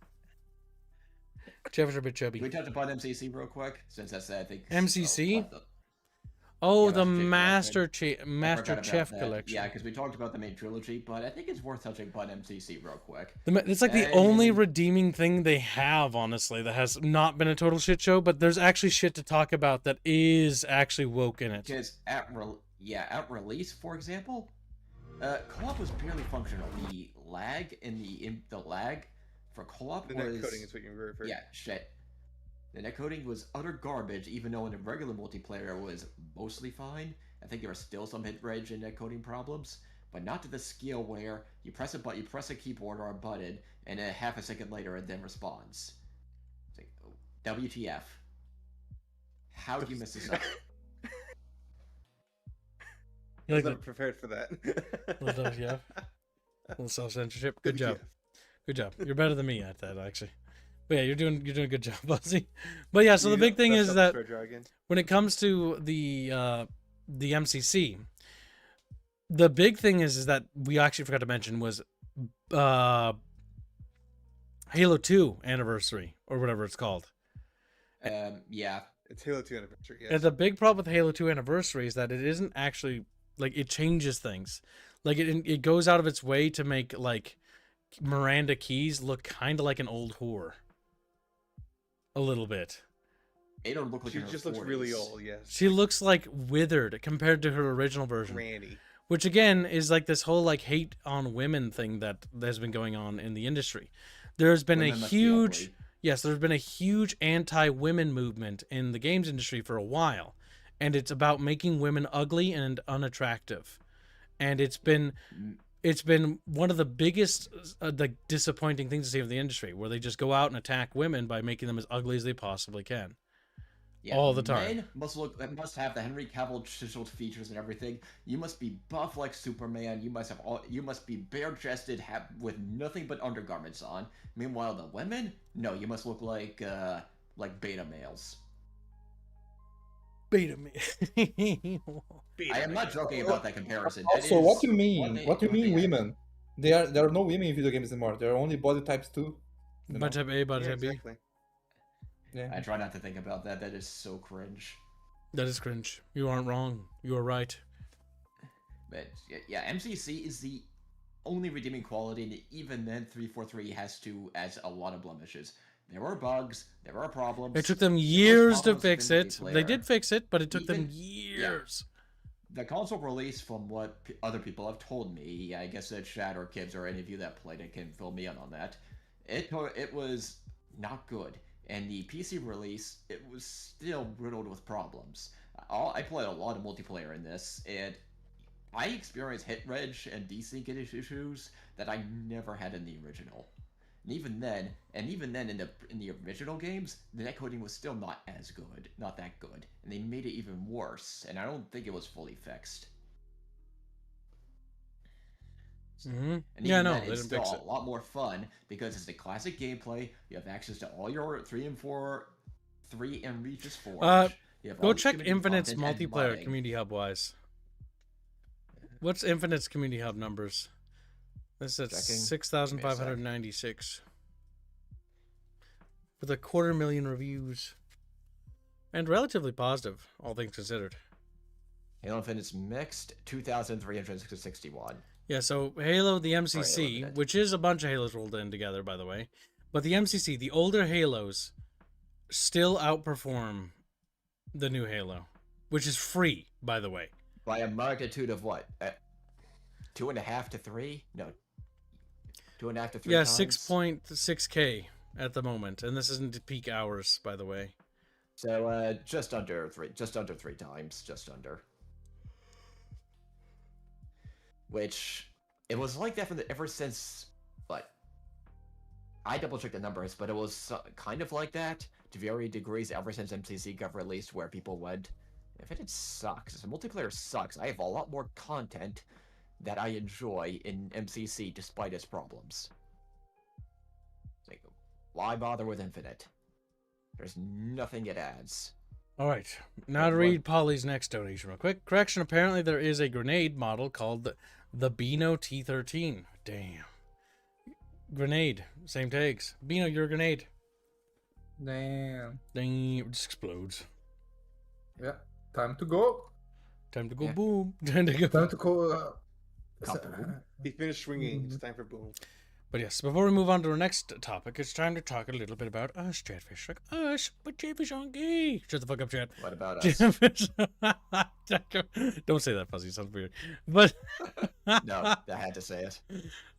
Jeff's a bit chubby. Can we touch upon MCC real quick? Since that's, I think... MCC? Yeah, the Master Master Chef collection. Yeah, because we talked about the main trilogy, but I think it's worth touching upon MCC real quick. It's like the only redeeming thing they have, honestly, that has not been a total shit show, but there's actually shit to talk about that is actually woke in it. Because at release, for example, co-op was barely functional. The lag the lag for co-op was... The net coding is what you refer to. Yeah, shit. The netcoding was utter garbage, even though in the regular multiplayer was mostly fine. I think there are still some hit rage and netcoding problems, but not to the scale where you press a keyboard or a button, and then half a second later it then responds. It's like, oh, WTF? How do you mess this up? I was not prepared for that. WTF? A little self-censorship. Good job. Good job. You're better than me at that, actually. But yeah, you're doing a good job, Buzzy. But yeah, so the big thing is that when it comes to the MCC, the big thing is that we actually forgot to mention was Halo 2 anniversary or whatever it's called. Yeah, it's Halo 2 anniversary. Yes. And the big problem with Halo 2 anniversary is that it isn't actually like it changes things. Like it goes out of its way to make like Miranda Keyes look kind of like an old whore. A little bit. They don't look like she just 40s. Looks really old. Yes. She looks like withered compared to her original version. Granny. Which again is like this whole like hate on women thing that has been going on in the industry. There's been a huge there's been a huge anti-women movement in the games industry for a while, and it's about making women ugly and unattractive, and it's been one of the biggest disappointing things to see of the industry, where they just go out and attack women by making them as ugly as they possibly can. Yeah, all the time. Men must have the Henry Cavill chiseled features and everything. You must be buff like Superman. You must be bare chested, with nothing but undergarments on. Meanwhile, the women, no, you must look like beta males. Beta male. I am not joking about that comparison. Also, what do you mean? What do you mean, women? There are no women in video games anymore. There are only body types too. Body type A, body type B. Exactly. Yeah. I try not to think about that. That is so cringe. That is cringe. You aren't wrong. You are right. But yeah, MCC is the only redeeming quality, and even then, 343 has a lot of blemishes. There are bugs. There are problems. It took them years to fix it. They did fix it, but it took them years. Yeah. The console release, from what other people have told me, I guess that Chad or Kibbs or any of you that played it can fill me in on that. It was not good. And the PC release, it was still riddled with problems. I played a lot of multiplayer in this, and I experienced hit reg and desync issues that I never had in the original. And even then in the original games, the netcoding was still not that good, and they made it even worse. And I don't think it was fully fixed. Mm-hmm. And even then, it's still a lot more fun because it's the classic gameplay. You have access to all your 3 and Regis Forge. Go check Infinite's multiplayer community hub wise. What's Infinite's community hub numbers? This is 6,596 with 250,000 reviews and relatively positive, all things considered. Halo Infinite's mixed 2,361. Yeah, so Halo, the Halo MCC, Infinite. which is a bunch of Halos rolled in together, by the way, but the MCC, the older Halos, still outperform the new Halo, which is free, by the way. By a magnitude of what? 2.5 to 3? No. 2.5 to 3 Yeah, times? 6.6K at the moment, and this isn't peak hours, by the way. So, just under 3 times, just under. Which, it was like that ever since, what? I double-checked the numbers, but it was kind of like that, to varying degrees, ever since MCC got released, where people went, Infinite sucks. Multiplayer sucks. I have a lot more content that I enjoy in MCC despite its problems. It's like, why bother with Infinite? There's nothing it adds. All right, now to read Polly's next donation real quick. Correction, apparently there is a grenade model called the Beano T13. Damn. Grenade, same tags. Beano, you're a grenade. Damn. Dang, it just explodes. Yeah. Time to go. Time to go Yeah. boom. Time to go. Time to go. Kaboom. He finished swinging. It's time for boom. But yes, before we move on to our next topic, it's time to talk a little bit about us, Chatfish. Like us, but Chatfish on gay. Shut the fuck up, Chat. What about us? Chatfish. Don't say that, Fuzzy. It sounds weird. But No, I had to say it.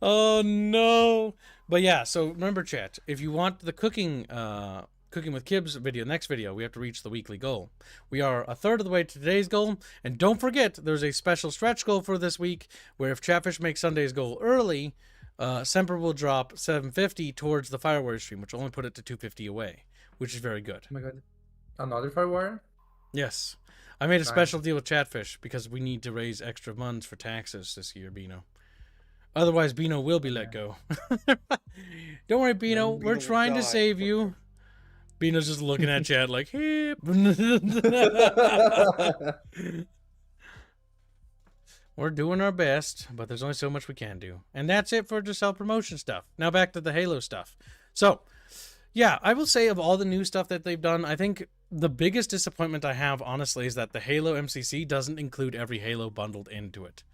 oh no. But yeah, so remember, Chat, if you want the cooking with Kibs video, next video, we have to reach the weekly goal. We are a third of the way to today's goal, and don't forget, there's a special stretch goal for this week, where if Chatfish makes Sunday's goal early, Semper will drop 750 towards the Firewire stream, which will only put it to 250 away, which is very good. Oh my god. Another Firewire? Yes. I made a Nice. special deal with Chatfish because we need to raise extra funds for taxes this year, Beano. Otherwise, Beano will be let go. Don't worry, Beano. Then We're Beano will trying to die. save you. Beano's just looking at Chat like, hey. We're doing our best, but there's only so much we can do. And that's it for the self-promotion stuff. Now back to the Halo stuff. So, yeah, I will say of all the new stuff that they've done, I think the biggest disappointment I have, honestly, is that the Halo MCC doesn't include every Halo bundled into it.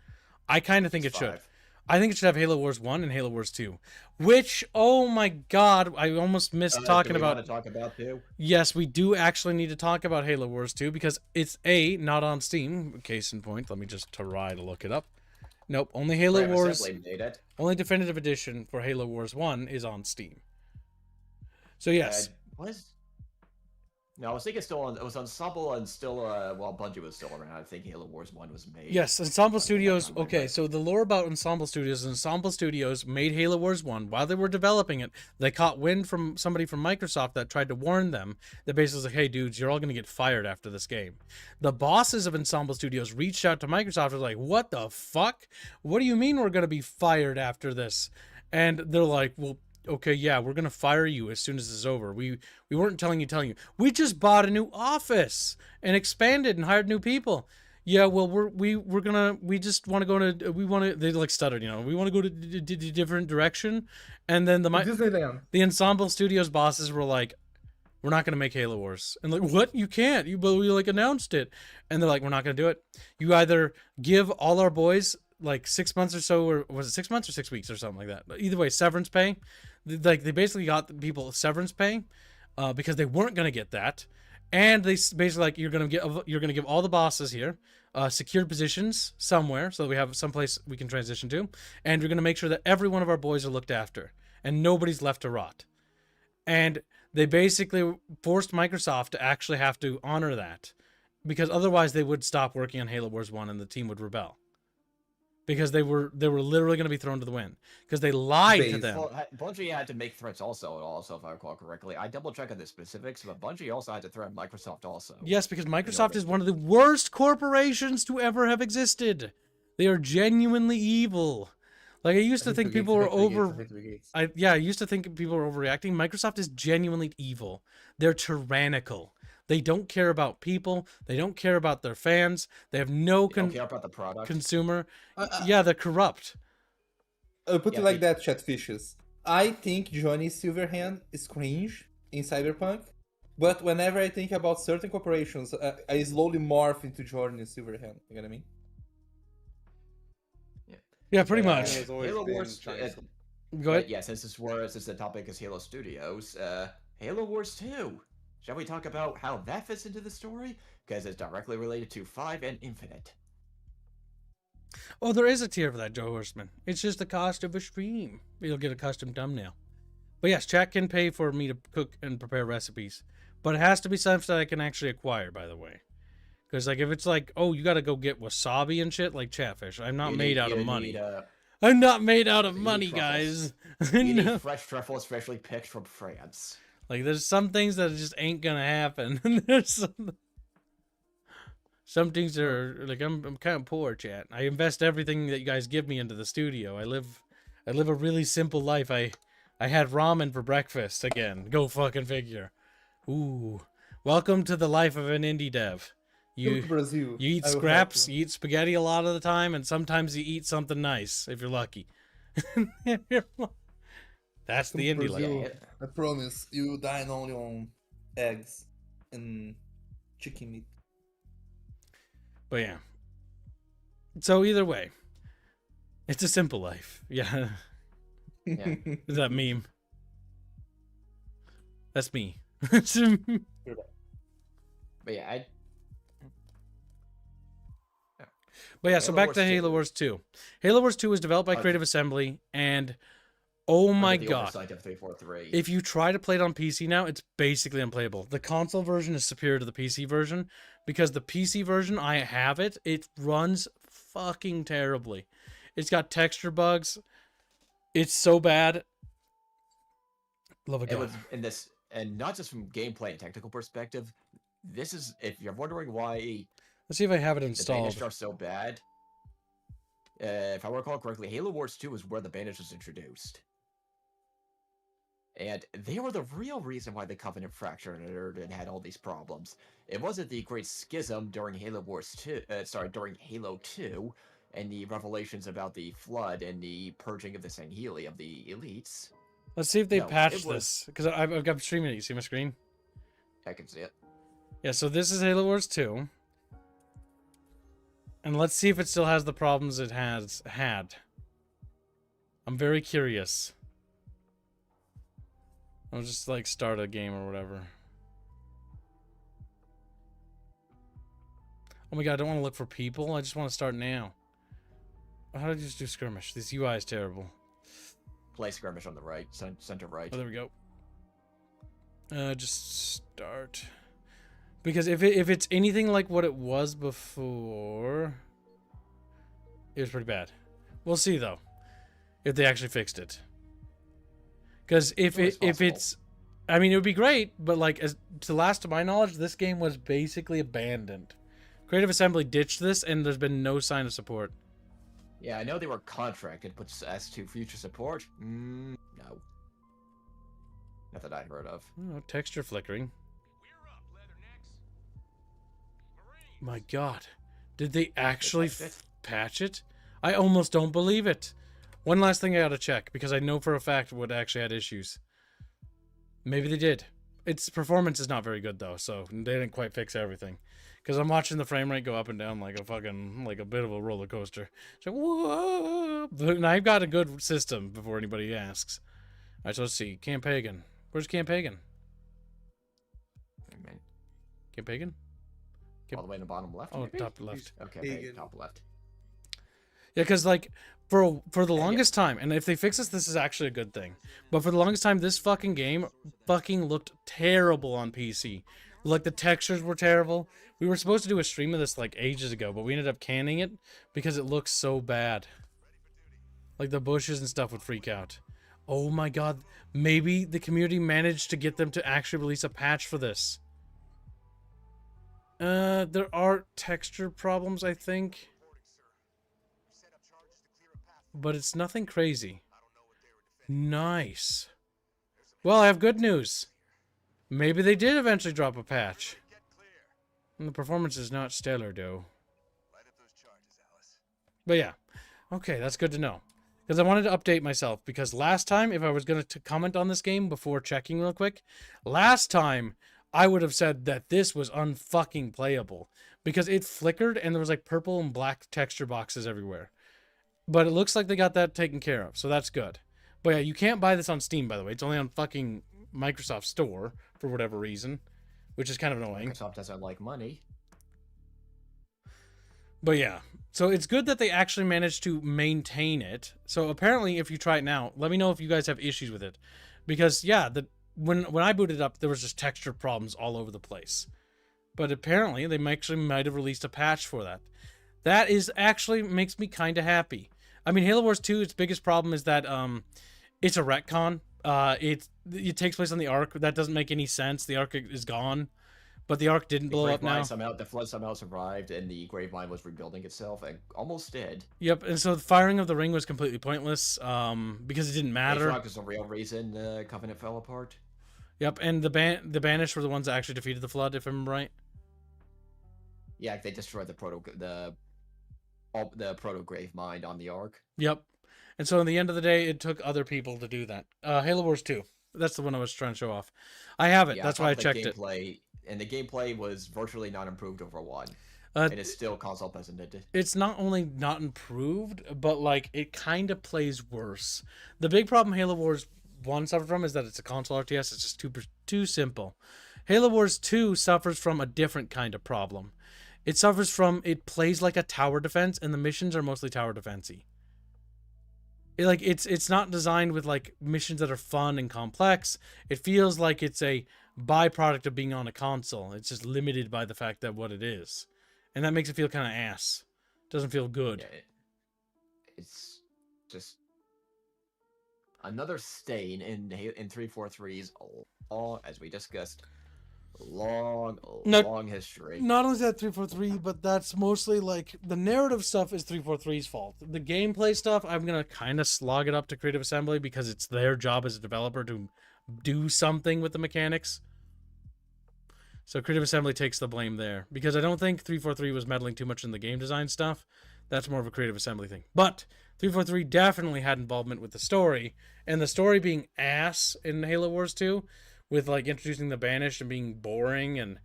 I kind of think it should. 5. I think it should have Halo Wars 1 and Halo Wars 2. Which, oh my god, I almost missed talking do we about... want to talk about too? Yes, we do actually need to talk about Halo Wars 2 because it's not on Steam. Case in point, let me just try to look it up. Nope, only Halo Prime Wars, Assembly made it. only definitive edition for Halo Wars 1 is on Steam. So yes, No, I was thinking it was Ensemble and still, well, Bungie was still around. I think Halo Wars 1 was made. yes, Ensemble Studios. Something like Okay, that. so the lore about Ensemble Studios made Halo Wars 1. While they were developing it, they caught wind from somebody from Microsoft that tried to warn them that basically was like, hey dudes, you're all going to get fired after this game. The bosses of Ensemble Studios reached out to Microsoft and was like, what the fuck? What do you mean we're going to be fired after this? And they're like, well, okay, yeah, we're gonna fire you as soon as this is over. We weren't telling you. We just bought a new office and expanded and hired new people. Yeah, well, we just want to go to they like stuttered, we want to go to different direction, and then Disneyland. the Ensemble Studios bosses were like, we're not gonna make Halo Wars, and like, what? You can't? But we like announced it, and they're like, we're not gonna do it. You either give all our boys like 6 months or so, or was it 6 months or 6 weeks or something like that? But either way, severance pay. Like they basically got the people severance pay because they weren't gonna get that, and they basically like you're gonna give all the bosses here secured positions somewhere so that we have someplace we can transition to, and you're gonna make sure that every one of our boys are looked after and nobody's left to rot. And they basically forced Microsoft to actually have to honor that because otherwise they would stop working on Halo Wars 1 and the team would rebel. Because they were literally going to be thrown to the wind because they lied to them. Well, Bungie had to make threats also, if I recall correctly. I double-checked on the specifics, but Bungie also had to threaten Microsoft also. Yes, because Microsoft is one of the worst corporations to ever have existed. They are genuinely evil. Like I used to think people were I used to think people were overreacting. Microsoft is genuinely evil. They're tyrannical. They don't care about people. They don't care about their fans. They have no They don't care about the product. consumer. Yeah, they're corrupt. I'll put Yeah, it like they- that, Chatfishes. I think Johnny Silverhand is cringe in Cyberpunk, But whenever I think about certain corporations, I slowly morph into Jordan and Silverhand. You know what I mean? Yeah, pretty But, much. Halo's always Halo been Wars. Chinese. Go ahead. But yeah, since the topic is Halo Studios, Halo Wars 2. Shall we talk about how that fits into the story? Because it's directly related to 5 and Infinite. Oh, there is a tier for that, Joe Horseman. It's just the cost of a stream. You'll get a custom thumbnail. But yes, chat can pay for me to cook and prepare recipes. But it has to be something that I can actually acquire, by the way. Because, like, if it's like, oh, you gotta go get wasabi and shit, like Chatfish. I'm not made out of money. I'm not made out of You need money, truffles. guys. You No. need fresh truffles freshly picked from France. Like, there's some things that just ain't gonna happen. There's some things that are, like, I'm kind of poor, chat. I invest everything that you guys give me into the studio. I live a really simple life. I had ramen for breakfast again. Go fucking figure. Ooh. Welcome to the life of an indie dev. Come to Brazil. You eat I will help scraps, you. you eat spaghetti a lot of the time, and sometimes you eat something nice, if you're lucky. That's the Come to indie life. Brazil. I promise, you dine only on eggs and chicken meat. But yeah. So either way, it's a simple life. Yeah. Yeah. Is that meme? That's me. But yeah, But yeah, so Halo back Wars to 2. Halo Wars 2. Halo Wars 2 was developed by Creative Assembly, and oh my under the god. oversight of 343. If you try to play it on PC now, it's basically unplayable. The console version is superior to the PC version, because the PC version, I have it, it runs fucking terribly. It's got texture bugs. It's so bad. Love a It god. was in this, and not just from gameplay and technical perspective. This is, if you're wondering why Let's see if I have it the installed. Banished are so bad. If I recall correctly, Halo Wars 2 is where the Banished was introduced. And they were the real reason why the Covenant fractured and had all these problems. It wasn't the Great Schism during Halo Wars 2, during Halo 2, and the revelations about the Flood and the purging of the Sangheili of the elites. Let's see if they No, patched it was- this. Because I've got streaming it. You see my screen? I can see it. Yeah, so this is Halo Wars 2. And let's see if it still has the problems it has had. I'm very curious. I'll just like start a game or whatever. Oh my god, I don't want to look for people. I just want to start now. How did I just do skirmish? This UI is terrible. Play skirmish on the right, center right. Oh, there we go. Just start. Because if it's anything like what it was before, it was pretty bad. We'll see though, if they actually fixed it. Because if it's, I mean, it would be great, but like to last to my knowledge, this game was basically abandoned. Creative Assembly ditched this, and there's been no sign of support. Yeah, I know they were contracted, but as to future support, no. Not that I heard of. Oh, texture flickering. My god. Did they actually patch it? I almost don't believe it. One last thing I gotta check, because I know for a fact what actually had issues. Maybe they did. Its performance is not very good though, so they didn't quite fix everything. Because I'm watching the frame rate go up and down like a fucking, like a bit of a roller coaster. It's like, whoa! And I've got a good system before anybody asks. Alright, so let's see. Camp Pagan. Where's Camp Pagan? Camp Pagan? All the way in the bottom left? Oh, maybe? top left. Okay, Pagan. top left. Yeah, because like for the longest time, and if they fix this is actually a good thing. But for the longest time, this fucking game fucking looked terrible on PC. Like the textures were terrible. We were supposed to do a stream of this like ages ago, but we ended up canning it because it looks so bad. Like the bushes and stuff would freak out. Oh my god, maybe the community managed to get them to actually release a patch for this. There are texture problems, I think. But it's nothing crazy. Nice. Well, I have good news. Maybe they did eventually drop a patch. And the performance is not stellar, though. But yeah. Okay, that's good to know. Because I wanted to update myself. Because last time, if I was going to comment on this game before checking real quick, last time I would have said that this was unfucking playable because it flickered and there was like purple and black texture boxes everywhere. But it looks like they got that taken care of, so that's good. But yeah, you can't buy this on Steam, by the way. It's only on fucking Microsoft Store for whatever reason, which is kind of annoying. Microsoft doesn't like money. But yeah, so it's good that they actually managed to maintain it. So apparently, if you try it now, let me know if you guys have issues with it, because yeah, when I booted up, there was just texture problems all over the place. But apparently, they actually might have released a patch for that. That is actually makes me kind of happy. I mean, Halo Wars 2, its biggest problem is that it's a retcon. It takes place on the Ark. That doesn't make any sense. The Ark is gone. But the Ark didn't blow up now. The flood somehow survived, and the grave mine was rebuilding itself and almost did. Yep, and so the firing of the ring was completely pointless because it didn't matter. Aatrox is the real reason the Covenant fell apart. Yep, and the Banished were the ones that actually defeated the Flood, if I'm right. Yeah, they destroyed the proto grave mine on the Ark. Yep, and so in the end of the day, it took other people to do that. Halo Wars 2. That's the one I was trying to show off. I have it. Yeah, that's why I checked it. And the gameplay was virtually not improved over 1. And it's still console presented. It's not only not improved, but like it kind of plays worse. The big problem Halo Wars 1 suffered from is that it's a console RTS. It's just too simple. Halo Wars 2 suffers from a different kind of problem. It suffers from it plays like a tower defense, and the missions are mostly tower defensey. It's not designed with like missions that are fun and complex. It feels like it's a byproduct of being on a console. It's just limited by the fact that what it is, and that makes it feel kind of ass. Doesn't feel good. Yeah, it's just another stain in 343's as we discussed, long history. Not only is that 343, but that's mostly like the narrative stuff is 343's fault. The gameplay stuff, I'm gonna kind of slog it up to Creative Assembly because it's their job as a developer to do something with the mechanics. So Creative Assembly takes the blame there because I don't think 343 was meddling too much in the game design stuff. That's more of a Creative Assembly thing. But 343 definitely had involvement with the story, and the story being ass in Halo Wars 2, with like introducing the Banished and being boring, and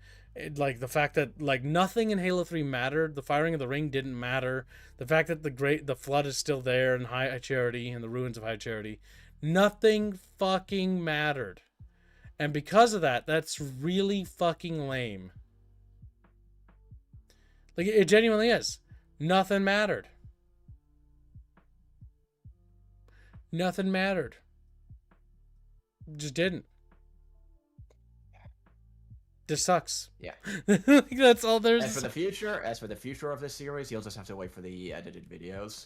like the fact that like nothing in Halo 3 mattered. The firing of the ring didn't matter. The fact that the Flood is still there in High Charity and the ruins of High Charity, nothing fucking mattered. And because of that, that's really fucking lame. Like it genuinely is. Nothing mattered. Nothing mattered. Just didn't. Just sucks. Yeah. That's all there's. As for the future of this series, you'll just have to wait for the edited videos.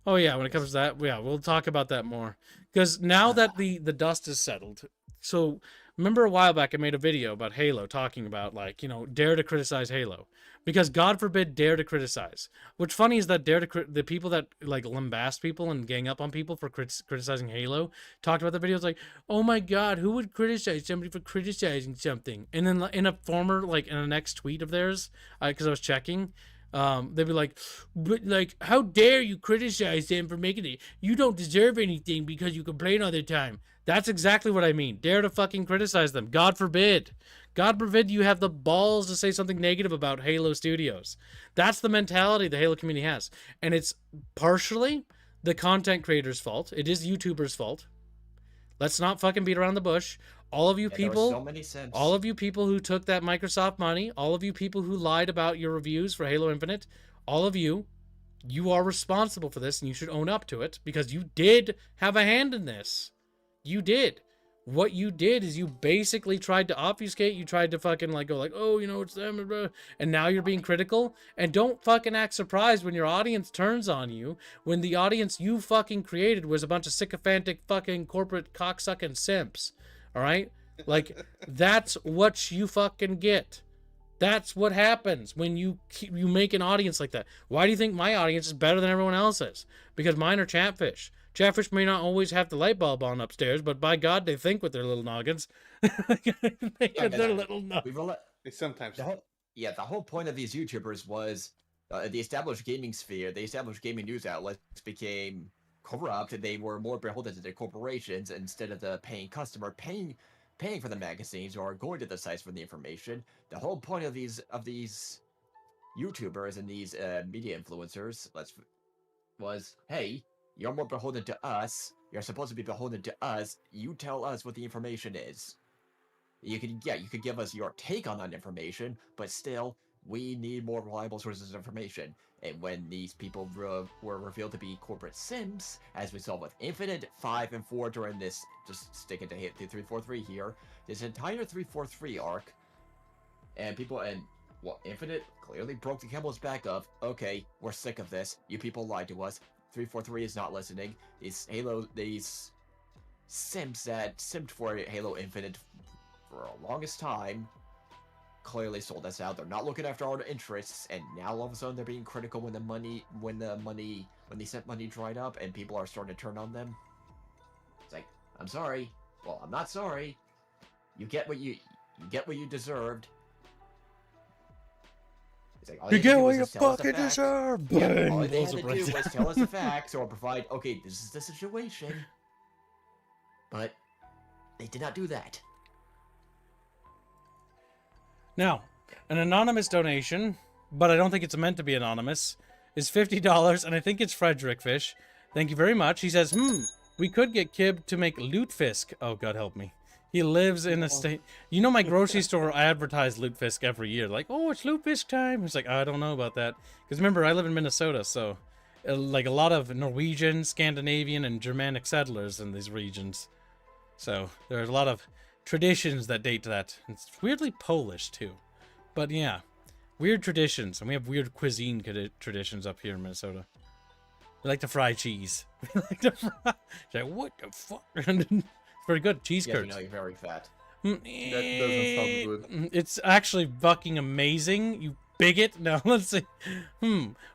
Oh yeah, when it comes to that, yeah, we'll talk about that more. Because now that the dust is settled, so remember a while back I made a video about Halo talking about like, dare to criticize Halo. Because God forbid dare to criticize. What's funny is that the people that like lambast people and gang up on people for criticizing Halo talked about the videos like, oh my God, who would criticize somebody for criticizing something? And then in a next tweet of theirs, because I was checking, they'd be like, but like, how dare you criticize them for making it? You don't deserve anything because you complain all the time. That's exactly what I mean. Dare to fucking criticize them. God forbid. God forbid you have the balls to say something negative about Halo Studios. That's the mentality the Halo community has. And it's partially the content creators' fault. It is YouTubers' fault. Let's not fucking beat around the bush. All of you people, all of you people who took that Microsoft money, all of you people who lied about your reviews for Halo Infinite, all of you are responsible for this, and you should own up to it because you did have a hand in this. You did. What you did is you basically tried to obfuscate. You tried to fucking like go like, oh, it's them, and now you're being critical. And don't fucking act surprised when your audience turns on you, when the audience you fucking created was a bunch of sycophantic fucking corporate cocksucking simps. All right? Like, that's what you fucking get. That's what happens when you make an audience like that. Why do you think my audience is better than everyone else's? Because mine are Chatfish. Chatfish may not always have the light bulb on upstairs, but by God, they think with their little noggins. They sometimes. The whole point of these YouTubers was the established gaming sphere, the established gaming news outlets became corrupt, and they were more beholden to their corporations instead of the paying customer. Paying paying for the magazines or going to the sites for the information. The whole point of these YouTubers and these media influencers was, hey, you're more beholden to us. You're supposed to be beholden to us. You tell us what the information is. You could give us your take on that information, but still, we need more reliable sources of information. And when these people were revealed to be corporate simps, as we saw with Infinite 5 and 4 during this, just sticking to 343 here, this entire 343 arc, and Infinite clearly broke the camel's back of, okay, we're sick of this. You people lied to us. 343 is not listening. These simps that simped for Halo Infinite for the longest time clearly sold us out. They're not looking after our interests, and now all of a sudden they're being critical when they sent money dried up, and people are starting to turn on them. It's like, I'm sorry. Well, I'm not sorry. You get what you deserved. It's like, You get what you fucking deserve. Yeah, all they had to do was tell us the facts or provide, okay, this is the situation. But they did not do that. Now, an anonymous donation, but I don't think it's meant to be anonymous, is $50, and I think it's Frederick Fish. Thank you very much. He says, we could get Kib to make Lutefisk. Oh, God help me. He lives in a state... You know, my grocery store advertised Lutefisk every year. Like, oh, it's Lutefisk time. It's like, I don't know about that. Because remember, I live in Minnesota, so... like, a lot of Norwegian, Scandinavian, and Germanic settlers in these regions. So, there's a lot of traditions that date to that. It's weirdly Polish, too. But, yeah. Weird traditions. And we have weird cuisine traditions up here in Minnesota. We like to fry cheese. We like to fry... Like, what the fuck? Pretty good. Cheese curds. You know you're very fat. That doesn't sound good. It's actually fucking amazing, you bigot. Now, let's see.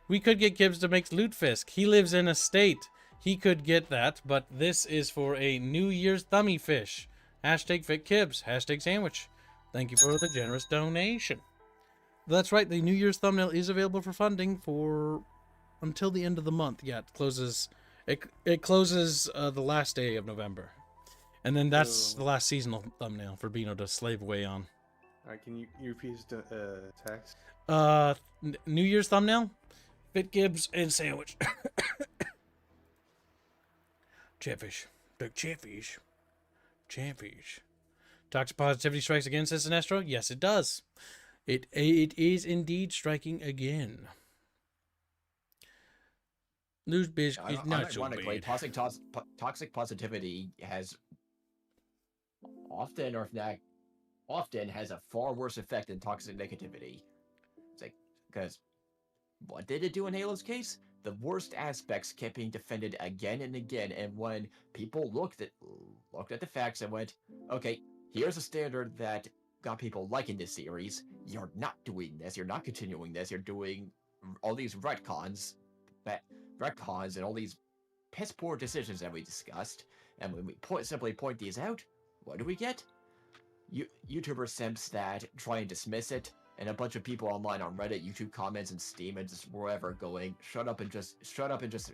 We could get Gibbs to make lutefisk. He lives in a state. He could get that, but this is for a New Year's thummy fish. Hashtag Fit Kibbs. Hashtag sandwich. Thank you for the generous donation. That's right. The New Year's thumbnail is available for funding for until the end of the month. Yeah, it closes. It closes the last day of November. And then that's the last seasonal thumbnail for Bino to slave away on. Alright, can you repeat the text? New Year's thumbnail? Fit Gibbs and sandwich. Chatfish. Big chatfish. Chatfish. Toxic positivity strikes again, says Sinestro? Yes, it does. It is indeed striking again. Lose Bish is not so bad. Toxic positivity has often, or if not often, has a far worse effect than toxic negativity. It's like, because what did it do in Halo's case? The worst aspects kept being defended again and again, and when people looked at the facts and went, okay, here's a standard that got people liking this series, you're not doing this, you're not continuing this, you're doing all these retcons and all these piss poor decisions that we discussed, and when we simply point these out, what do we get? YouTuber simps that try and dismiss it, and a bunch of people online on Reddit, YouTube comments, and Steam, and just wherever going, shut up and just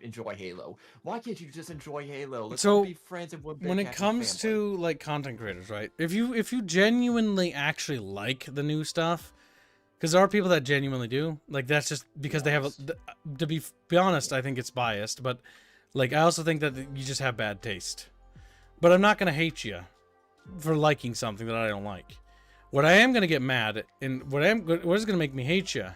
enjoy Halo. Why can't you just enjoy Halo? Let's all be friends and when it comes to like content creators, right? If you genuinely actually like the new stuff, because there are people that genuinely do, like that's just because they have to be honest, I think it's biased, but like I also think that you just have bad taste. But I'm not gonna hate you for liking something that I don't like. What I am gonna get mad at, and what is gonna make me hate you,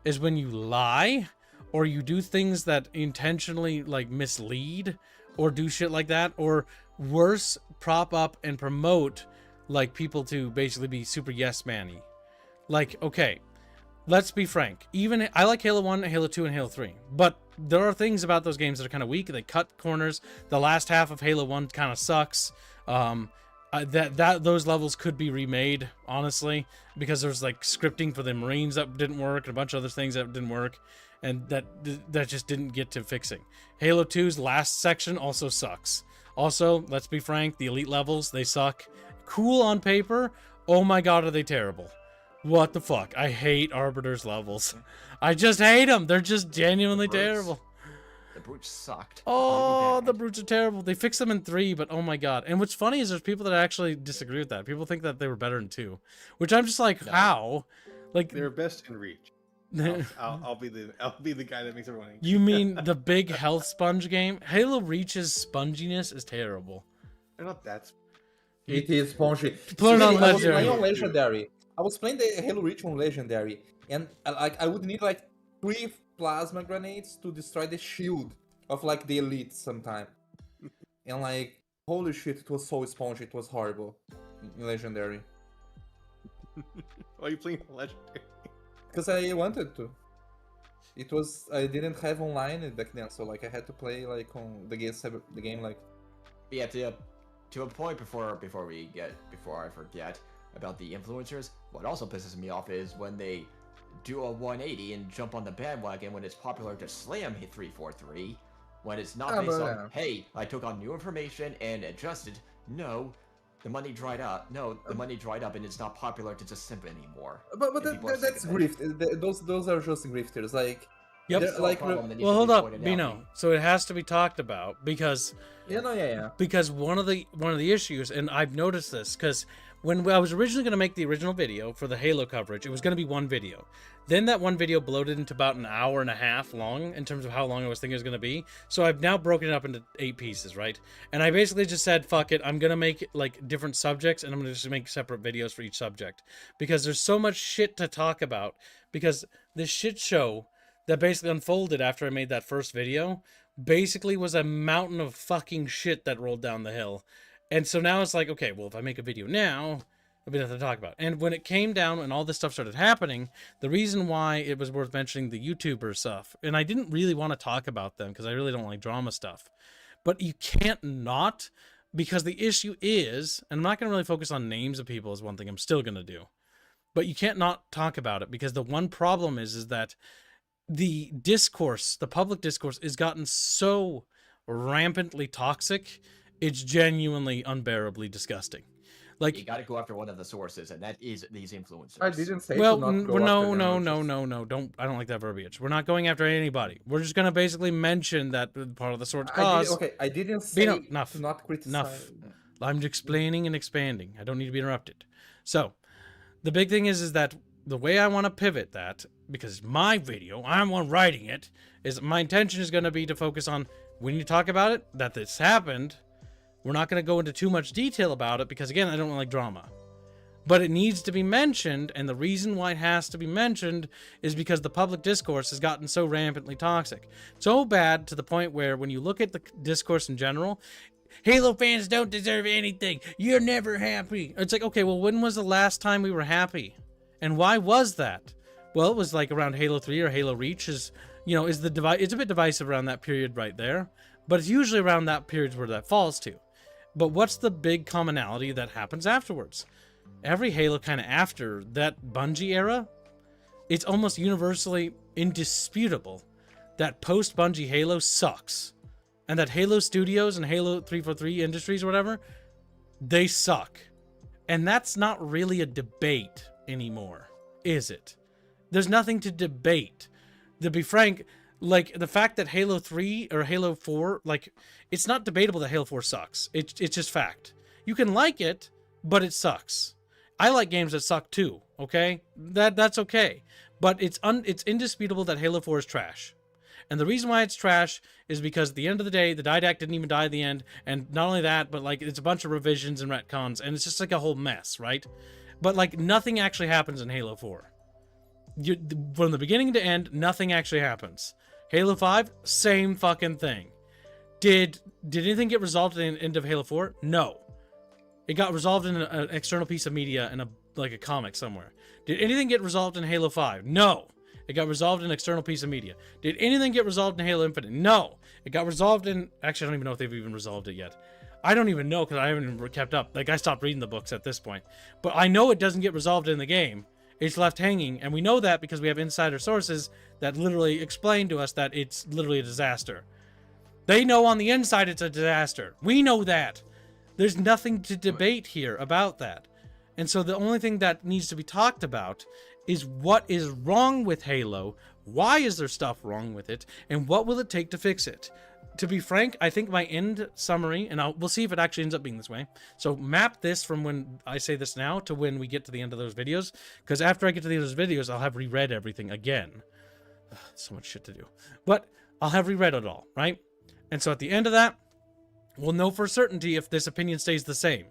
is when you lie, or you do things that intentionally like mislead, or do shit like that, or worse, prop up and promote like people to basically be super yes man-y. Like, okay, let's be frank. Even I like Halo 1, Halo 2, and Halo 3, but there are things about those games that are kind of weak. They cut corners. The last half of Halo 1 kind of sucks. Those levels could be remade, honestly, because there's like scripting for the Marines that didn't work, and a bunch of other things that didn't work, and that just didn't get to fixing. Halo 2's last section also sucks. Also, let's be frank, the elite levels, they suck. Cool on paper. Oh my god, are they terrible. What the fuck? I hate Arbiter's levels. I just hate them. They're just genuinely terrible. The brutes sucked. Oh, Bad. the brutes are terrible. They fixed them in 3, but oh my god. And what's funny is there's people that actually disagree with that. People think that they were better in 2, which I'm just like, No. how? Like, They're best in Reach. I'll be the guy that makes everyone angry. you mean the big health sponge game? Halo Reach's sponginess is terrible. They're not that. It is spongy. Put it on I was Legendary. playing on Legendary. I was playing the Halo Reach on Legendary, and I would need like 3 plasma grenades to destroy the shield of like the elite sometime. And like, holy shit, it was so spongy. It was horrible in Legendary. Why are you playing Legendary? Because I wanted to. I didn't have online back then, so like I had to play like on the game like. Yeah, to a point before I forget about the influencers. What also pisses me off is when they do a 180 and jump on the bandwagon when it's popular to slam 343, when it's not based on, hey, I took on new information and adjusted. No, the money dried up. No, the money dried up and it's not popular to just simp anymore. But And people are sick that's of it. grift. Those are just grifters. Like, Yep. they're, It's like, still a problem that needs Well, to hold be up, pointed out. Bino. So it has to be talked about because yeah. because one of the issues, and I've noticed this, because when I was originally going to make the original video for the Halo coverage, it was going to be one video. Then that one video bloated into about an hour and a half long in terms of how long I was thinking it was going to be. So I've now broken it up into 8 pieces, right? And I basically just said, fuck it, I'm going to make like different subjects, and I'm going to just make separate videos for each subject. Because there's so much shit to talk about. Because this shit show that basically unfolded after I made that first video basically was a mountain of fucking shit that rolled down the hill. And so now it's like, okay, well, if I make a video now, there'll be nothing to talk about. And when it came down and all this stuff started happening, the reason why it was worth mentioning the YouTuber stuff, and I didn't really want to talk about them because I really don't like drama stuff, but you can't not, because the issue is, and I'm not going to really focus on names of people is one thing I'm still going to do, but you can't not talk about it because the one problem is that the discourse, the public discourse, has gotten so rampantly toxic, it's genuinely unbearably disgusting. Like, You gotta go after one of the sources, and that is these influencers. I didn't say well, to not go no, after no, them, no, just- no, no, don't. I don't like that verbiage. We're not going after anybody. We're just gonna basically mention that part of the sword's cause. I didn't say enough. to not criticize. Enough. I'm explaining and expanding. I don't need to be interrupted. So, the big thing is that the way I want to pivot that, because my video, I'm one writing it, is my intention is going to be to focus on when you talk about it, that this happened. We're not going to go into too much detail about it because, again, I don't like drama. But it needs to be mentioned, and the reason why it has to be mentioned is because the public discourse has gotten so rampantly toxic. So bad to the point where when you look at the discourse in general, Halo fans don't deserve anything. You're never happy. It's like, okay, well, when was the last time we were happy? And why was that? Well, it was like around Halo 3 or Halo Reach is it's a bit divisive around that period right there, but it's usually around that period where that falls to. But what's the big commonality that happens afterwards? Every Halo kind of after that Bungie era, it's almost universally indisputable that post-Bungie Halo sucks. And that Halo Studios and Halo 343 Industries or whatever, they suck. And that's not really a debate anymore, is it? There's nothing to debate. To be frank, like the fact that Halo 3 or Halo 4, like, it's not debatable that Halo 4 sucks. It's just fact. You can like it, but it sucks. I like games that suck too, okay? That's okay. But it's indisputable that Halo 4 is trash. And the reason why it's trash is because at the end of the day, the Didact didn't even die at the end. And not only that, but like it's a bunch of revisions and retcons, and it's just like a whole mess, right? But like nothing actually happens in Halo 4. From the beginning to end, nothing actually happens. Halo 5, same fucking thing. Did anything get resolved in the end of Halo 4? No. It got resolved in an external piece of media in a comic somewhere. Did anything get resolved in Halo 5? No. It got resolved in an external piece of media. Did anything get resolved in Halo Infinite? No. It got resolved in... Actually, I don't even know if they've even resolved it yet. I don't even know because I haven't even kept up. Like, I stopped reading the books at this point. But I know it doesn't get resolved in the game. It's left hanging, and we know that because we have insider sources that literally explain to us that it's literally a disaster. They know on the inside it's a disaster. We know that. There's nothing to debate here about that. And so the only thing that needs to be talked about is what is wrong with Halo, Why is there stuff wrong with it? And what will it take to fix it? To be frank, I think my end summary, and we'll see if it actually ends up being this way. So map this from when I say this now to when we get to the end of those videos. Because after I get to the end of those videos, I'll have reread everything again. Ugh, so much shit to do. But I'll have reread it all, right? And so at the end of that, we'll know for certainty if this opinion stays the same.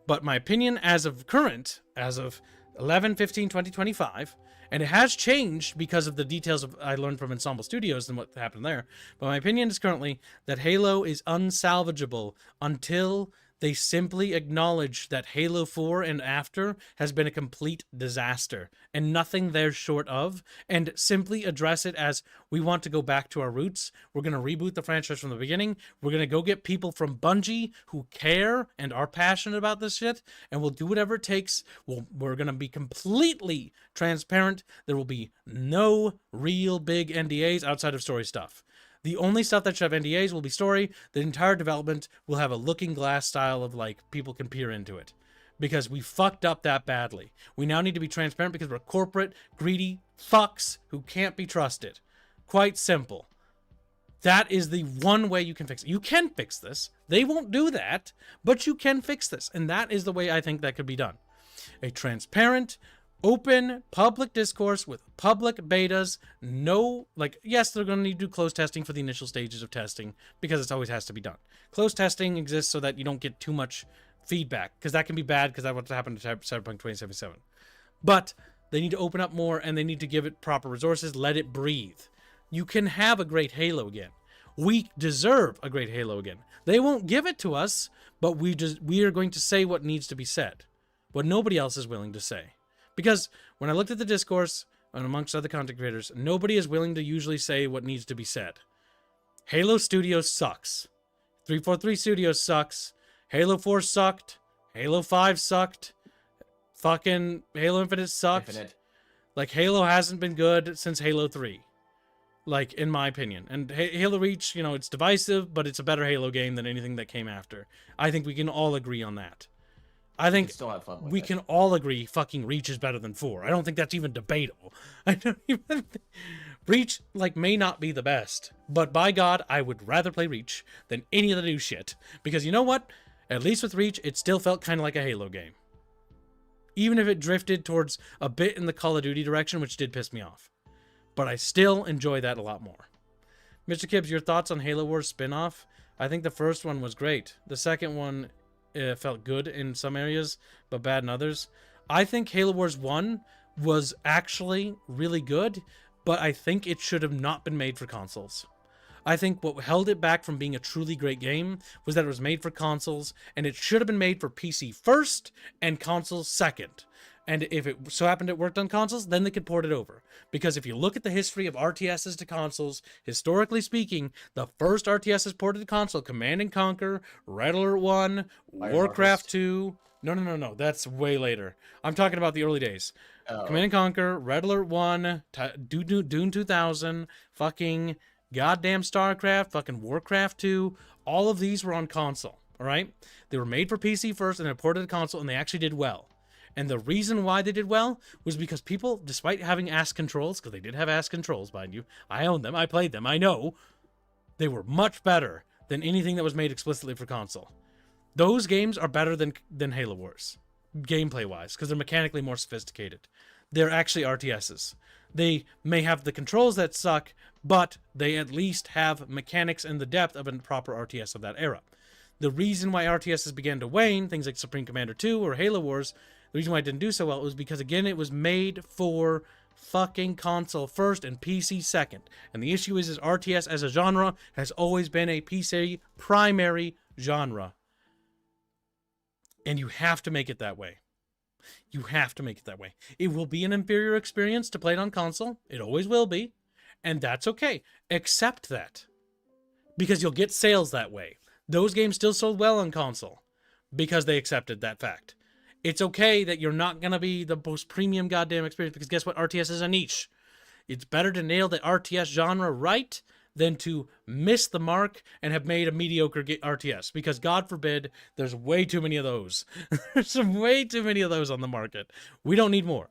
But my opinion as of current, as of 11/15/2025, and it has changed because of the details of I learned from Ensemble Studios and what happened there. But my opinion is currently that Halo is unsalvageable until they simply acknowledge that Halo 4 and after has been a complete disaster and nothing there short of, and simply address it as we want to go back to our roots. We're going to reboot the franchise from the beginning. We're going to go get people from Bungie who care and are passionate about this shit, and we'll do whatever it takes. We're going to be completely transparent. There will be no real big NDAs outside of story stuff. The only stuff that should have NDAs will be story. The entire development will have a looking glass style of like people can peer into it. Because we fucked up that badly. We now need to be transparent because we're corporate, greedy fucks who can't be trusted. Quite simple. That is the one way you can fix it. You can fix this. They won't do that, but you can fix this. And that is the way I think that could be done. A transparent, open public discourse with public betas. No, like, yes, they're going to need to do closed testing for the initial stages of testing because it always has to be done. Closed testing exists so that you don't get too much feedback, because that can be bad, because that's what happened to Cyberpunk 2077. But they need to open up more, and they need to give it proper resources. Let it breathe. You can have a great Halo again. We deserve a great Halo again. They won't give it to us, but we are going to say what needs to be said, what nobody else is willing to say. Because when I looked at the discourse, and amongst other content creators, nobody is willing to usually say what needs to be said. Halo Studios sucks. 343 Studios sucks. Halo 4 sucked. Halo 5 sucked. Fucking Halo Infinite sucked. Like, Halo hasn't been good since Halo 3. Like, in my opinion. And Halo Reach, you know, it's divisive, but it's a better Halo game than anything that came after. I think we can all agree on that. I think we can all agree fucking Reach is better than 4. I don't think that's even debatable. I don't even think... Reach, like, may not be the best, but by God, I would rather play Reach than any of the new shit. Because you know what? At least with Reach, it still felt kind of like a Halo game. Even if it drifted towards a bit in the Call of Duty direction, which did piss me off. But I still enjoy that a lot more. Mr. Kibbs, your thoughts on Halo Wars spin-off? I think the first one was great. The second one felt good in some areas, but bad in others. I think Halo Wars 1 was actually really good, but I think it should have not been made for consoles. I think what held it back from being a truly great game was that it was made for consoles, and it should have been made for PC first and consoles second. And if it so happened it worked on consoles, then they could port it over. Because if you look at the history of RTSs to consoles, historically speaking, the first RTSs ported to console, Command & Conquer, Red Alert 1, Warcraft 2... No, that's way later. I'm talking about the early days. Command & Conquer, Red Alert 1, Dune 2000, fucking goddamn StarCraft, fucking Warcraft 2, all of these were on console, alright? They were made for PC first and then ported to console, and they actually did well. And the reason why they did well was because people, despite having ass controls, because they did have ass controls, mind you, I own them, I played them, I know, they were much better than anything that was made explicitly for console. Those games are better than Halo Wars, gameplay-wise, because they're mechanically more sophisticated. They're actually RTSs. They may have the controls that suck, but they at least have mechanics and the depth of a proper RTS of that era. The reason why RTSs began to wane, things like Supreme Commander 2 or Halo Wars, the reason why it didn't do so well was because, again, it was made for fucking console first and PC second. And the issue is RTS as a genre has always been a PC primary genre. And you have to make it that way. You have to make it that way. It will be an inferior experience to play it on console. It always will be. And that's okay. Accept that. Because you'll get sales that way. Those games still sold well on console. Because they accepted that fact. It's okay that you're not going to be the most premium goddamn experience. Because guess what? RTS is a niche. It's better to nail the RTS genre right than to miss the mark and have made a mediocre RTS. Because God forbid, there's way too many of those. There's way too many of those on the market. We don't need more.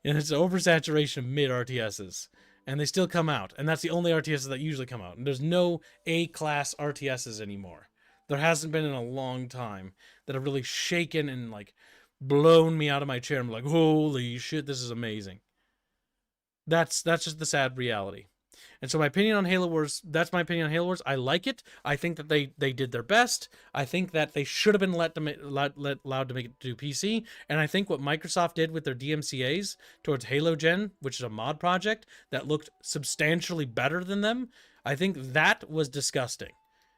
And it's oversaturation of mid RTSs. and they still come out, and that's the only RTSs that usually come out. And there's no A-class RTSs anymore. There hasn't been in a long time that have really shaken and like blown me out of my chair. I'm like, holy shit, this is amazing. That's just the sad reality. And so my opinion on Halo Wars, that's my opinion on Halo Wars. I like it. I think that they did their best. I think that they should have been allowed to make it to PC. And I think what Microsoft did with their DMCAs towards Halo Gen, which is a mod project that looked substantially better than them, I think that was disgusting.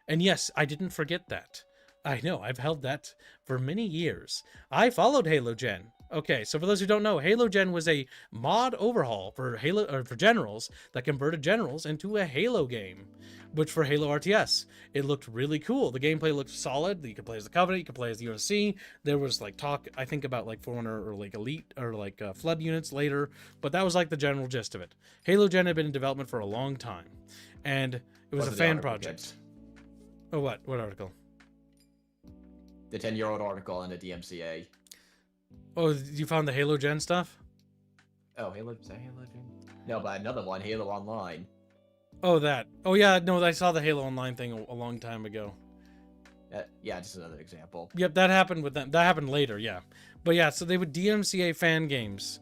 And yes, I didn't forget that. I know, I've held that for many years. I followed Halo Gen. Okay, so for those who don't know, Halo Gen was a mod overhaul for Halo or for Generals that converted Generals into a Halo game, which for Halo RTS, it looked really cool. The gameplay looked solid. You could play as the Covenant, you could play as the USC. There was like talk, I think, about like Forerunner or like Elite or like Flood units later, but that was like the general gist of it. Halo Gen had been in development for a long time, and it was a fan project. Oh, what? What article? The 10-year-old article in the DMCA. Oh, you found the Halo Gen stuff? Oh, Halo? Is that Halo Gen? No, but another one, Halo Online. Oh, that. Oh, yeah, no, I saw the Halo Online thing a long time ago. Yeah, just another example. Yep, that happened with them. That happened later, yeah. But yeah, so they would DMCA fan games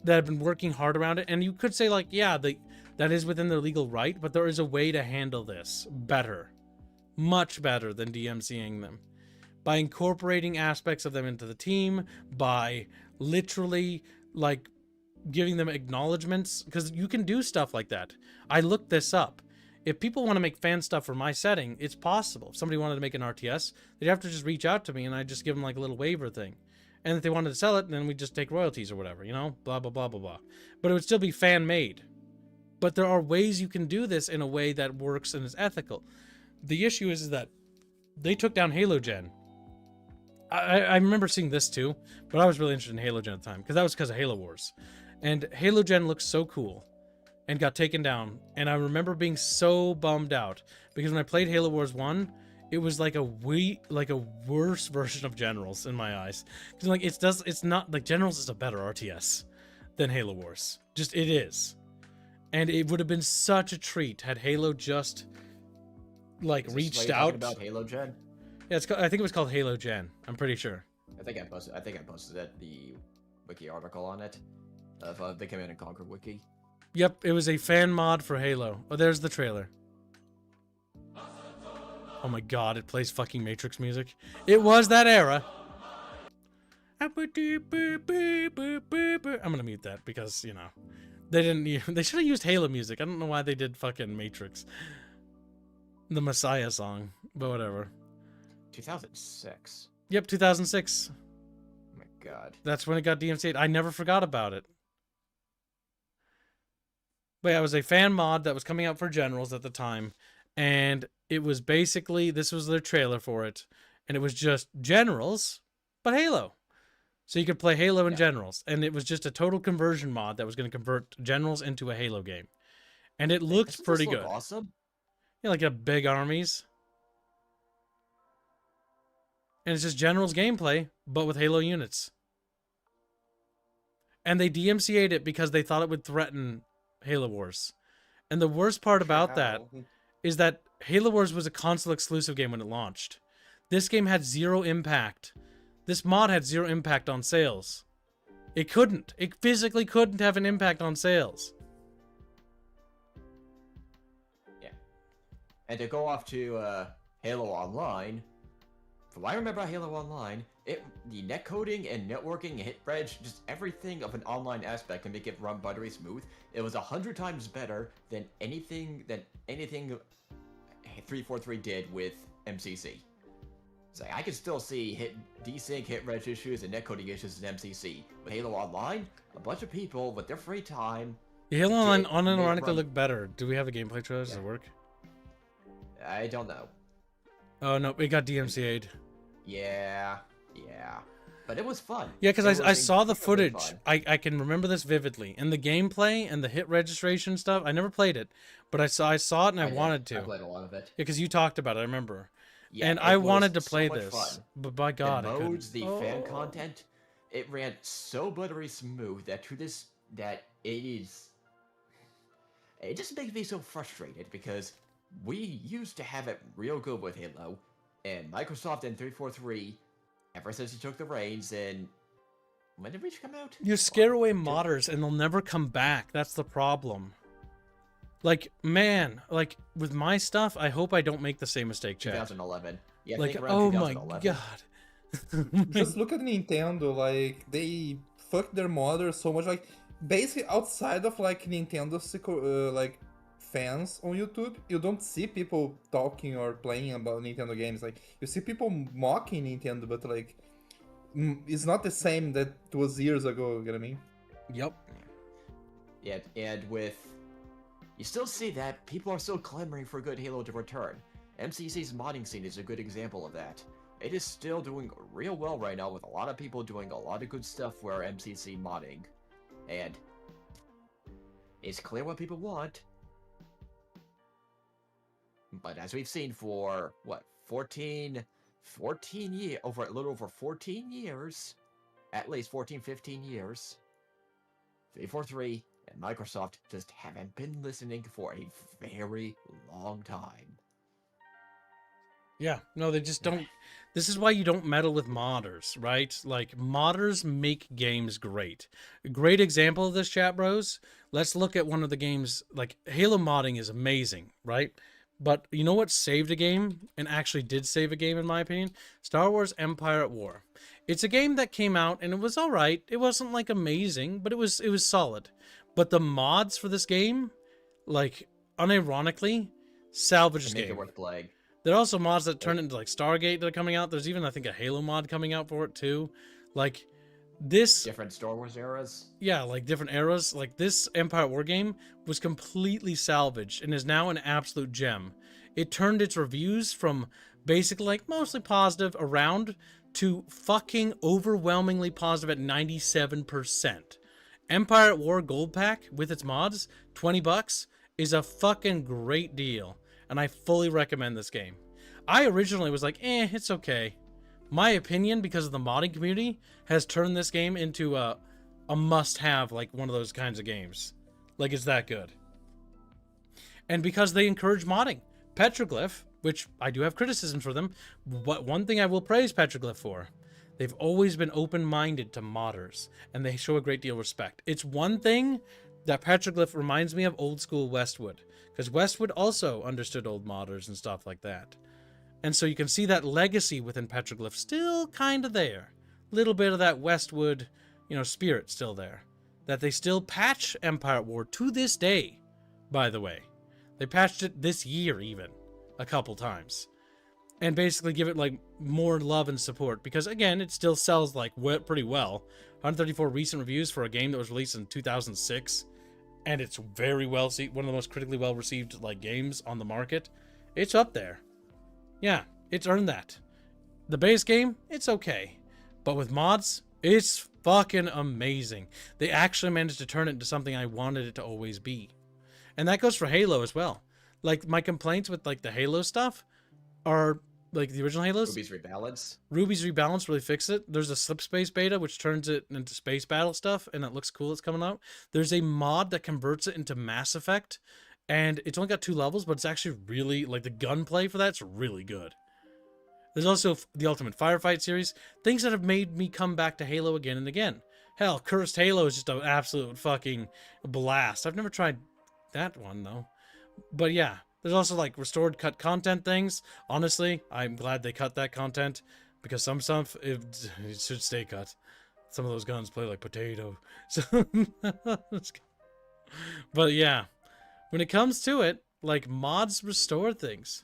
that have been working hard around it. And you could say, like, yeah, that is within their legal right, but there is a way to handle this better. Much better than DMCAing them. By incorporating aspects of them into the team, by literally, like, giving them acknowledgements, because you can do stuff like that. I looked this up. If people want to make fan stuff for my setting, it's possible. If somebody wanted to make an RTS, they'd have to just reach out to me, and I'd just give them, like, a little waiver thing. And if they wanted to sell it, then we'd just take royalties or whatever, you know? Blah, blah, blah, blah, blah. But it would still be fan-made. But there are ways you can do this in a way that works and is ethical. The issue is that they took down Halo Gen. I remember seeing this too, but I was really interested in Halo Gen at the time, because that was because of Halo Wars. And Halo Gen looked so cool and got taken down, and I remember being so bummed out, because when I played Halo Wars 1, it was like a worse version of Generals in my eyes. Because like it's not like Generals is a better RTS than Halo Wars. Just it is. And it would have been such a treat had Halo just like reached out About Halo Gen? Yeah, I think it was called Halo Gen. I'm pretty sure. I think I posted it, the wiki article on it. Of the Command and Conquer wiki. Yep, it was a fan mod for Halo. Oh, there's the trailer. Oh my god, it plays fucking Matrix music. It was that era. I'm gonna mute that because, you know, they should have used Halo music. I don't know why they did fucking Matrix. The Messiah song, but whatever. 2006. Yep, 2006. Oh my god. That's when it got DMCA'd. I never forgot about it. But yeah, it was a fan mod that was coming out for Generals at the time. And it was basically, this was their trailer for it. And it was just Generals, but Halo. So you could play Halo and Generals. And it was just a total conversion mod that was going to convert Generals into a Halo game. And it looked pretty good. Awesome. Yeah, like a big armies. And it's just General's gameplay, but with Halo units. And they DMCA'd it because they thought it would threaten Halo Wars. And the worst part about that is that Halo Wars was a console exclusive game when it launched. This game had zero impact. This mod had zero impact on sales. It couldn't. It physically couldn't have an impact on sales. Yeah. And to go off to Halo Online, from what I remember about Halo Online, the netcoding and networking, hit reg, just everything of an online aspect can make it run buttery smooth. It was 100 times better than anything 343 did with MCC. So I can still see desync, hit reg issues, and netcoding issues in MCC. With Halo Online, a bunch of people with their free time. Halo Online unironically looked better. Do we have a gameplay trailer? Does it work? I don't know. Oh no, it got DMCA'd. Yeah. But it was fun. Yeah, because I saw the footage. I can remember this vividly. And the gameplay and the hit registration stuff, I never played it, but I saw it and I wanted to. I played a lot of it. Yeah, because you talked about it, I remember. Yeah, and I wanted to so play much this, fun. but by God, the I couldn't. modes, the fan content, it ran so buttery smooth that it is... It just makes me so frustrated because we used to have it real good with Halo, and Microsoft and 343, ever since he took the reins, and when did Reach come out? You scare away modders and they'll never come back. That's the problem. Like, man, like with my stuff, I hope I don't make the same mistake, Chad. 2011. Yeah, I Like, think around oh my 2011. god. Just look at Nintendo, like they fuck their modders so much. Like basically outside of like Nintendo like fans on YouTube, you don't see people talking or playing about Nintendo games. Like you see people mocking Nintendo, but like it's not the same that it was years ago. You know what I mean? Yep. Yeah, and with you still see that people are still clamoring for good Halo to return. MCC's modding scene is a good example of that. It is still doing real well right now with a lot of people doing a lot of good stuff for MCC modding. And it's clear what people want. But as we've seen for, what, 14 years, a little over 14 years, at least 14, 15 years, 343 and Microsoft just haven't been listening for a very long time. Yeah, no, they just don't. This is why you don't meddle with modders, right? Like, modders make games great. A great example of this, chat bros, let's look at one of the games. Like, Halo modding is amazing, right? But you know what saved a game, and actually did save a game in my opinion? Star Wars Empire at War. It's a game that came out, and it was alright. It wasn't, like, amazing, but it was solid. But the mods for this game, like, unironically, salvaged this Make game. it worth playing. There are also mods that turn into like Stargate that are coming out. There's even, I think, a Halo mod coming out for it too. Like this, Different Star Wars eras. yeah, like different eras. Like this Empire at War game was completely salvaged and is now an absolute gem. It turned its reviews from basically like mostly positive around to fucking overwhelmingly positive at 97%. Empire at War Gold Pack with its mods, $20, is a fucking great deal. And I fully recommend this game. I originally was like, it's okay. My opinion, because of the modding community, has turned this game into a must-have, like one of those kinds of games. Like, it's that good. And because they encourage modding. Petroglyph, which I do have criticisms for them, but one thing I will praise Petroglyph for, they've always been open-minded to modders, and they show a great deal of respect. It's one thing that Petroglyph reminds me of old school Westwood. Because Westwood also understood old modders and stuff like that. And so you can see that legacy within Petroglyph still kind of there. Little bit of that Westwood, spirit still there. That they still patch Empire at War to this day, by the way. They patched it this year even, a couple times. And basically give it like more love and support. Because again, it still sells like pretty well. 134 recent reviews for a game that was released in 2006. And it's very well one of the most critically well received like games on the market. It's up there. Yeah, it's earned that. The base game, it's okay. But with mods, it's fucking amazing. They actually managed to turn it into something I wanted it to always be. And that goes for Halo as well. Like my complaints with like the Halo stuff are like the original Halos. Ruby's Rebalance. Ruby's Rebalance really fixed it. There's a Slip Space beta, which turns it into space battle stuff, and it looks cool. It's coming out. There's a mod that converts it into Mass Effect, and it's only got 2 levels, but it's actually really, like, the gunplay for that's really good. There's also the Ultimate Firefight series, things that have made me come back to Halo again and again. Hell, Cursed Halo is just an absolute fucking blast. I've never tried that one, though. But yeah. There's also like restored cut content things. Honestly, I'm glad they cut that content because some stuff it should stay cut. Some of those guns play like potato. So, but yeah, when it comes to it, like mods restore things.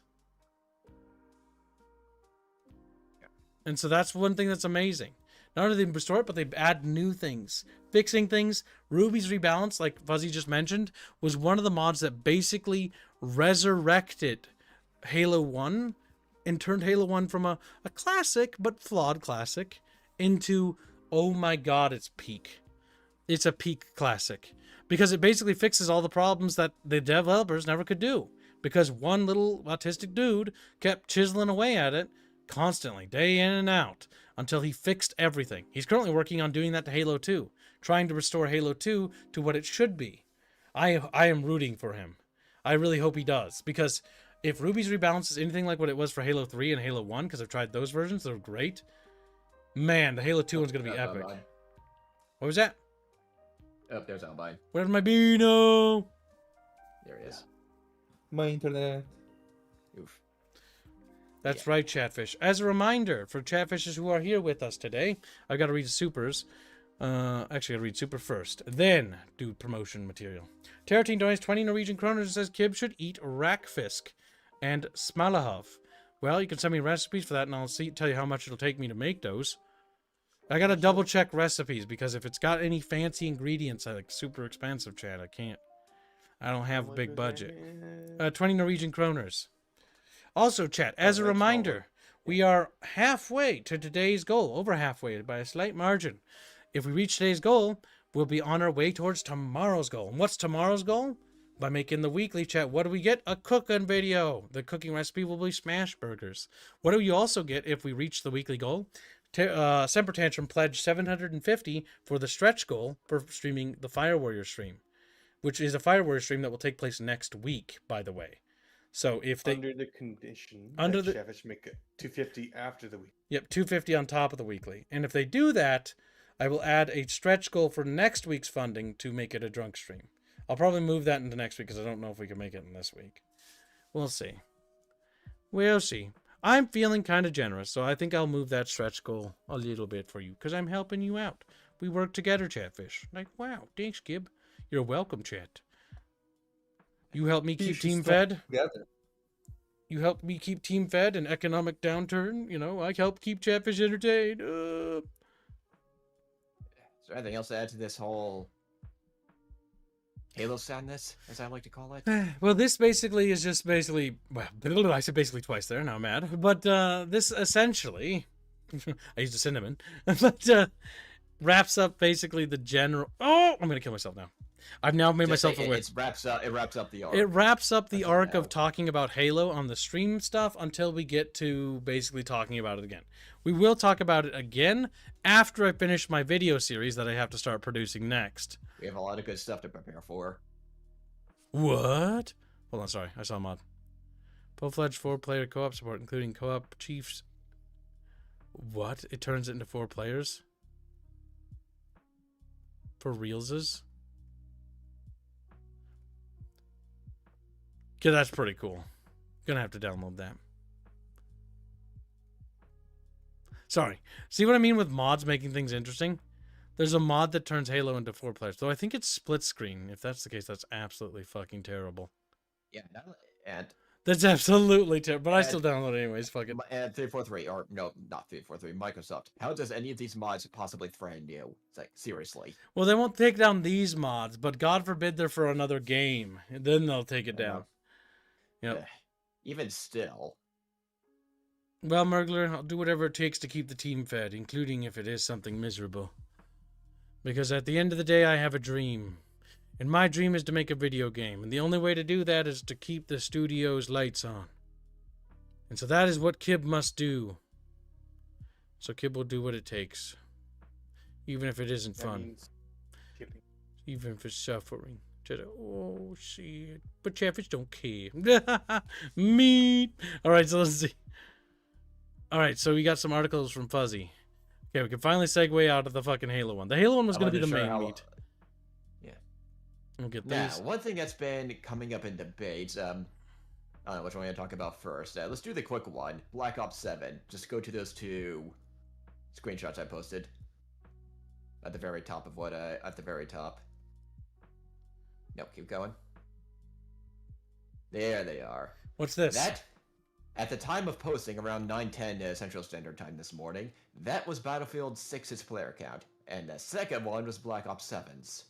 And so that's one thing that's amazing. Not only do they restore it, but they add new things. Fixing things. Ruby's Rebalance, like Fuzzy just mentioned, was one of the mods that basically resurrected Halo 1 and turned Halo 1 from a classic, but flawed classic, into, oh my god, it's peak. It's a peak classic. Because it basically fixes all the problems that the developers never could do. Because one little autistic dude kept chiseling away at it constantly, day in and out, until he fixed everything. He's currently working on doing that to Halo 2, trying to restore Halo 2 to what it should be. I am rooting for him. I really hope he does, because if Ruby's rebalance is anything like what it was for Halo 3 and Halo 1, because I've tried those versions, they're great. Man, the Halo 2 one's gonna be epic. What was that? Oh, there's Albine. Where's my Beano? There he is. My internet. Oof. That's right, Chatfish. As a reminder for Chatfishers who are here with us today, I've got to read supers. Actually, I'll read super first, then do promotion material. Terratine donates 20 Norwegian kroners and says Kib should eat rakfisk and smalahov. Well, you can send me recipes for that, and I'll tell you how much it'll take me to make those. I gotta double check recipes, because if it's got any fancy ingredients, like super expensive, Chad, I can't. I don't have a big budget. 20 Norwegian kroners. Also, chat, as a reminder, we are halfway to today's goal, over halfway by a slight margin. If we reach today's goal, we'll be on our way towards tomorrow's goal. And what's tomorrow's goal? By making the weekly chat, what do we get? A cooking video. The cooking recipe will be smash burgers. What do you also get if we reach the weekly goal? Semper Tantrum pledged 750 for the stretch goal for streaming the Fire Warrior stream, which is a Fire Warrior stream that will take place next week, by the way. So if they under the condition under that the Chatfish make it 250 after the week. Yep, 250 on top of the weekly. And if they do that, I will add a stretch goal for next week's funding to make it a drunk stream. I'll probably move that into next week because I don't know if we can make it in this week. We'll see. We'll see. I'm feeling kind of generous, so I think I'll move that stretch goal a little bit for you because I'm helping you out. We work together, Chatfish. Like, wow, thanks, Gib. You're welcome, Chat. You help me keep team fed. Together. You help me keep team fed in economic downturn. You know, I help keep Chatfish entertained. Is there anything else to add to this whole Halo sadness, as I like to call it? Well, this basically is just basically, well, I said basically twice there, now I'm mad. But this essentially, I used a cinnamon, but wraps up basically the general, oh, I'm going to kill myself now. I've now made myself aware. It wraps up the arc. It wraps up the arc of talking about Halo on the stream stuff until we get to basically talking about it again. We will talk about it again after I finish my video series that I have to start producing next. We have a lot of good stuff to prepare for. What? Hold on, sorry. I saw a mod. Full-fledged 4-player co-op support, including co-op chiefs. What? It turns it into 4 players? For realses? Yeah, that's pretty cool. Gonna have to download that. Sorry. See what I mean with mods making things interesting? There's a mod that turns Halo into 4 players. Though I think it's split screen. If that's the case, that's absolutely fucking terrible. Yeah, and that's absolutely terrible. But I still download it anyways. Fuck it. And 343, or no, not 343, Microsoft. How does any of these mods possibly threaten you? It's like, seriously. Well, they won't take down these mods, but God forbid they're for another game. And then they'll take it down. Yep. Even still. Well, Murgler, I'll do whatever it takes to keep the team fed, including if it is something miserable. Because at the end of the day, I have a dream. And my dream is to make a video game. And the only way to do that is to keep the studio's lights on. And so that is what Kib must do. So Kib will do what it takes. Even if it isn't fun. Even if it's suffering. Oh, shit. But Chatfish don't care. Meat. Alright, so let's see. Alright, so we got some articles from Fuzzy. Okay, we can finally segue out of the fucking Halo one. The Halo one was going to be the main meat. Yeah. We'll get now, these. one thing that's been coming up in debates, I don't know which one I'm going to talk about first. Let's do the quick one. Black Ops 7. Just go to those 2 screenshots I posted. At the very top of what, at the very top. No, keep going. There they are. What's this? That, at the time of posting, around 9:10 Central Standard Time this morning, that was Battlefield 6's player count. And the second one was Black Ops 7's.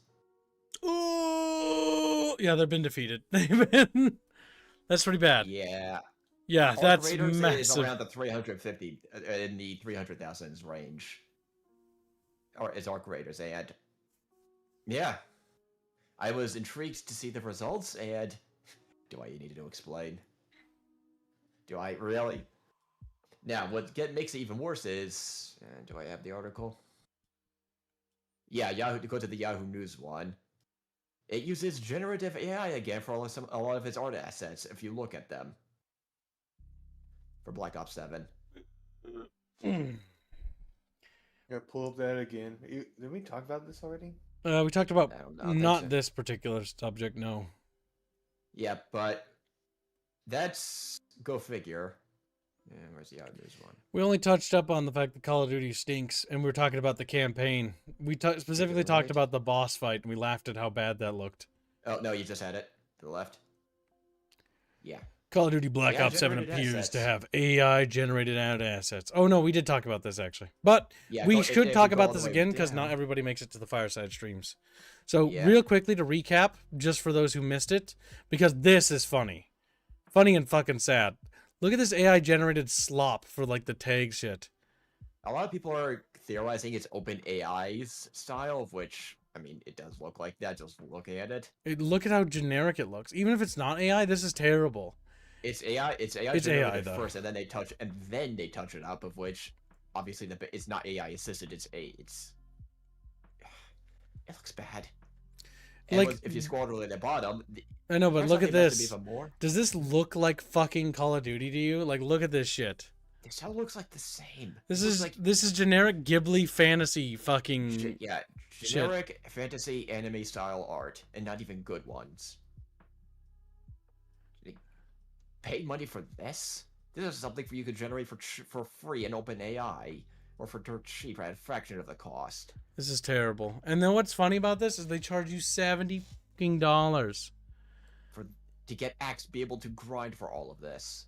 Oh, yeah, they've been defeated. They've been... That's pretty bad. Yeah. Yeah, that's Raiders massive. is around the 350, in the 300,000s range. Or is Arc Raiders, and... Yeah. I was intrigued to see the results, and... Do I need to explain? Do I really? Now, what makes it even worse is... do I have the article? Yeah, Yahoo. Go to the Yahoo News one. It uses generative AI again for a lot of its art assets, if you look at them. For Black Ops 7. Yeah, pull up that again. Did we talk about this already? We talked about I don't think not so. this particular subject, no. Yeah, but that's go figure. Yeah, where's the other news one? We only touched up on the fact that Call of Duty stinks, and we were talking about the campaign. We specifically talked right. about the boss fight, and we laughed at how bad that looked. Oh, no, you just had it. To the left. Yeah. Call of Duty Black AI Ops 7 generated appears to assets. have AI-generated ad assets. Oh, no, we did talk about this, actually. But Yeah, we if should you talk go about all the this way again, because not down- everybody makes it to the Fireside streams. So, Yeah. real quickly to recap, just for those who missed it, because this is funny. Funny and fucking sad. Look at this AI-generated slop for, like, the tag shit. A lot of people are theorizing it's OpenAI's style, of which, I mean, it does look like that just looking at it. Look at how generic it looks. Even if it's not AI, this is terrible. It's AI. It's AI It's generated AI, though. first, and then they touch it up. Of which, obviously, it's not AI assisted. It looks bad. And Like- if you scroll to the bottom, I know, but there's look at something about to be this. even more. Does this look like fucking Call of Duty to you? Like, look at this shit. This all looks like the same. This looks is like this is generic Ghibli fantasy fucking. yeah, shit. generic fantasy anime style art, and not even good ones. Paid money for this? This is something for you could generate for free in OpenAI, or for dirt cheap at a fraction of the cost. This is terrible. And then what's funny about this is they charge you $70 To get be able to grind for all of this.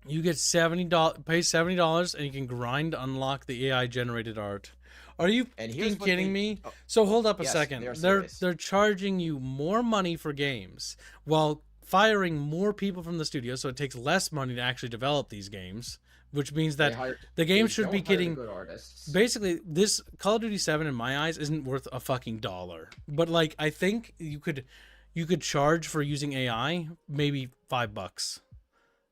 You get $70, pay $70, and you can grind to unlock the AI generated art. Are you And here's fucking what kidding they- me? oh, So hold up a yes, second. they are They're serious. charging you more money for games while firing more people from the studio, so it takes less money to actually develop these games, which means that the game should be getting good artists. basically this Call of Duty 7 in my eyes isn't worth a fucking dollar. But like I think you could charge for using AI maybe $5.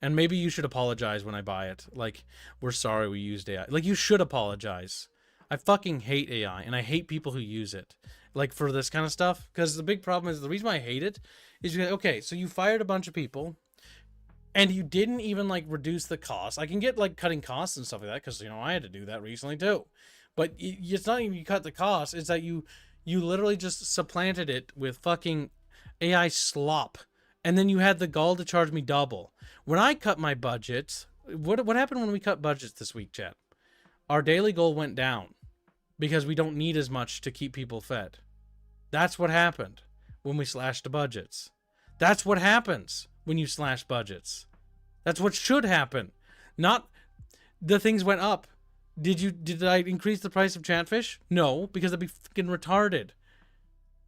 And maybe you should apologize when I buy it. Like, we're sorry we used AI. Like, you should apologize. I fucking hate AI, and I hate people who use it. Like, for this kind of stuff. Because the big problem is, the reason why I hate it is because, okay, so you fired a bunch of people, and you didn't even, like, reduce the cost. I can get, like, cutting costs and stuff like that, because, you know, I had to do that recently, too. But it's not even you cut the cost. It's that you literally just supplanted it with fucking AI slop. And then you had the gall to charge me double. When I cut my budget, what happened when we cut budgets this week, chat? Our daily goal went down because we don't need as much to keep people fed. That's what happened when we slashed the budgets. That's what happens when you slash budgets. That's what should happen. Not the things went up. Did I increase the price of Chatfish? No, because that'd be fucking retarded.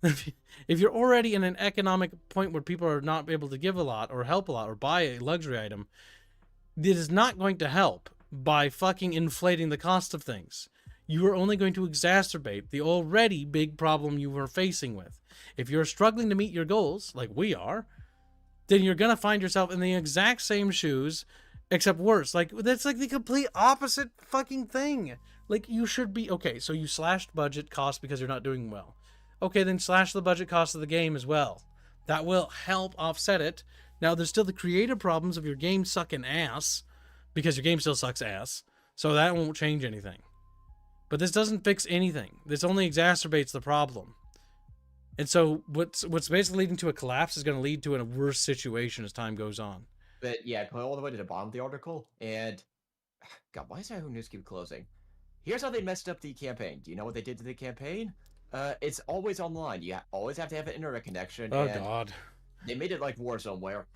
If you're already in an economic point where people are not able to give a lot or help a lot or buy a luxury item, it is not going to help by fucking inflating the cost of things. You are only going to exacerbate the already big problem you were facing with. If you're struggling to meet your goals, like we are, then you're going to find yourself in the exact same shoes, except worse. Like, that's like the complete opposite fucking thing. Like, you should be, okay, so you slashed budget costs because you're not doing well. Okay, then slash the budget cost of the game as well. That will help offset it. Now, there's still the creative problems of your game sucking ass, because your game still sucks ass, so that won't change anything. But this doesn't fix anything. This only exacerbates the problem. And so what's basically leading to a collapse is going to lead to a worse situation as time goes on. But yeah, go all the way to the bottom of the article, and God, why is Yahoo News keep closing? Here's how they messed up the campaign. Do you know what they did to the campaign? It's always online. You always have to have an internet connection. Oh, and God. They made it like Warzone, where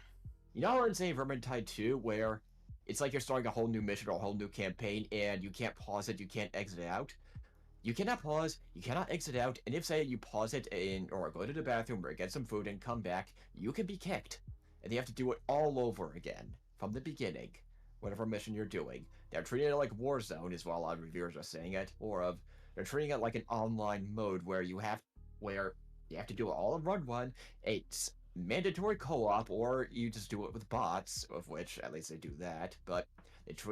you know how in say Vermintide 2, where it's like you're starting a whole new mission or a whole new campaign, and you can't pause it, you can't exit out. You cannot pause, you cannot exit out, and if say you pause it or go to the bathroom or get some food and come back, you can be kicked, and you have to do it all over again from the beginning, whatever mission you're doing. They're treating it like Warzone, is what a lot of reviewers are saying it, or they're treating it like an online mode where you have to do it all in run one. It's mandatory co-op, or you just do it with bots, of which at least they do that. But it's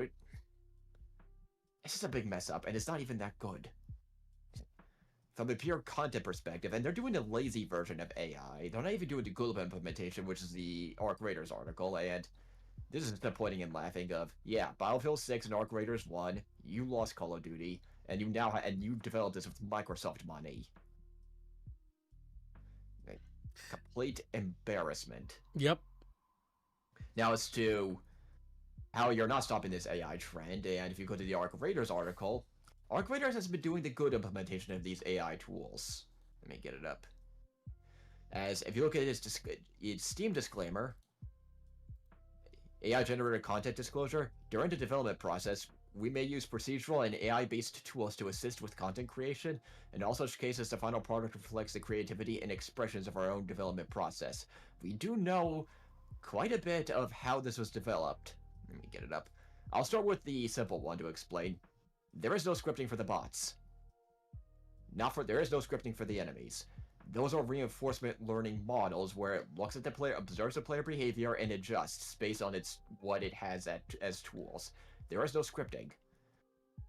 just a big mess up, and it's not even that good. from the pure content perspective, and they're doing a lazy version of AI. They're not even doing the good implementation, which is the Arc Raiders article, and this is the pointing and laughing of, yeah, Battlefield 6 and Arc Raiders 1, you lost Call of Duty, and you developed this with Microsoft money. A complete embarrassment. Yep. Now as to how you're not stopping this AI trend, and if you go to the Arc Raiders article, Arc Raiders has been doing the good implementation of these AI tools. Let me get it up. As if you look at its Steam disclaimer, AI generated content disclosure, during the development process, we may use procedural and AI-based tools to assist with content creation. In all such cases, the final product reflects the creativity and expressions of our own development process. We do know quite a bit of how this was developed. Let me get it up. I'll start with the simple one to explain. There is no scripting for the bots. There is no scripting for the enemies. Those are reinforcement learning models where it looks at the player, observes the player behavior, and adjusts based on what it has as tools. There is no scripting.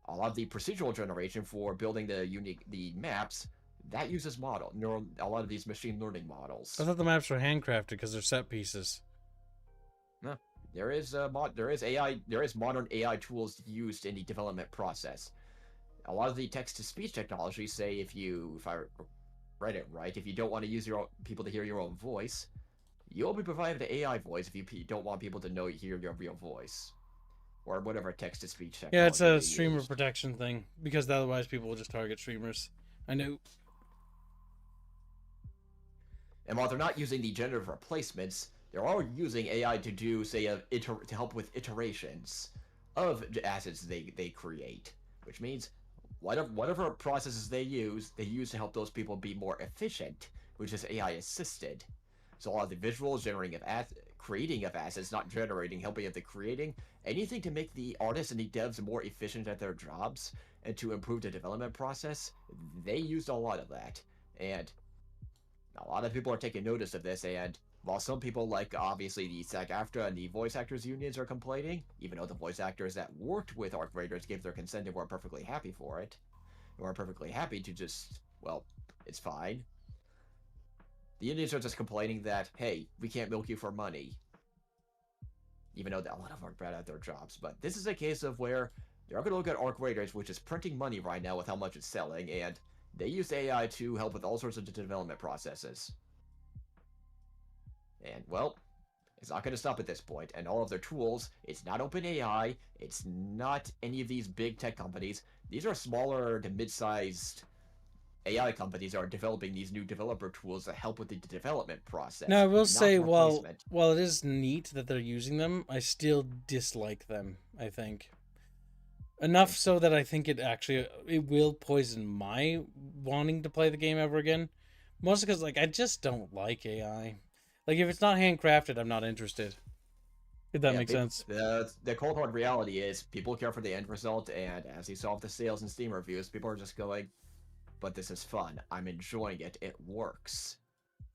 A lot of the procedural generation for building the maps, that uses a lot of these machine learning models. I thought the maps were handcrafted because they're set pieces. No, there is modern AI tools used in the development process. A lot of the text-to-speech technology say if I read it right, if you don't want to use people to hear your own voice, you'll be provided an AI voice if you don't want people to hear your real voice, or whatever text-to-speech technology. Yeah, it's a streamer protection thing because otherwise people will just target streamers. I know. And while they're not using the generative replacements, they're all using AI to do, say, to help with iterations of the assets they create, which means whatever processes they use to help those people be more efficient, which is AI assisted. So a lot of the visuals, creating of assets, not generating, helping with the creating, anything to make the artists and the devs more efficient at their jobs and to improve the development process, they used a lot of that. And a lot of people are taking notice of this, and while some people, like obviously the SAG-AFTRA and the voice actors unions, are complaining, even though the voice actors that worked with Arc Raiders gave their consent and were perfectly happy for it, and were perfectly happy to just, well, it's fine. The unions are just complaining that, hey, we can't milk you for money. Even though a lot of them are bad at their jobs. But this is a case of where they're going to look at Arc Raiders, which is printing money right now with how much it's selling, and they use AI to help with all sorts of development processes. And, well, it's not going to stop at this point. And all of their tools, it's not OpenAI, it's not any of these big tech companies. These are smaller to mid-sized AI companies that are developing these new developer tools that help with the development process. Now, I will say, while it is neat that they're using them, I still dislike them, I think. Enough so that I think it will poison my wanting to play the game ever again. Mostly because, I just don't like AI. If it's not handcrafted, I'm not interested. If that makes sense. The cold hard reality is people care for the end result, and as you saw with the sales and Steam reviews, people are just going, but this is fun. I'm enjoying it. It works.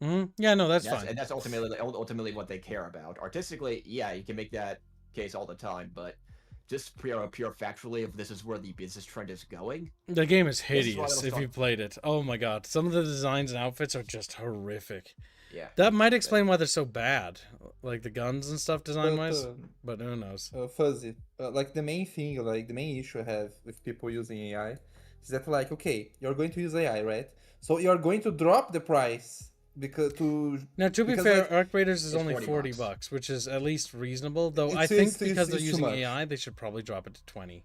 Mm-hmm. Yeah, no, that's fine. And that's ultimately what they care about. Artistically, yeah, you can make that case all the time, but just pure factually, if this is where the business trend is going. The game is hideous if you played it. Oh my god. Some of the designs and outfits are just horrific. Yeah. That might explain why they're so bad. Like the guns and stuff design-wise. But who knows? Fuzzy. The main thing, the main issue I have with people using AI is that, okay, you're going to use AI, right? So you're going to drop the price Now, to be fair, Arc Raiders is only $40, which is at least reasonable. Though I think because they're using AI, they should probably drop it to 20.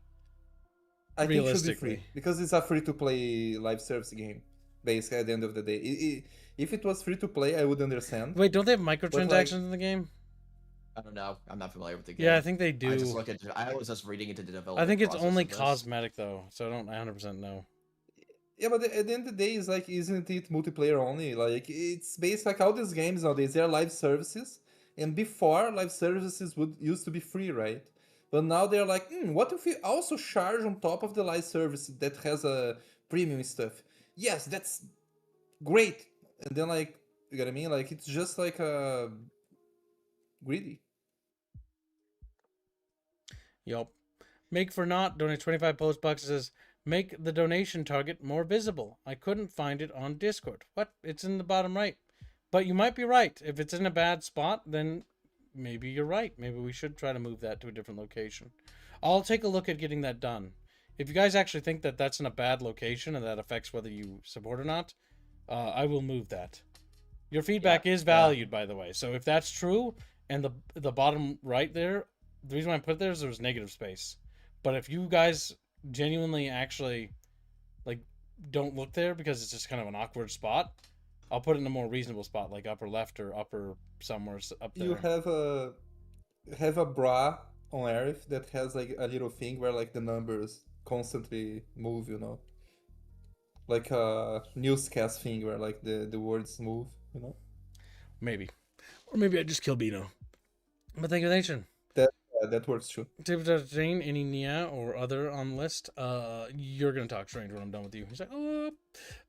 I think it should be free because it's a free-to-play live service game. Basically, at the end of the day, if it was free-to-play, I would understand. Wait, don't they have microtransactions in the game? I don't know. I'm not familiar with the game. Yeah, I think they do. I was just reading into the development. I think it's only cosmetic though, so I don't 100% know. Yeah, but at the end of the day, isn't it multiplayer only? It's based all these games nowadays, they're live services. And before, live services used to be free, right? But now they're like, what if we also charge on top of the live service that has a premium stuff? Yes, that's great. And then, you know what I mean? It's just greedy. Yup. Make for Not donates 25 post bucks, says, Make the donation target more visible. I couldn't find it on Discord. What? It's in the bottom right. But you might be right. If it's in a bad spot, then maybe you're right. Maybe we should try to move that to a different location. I'll take a look at getting that done. If you guys actually think that that's in a bad location and that affects whether you support or not, I will move that. Your feedback is valued, by the way. So if that's true, and the bottom right there, the reason why I put it there is there was negative space. But if you guys genuinely actually like don't look there because it's just kind of an awkward spot, I'll put it in a more reasonable spot, like upper left or upper somewhere up there. You have a bra on Arif that has like a little thing where like the numbers constantly move, you know, like a newscast thing where like the words move, you know. Maybe, or maybe I just kill Bino. But thank you, Nation. That works too. Jane, any Nia or other on the list? You're gonna talk strange when I'm done with you. He's like, oh,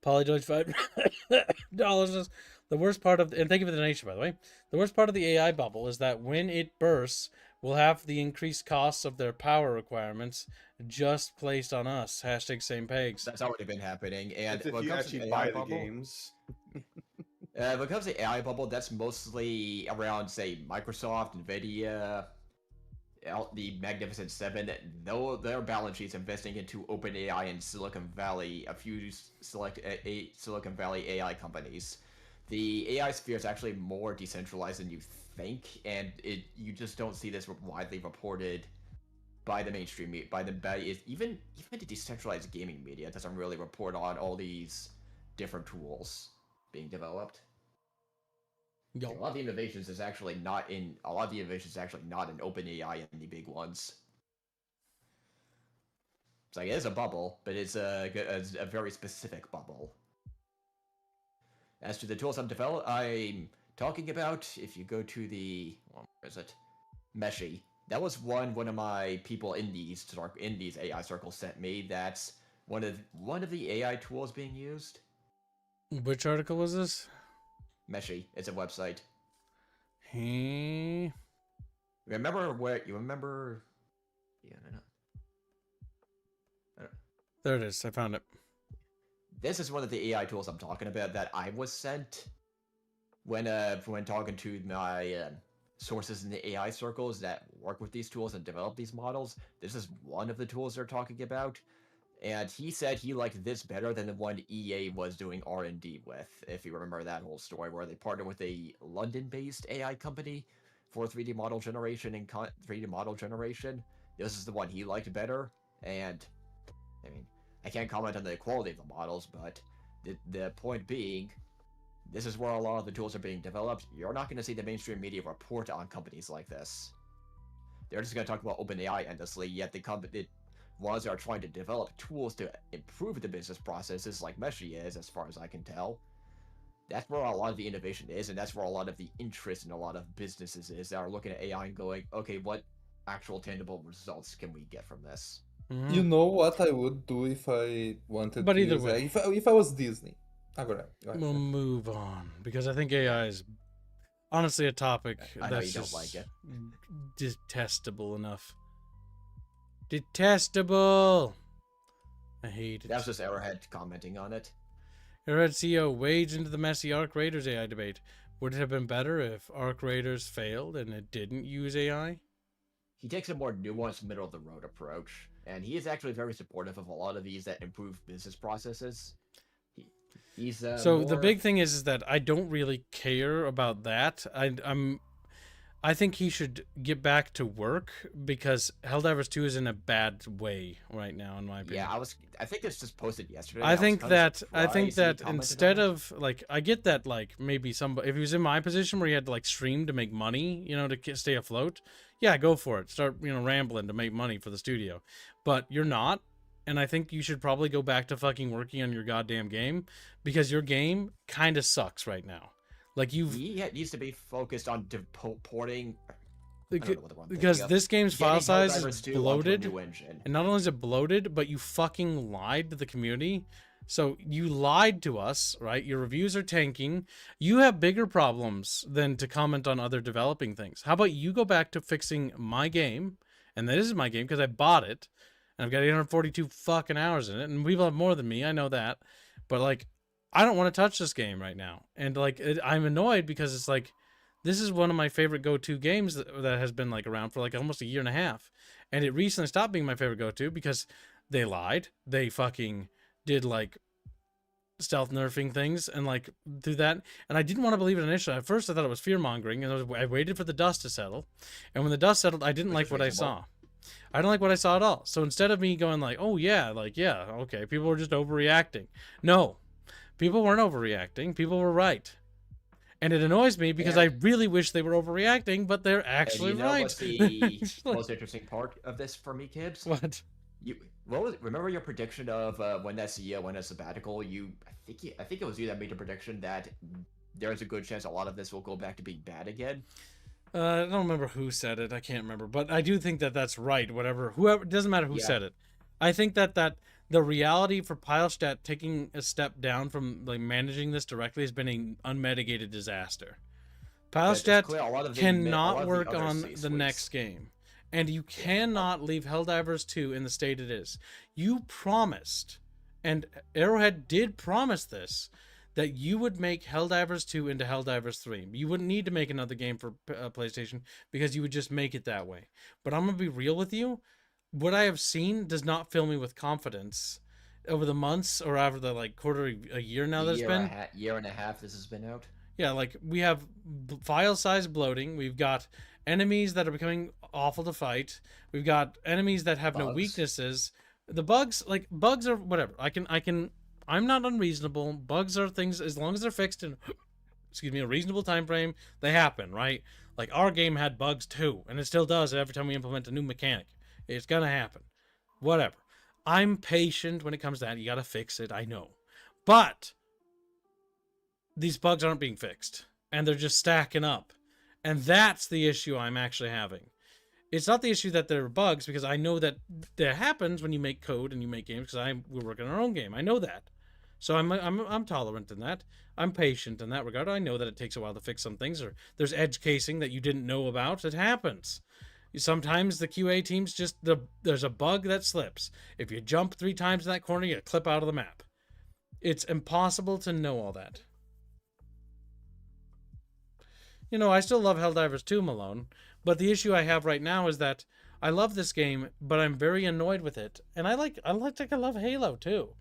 Polydoge $5. The worst part of, and thank you for the donation, by the way. The worst part of the AI bubble is that when it bursts, we'll have the increased costs of their power requirements just placed on us. Hashtag same pegs. That's already been happening. And That's if when it you comes to actually the AI buy the bubble, games. when it comes to AI bubble, that's mostly around, say, Microsoft, Nvidia, the Magnificent Seven. Though their balance sheets investing into OpenAI and Silicon Valley, a few select Silicon Valley AI companies. The AI sphere is actually more decentralized than you think, and you just don't see this widely reported by the mainstream media. Even the decentralized gaming media doesn't really report on all these different tools being developed. Yo. A lot of the innovations is actually not in OpenAI and the big ones. It's like it is a bubble, but it's a very specific bubble. As to the tools I'm talking about, if you go to the where is it, Meshy, that was one of my people in these AI circles sent me. That's one of the AI tools being used. Which article was this? Meshy, it's a website. Hey. Remember where you remember? Yeah, I know. There it is. I found it. This is one of the AI tools I'm talking about that I was sent when talking to my sources in the AI circles that work with these tools and develop these models. This is one of the tools they're talking about, and he said he liked this better than the one EA was doing R&D with. If you remember that whole story where they partnered with a London-based AI company for 3D model generation and 3D model generation. This is the one he liked better, and I mean, I can't comment on the quality of the models, but the point being, this is where a lot of the tools are being developed. You're not going to see the mainstream media report on companies like this. They're just going to talk about OpenAI endlessly, yet the ones that are trying to develop tools to improve the business processes, like Meshy is, as far as I can tell. That's where a lot of the innovation is, and that's where a lot of the interest in a lot of businesses is that are looking at AI and going, okay, what actual tangible results can we get from this? You know what I would do if I wanted But to either use way. AI? If I was Disney. Agora, We'll move on because I think AI is honestly a topic I know that's you don't just like it. detestable enough. Detestable. I hate it. That was just Arrowhead commenting on it. Arrowhead CEO wades into the messy Arc Raiders AI debate. Would it have been better if Arc Raiders failed and it didn't use AI? He takes a more nuanced, middle-of-the-road approach, and he is actually very supportive of a lot of these that improve business processes. He's so the big thing is that I don't really care about that. I think he should get back to work because Helldivers 2 is in a bad way right now, in my opinion. Yeah, I think this just posted yesterday. I think that instead of like, I get that like maybe somebody, if he was in my position where he had to like stream to make money, you know, to stay afloat, yeah, go for it. Start, you know, rambling to make money for the studio. But you're not, and I think you should probably go back to fucking working on your goddamn game because your game kind of sucks right now. Like he needs to be focused on porting. Because this game's file size is bloated, and not only is it bloated, but you fucking lied to the community. So you lied to us, right? Your reviews are tanking. You have bigger problems than to comment on other developing things. How about you go back to fixing my game, and that is my game because I bought it, and I've got 842 fucking hours in it, and people have more than me. I know that, but like, I don't want to touch this game right now, and like, I'm annoyed because it's like, this is one of my favorite go-to games that has been like around for like almost a year and a half, and it recently stopped being my favorite go-to because they lied. They fucking did like stealth nerfing things and like do that, and I didn't want to believe it initially. At first I thought it was fear mongering, and I waited for the dust to settle, and when the dust settled I didn't like what I saw. I don't like what I saw at all. So instead of me going like, oh yeah, like yeah, okay, people were just overreacting, no, people weren't overreacting, people were right. And it annoys me because I really wish they were overreacting, but they're actually and you know right. what's the most interesting part of this for me, Kibbs? What? Remember your prediction of when that CEO went a sabbatical? I think it was you that made the prediction that there's a good chance a lot of this will go back to being bad again. I don't remember who said it. I can't remember, but I do think that that's right. Whoever, it doesn't matter who said it. I think that the reality for Pilestat taking a step down from like managing this directly has been an unmitigated disaster. Pilestat cannot work on the next game. And you cannot leave Helldivers 2 in the state it is. You promised, and Arrowhead did promise this, that you would make Helldivers 2 into Helldivers 3. You wouldn't need to make another game for PlayStation because you would just make it that way. But I'm going to be real with you. What I have seen does not fill me with confidence over the months or over the like a year now that's been. Year and a half this has been out. Yeah, like we have file size bloating. We've got enemies that are becoming awful to fight. We've got enemies that have no weaknesses. The bugs are whatever. I'm not unreasonable. Bugs are things, as long as they're fixed in a reasonable time frame, they happen, right? Like our game had bugs too, and it still does every time we implement a new mechanic. It's gonna happen. Whatever. I'm patient when it comes to that. You gotta fix it, I know. But these bugs aren't being fixed, and they're just stacking up. And that's the issue I'm actually having. It's not the issue that there are bugs, because I know that happens when you make code and you make games, because we're working on our own game. I know that. So I'm tolerant in that. I'm patient in that regard. I know that it takes a while to fix some things, or there's edge casing that you didn't know about. It happens. Sometimes the QA teams there's a bug that slips. If you jump 3 times in that corner, you clip out of the map. It's impossible to know all that. You know, I still love Helldivers 2, Malone, but the issue I have right now is that I love this game, but I'm very annoyed with it. And I love Halo too.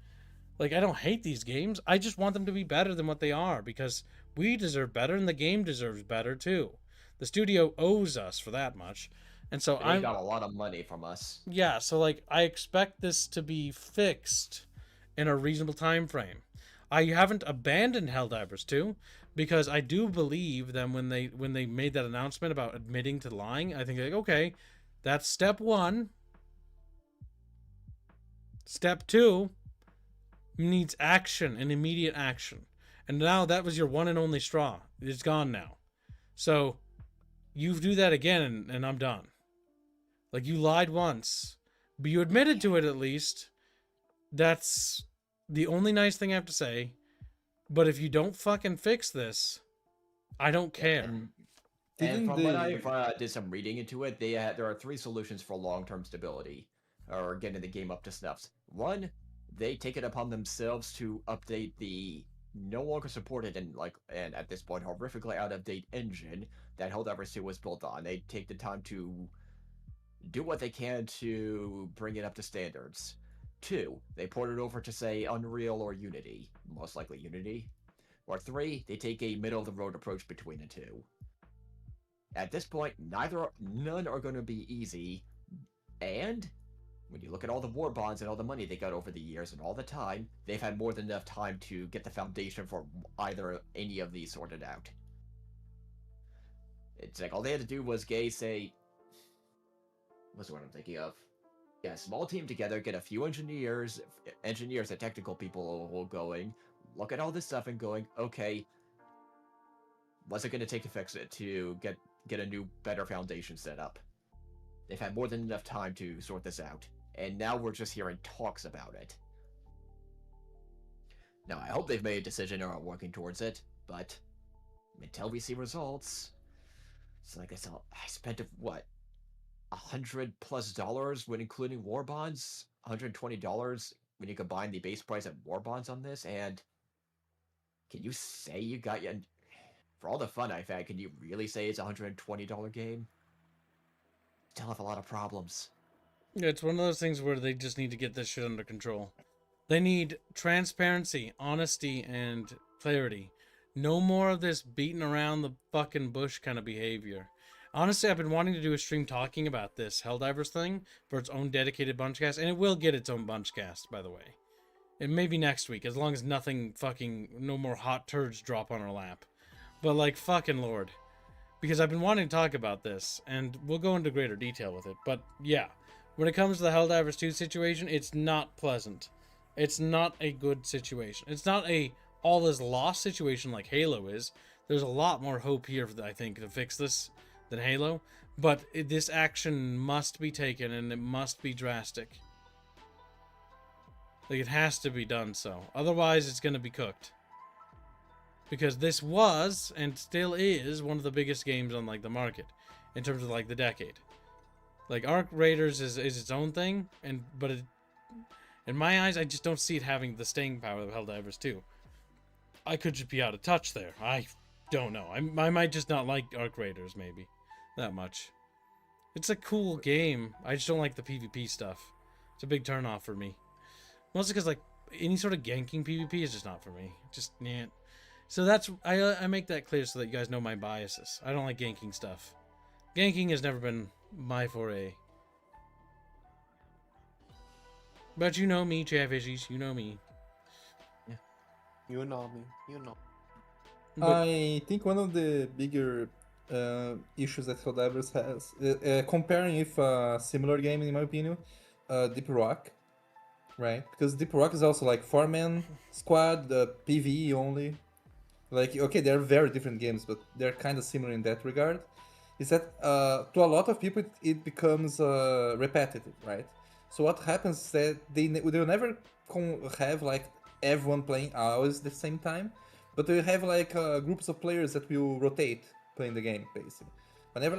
Like, I don't hate these games. I just want them to be better than what they are, because we deserve better and the game deserves better too. The studio owes us for that much. And so I got a lot of money from us. Yeah, so like I expect this to be fixed in a reasonable time frame. I haven't abandoned Helldivers 2, because I do believe them when they made that announcement about admitting to lying. I think like, okay, that's step 1. Step 2 needs action and immediate action. And now that was your one and only straw. It's gone now. So you do that again and I'm done. Like, you lied once, but you admitted to it at least. That's the only nice thing I have to say. But if you don't fucking fix this, I don't care. And from what I did some reading into it, there are 3 solutions for long-term stability, or getting the game up to snuffs. 1, they take it upon themselves to update the no longer supported and at this point horrifically out of date engine that Helldivers 2 was built on. They take the time to do what they can to bring it up to standards. 2, they port it over to, say, Unreal or Unity, most likely Unity. Or 3, they take a middle-of-the-road approach between the 2. At this point, none are going to be easy, and when you look at all the war bonds and all the money they got over the years and all the time, they've had more than enough time to get the foundation for any of these sorted out. It's like all they had to do was what's the word I'm thinking of? Yeah, a small team together, get a few engineers and technical people all going, look at all this stuff and going, okay, what's it going to take to fix it, to get a new, better foundation set up? They've had more than enough time to sort this out, and now we're just hearing talks about it. Now, I hope they've made a decision or are working towards it, but until we see results, it's like I spent, $100+ when including war bonds, $120 when you combine the base price of war bonds on this, and can you say you got your... For all the fun I've had, can you really say it's a $120 game? Still have a lot of problems. Yeah, it's one of those things where they just need to get this shit under control. They need transparency, honesty, and clarity. No more of this beating around the fucking bush kind of behavior. Honestly, I've been wanting to do a stream talking about this Helldivers thing for its own dedicated bunchcast, and it will get its own bunchcast, by the way. It may be next week, as long as no more hot turds drop on our lap. But like, fucking lord. Because I've been wanting to talk about this, and we'll go into greater detail with it. But yeah, when it comes to the Helldivers 2 situation, it's not pleasant. It's not a good situation. It's not a all is lost situation like Halo is. There's a lot more hope here, I think, to fix this than Halo. But this action must be taken, and it must be drastic. Like, it has to be done so. Otherwise, it's going to be cooked. Because this was, and still is, one of the biggest games on, like, the market. In terms of, like, the decade. Like, Arc Raiders is its own thing. But in my eyes, I just don't see it having the staying power of Helldivers 2. I could just be out of touch there. I don't know. I might just not like Arc Raiders, maybe. That much. It's a cool game. I just don't like the PvP stuff. It's a big turnoff for me. Mostly because, like, any sort of ganking PvP is just not for me. Just, nah. So that's... I make that clear so that you guys know my biases. I don't like ganking stuff. Ganking has never been my foray. But you know me, Chatfishies. You know me. Yeah. You know me. You know. But I think one of the bigger issues that Helldivers has, comparing with a similar game, in my opinion, Deep Rock, right? Because Deep Rock is also like 4-man squad, PvE only. Like, okay, they're very different games, but they're kind of similar in that regard. Is that to a lot of people it becomes repetitive, right? So what happens is that they'll never have like everyone playing always at the same time, but they have like groups of players that will rotate playing the game basically. Whenever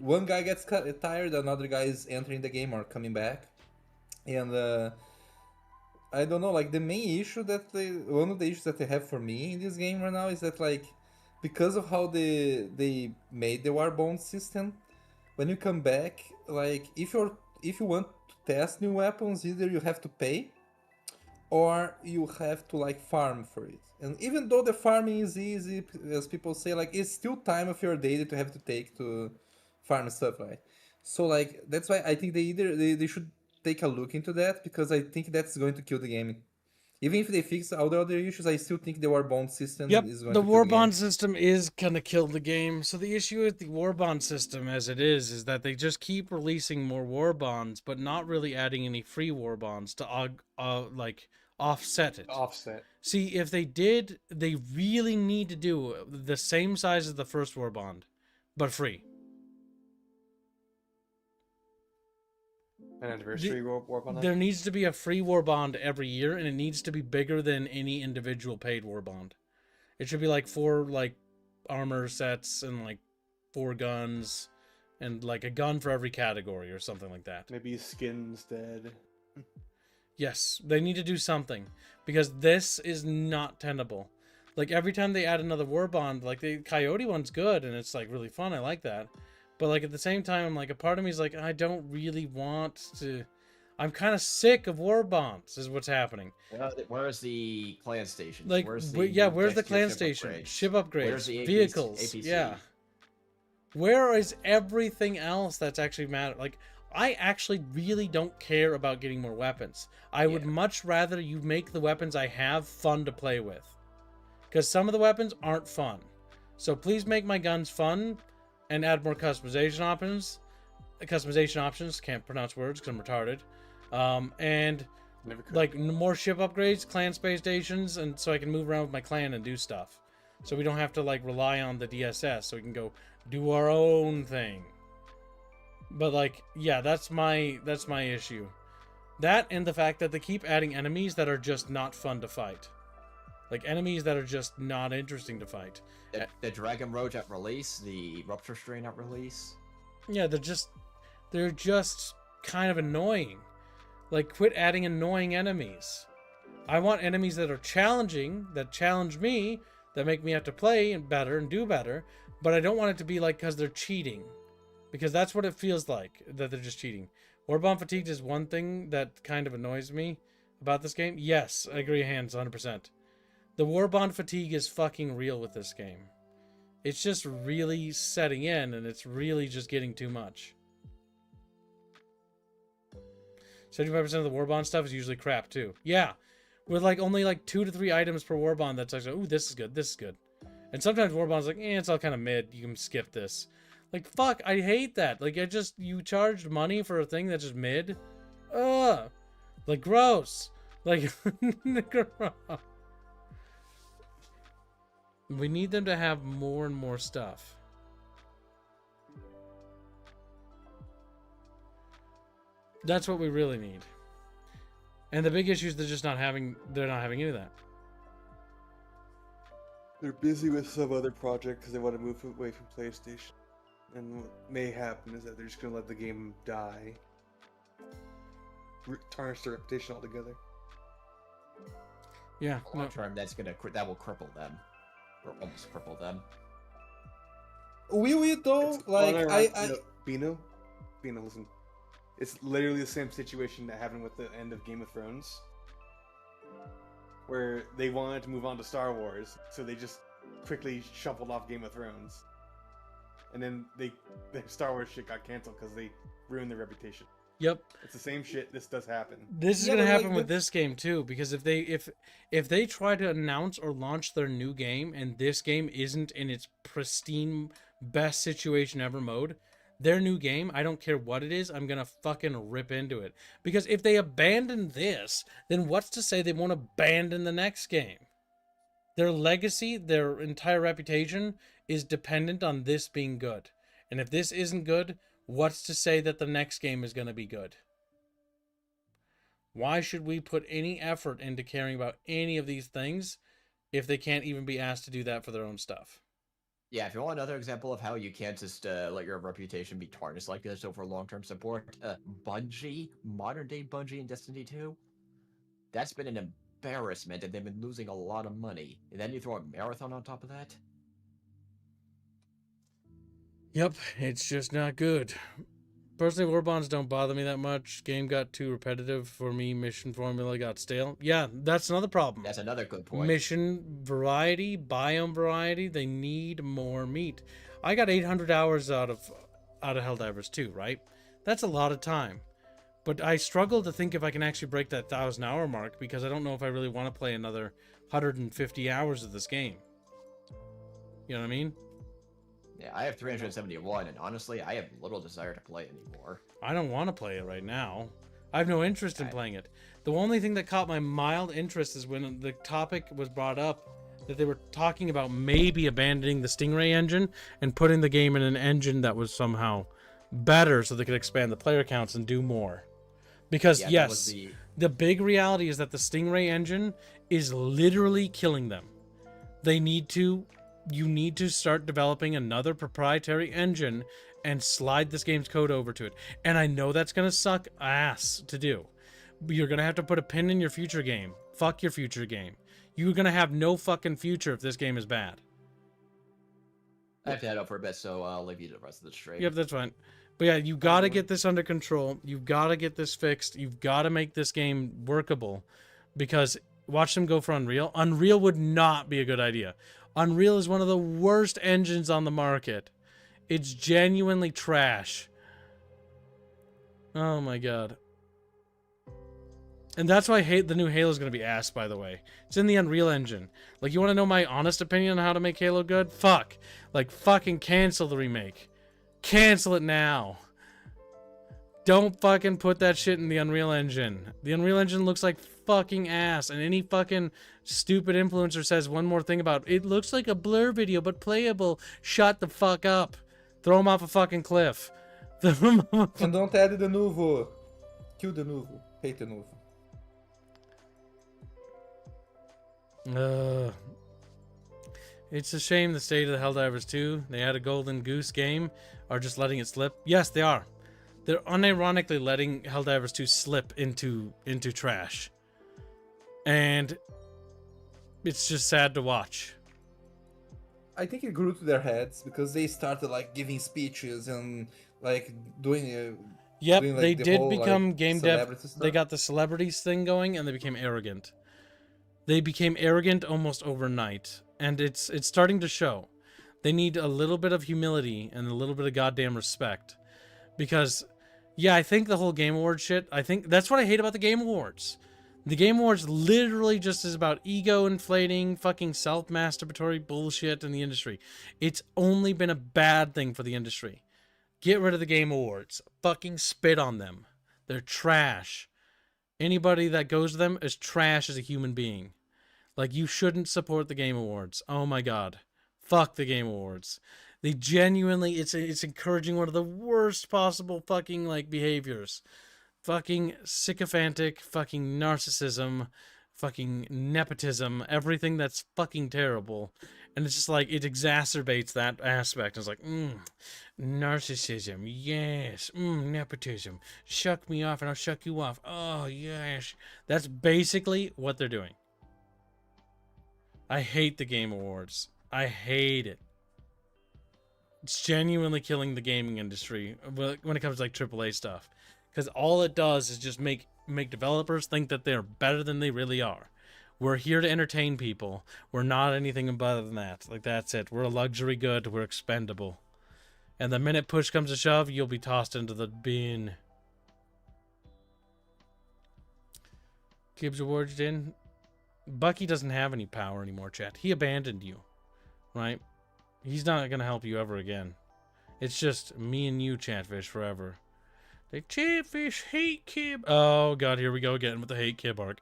one guy gets tired, another guy is entering the game or coming back, and I don't know, like the main issue one of the issues that they have for me in this game right now is that like because of how they made the Warbond system, when you come back, like if you want to test new weapons, either you have to pay or you have to like farm for it. And even though the farming is easy, as people say, like it's still time of your day that you have to take to farm stuff, right? So like that's why I think they should take a look into that, because I think that's going to kill the game. Even if they fix all the other issues, I still think the Warbond system is going to kill the game. Warbond system is gonna kill the game. So the issue with the Warbond system as it is that they just keep releasing more Warbonds, but not really adding any free Warbonds to like offset it. Offset. See, if they did, they really need to do the same size as the first Warbond, but free. An anniversary war bond. There needs to be a free Warbond every year, and it needs to be bigger than any individual paid Warbond. It should be like 4 like armor sets and like 4 guns, and like a gun for every category or something like that. Maybe a skin instead. Yes, they need to do something, because this is not tenable. Like every time they add another Warbond, like the Coyote one's good and it's like really fun. I like that. But like at the same time, I'm like, a part of me is like, I don't really want to. I'm kind of sick of Warbonds, is what's happening. Where's the clan station? Like, where's the clan station? Ship upgrades, Where's the vehicles, APC? yeah. Where is everything else that's actually matter? Like, I actually really don't care about getting more weapons. I would much rather you make the weapons I have fun to play with, because some of the weapons aren't fun. So please make my guns fun. And add more customization options. Can't pronounce words because I'm retarded. And like more ship upgrades, clan space stations, and so I can move around with my clan and do stuff. So we don't have to like rely on the DSS. So we can go do our own thing. But like, yeah, that's my issue. That and the fact that they keep adding enemies that are just not fun to fight. Like enemies that are just not interesting to fight. The Dragon Roach at release, the Rupture Strain at release. Yeah, They're just kind of annoying. Like, quit adding annoying enemies. I want enemies that are challenging, that challenge me, that make me have to play and better and do better. But I don't want it to be like because they're cheating. Because that's what it feels like, that they're just cheating. Warbond Fatigued is one thing that kind of annoys me about this game. Yes, I agree, hands 100%. The Warbond Fatigue is fucking real with this game. It's just really setting in, and it's really just getting too much. 75% of the Warbond stuff is usually crap, too. Yeah, with like only like 2 to 3 items per Warbond that's like, ooh, this is good, this is good. And sometimes Warbond's like, it's all kind of mid, you can skip this. Like, fuck, I hate that. Like, you charged money for a thing that's just mid? Ugh. Like, gross. Like, gross. We need them to have more and more stuff. That's what we really need. And the big issue is they're not having any of that. They're busy with some other project because they want to move away from PlayStation. And what may happen is that they're just going to let the game die. Tarnish their reputation altogether. Yeah. Long term, that will cripple them. Or almost cripple them. Will we though? It's Like, Bino, listen. It's literally the same situation that happened with the end of Game of Thrones. Where they wanted to move on to Star Wars, so they just quickly shuffled off Game of Thrones. And then the Star Wars shit got canceled because they ruined their reputation. Yep. It's the same shit. This does happen. This is gonna happen with this game too, because if they try to announce or launch their new game and this game isn't in its pristine best situation ever mode, their new game, I don't care what it is, I'm gonna fucking rip into it. Because if they abandon this, then what's to say they won't abandon the next game? Their legacy, their entire reputation is dependent on this being good. And if this isn't good, what's to say that the next game is going to be good? Why should we put any effort into caring about any of these things if they can't even be asked to do that for their own stuff? Yeah, if you want another example of how you can't just let your reputation be tarnished like this over long-term support, Bungie, modern-day Bungie in Destiny 2, that's been an embarrassment, and they've been losing a lot of money. And then you throw a marathon on top of that? Yep, it's just not good. Personally, Warbonds don't bother me that much. Game got too repetitive for me. Mission formula got stale. Yeah, that's another problem. That's another good point. Mission variety, biome variety, they need more meat. I got 800 hours out of Helldivers 2, right? That's a lot of time. But I struggle to think if I can actually break that 1,000-hour mark because I don't know if I really want to play another 150 hours of this game. You know what I mean? Yeah, I have 371, and honestly, I have little desire to play anymore. I don't want to play it right now. I have no interest in playing it. The only thing that caught my mild interest is when the topic was brought up that they were talking about maybe abandoning the Stingray engine and putting the game in an engine that was somehow better so they could expand the player counts and do more. Because, Yeah, yes, the big reality is that the Stingray engine is literally killing them. You need to start developing another proprietary engine and slide this game's code over to it. And I know that's going to suck ass to do. But you're going to have to put a pin in your future game. Fuck your future game. You're going to have no fucking future if this game is bad. I have to head out for a bit, so I'll leave you to the rest of the stream. Yep, that's fine. But yeah, you got to get this under control. You've got to get this fixed. You've got to make this game workable. Because watch them go for Unreal. Unreal would not be a good idea. Unreal is one of the worst engines on the market. It's genuinely trash. Oh my god. And that's why the new Halo is going to be ass, by the way. It's in the Unreal Engine. Like, you want to know my honest opinion on how to make Halo good? Fuck. Like, fucking cancel the remake. Cancel it now. Don't fucking put that shit in the Unreal Engine. The Unreal Engine looks like fucking ass, and any fucking stupid influencer says one more thing about it looks like a Blur video but playable. Shut the fuck up. Throw him off a fucking cliff. And don't add de novo. Kill de novo. Hate de novo. It's a shame the state of the Helldivers 2. They had a golden goose game, are just letting it slip. Yes, they are. they're unironically letting Helldivers 2 slip into trash. And it's just sad to watch. I think it grew to their heads because they started like giving speeches and like doing. Yep, doing, like, they the did whole, become like, game dev. celebrity They stuff. got the celebrities thing going, and they became arrogant. They became arrogant almost overnight, and it's starting to show. They need a little bit of humility and a little bit of goddamn respect, because, yeah, I think the whole Game Awards shit. I think that's what I hate about the Game Awards. The Game Awards literally just is about ego inflating, fucking self-masturbatory bullshit in the industry. It's only been a bad thing for the industry. Get rid of the Game Awards. Fucking spit on them. They're trash. Anybody that goes to them is trash as a human being. Like, you shouldn't support the Game Awards. Oh my god. Fuck the Game Awards. They genuinely, it's encouraging one of the worst possible fucking, like, behaviors. Fucking sycophantic, fucking narcissism, fucking nepotism, everything that's fucking terrible. And it's just like, it exacerbates that aspect. It's like, narcissism, yes, nepotism. Shuck me off and I'll shuck you off. Oh, yes. That's basically what they're doing. I hate the Game Awards. I hate it. It's genuinely killing the gaming industry when it comes to like AAA stuff. Because all it does is just make developers think that they're better than they really are. We're here to entertain people. We're not anything better than that. Like, that's it. We're a luxury good. We're expendable. And the minute push comes to shove, you'll be tossed into the bin. Gibbs awarded in. Bucky doesn't have any power anymore, chat. He abandoned you. Right? He's not going to help you ever again. It's just me and you, Chatfish, forever. The Chatfish hate Kib. Oh, God, here we go again with the hate Kib arc.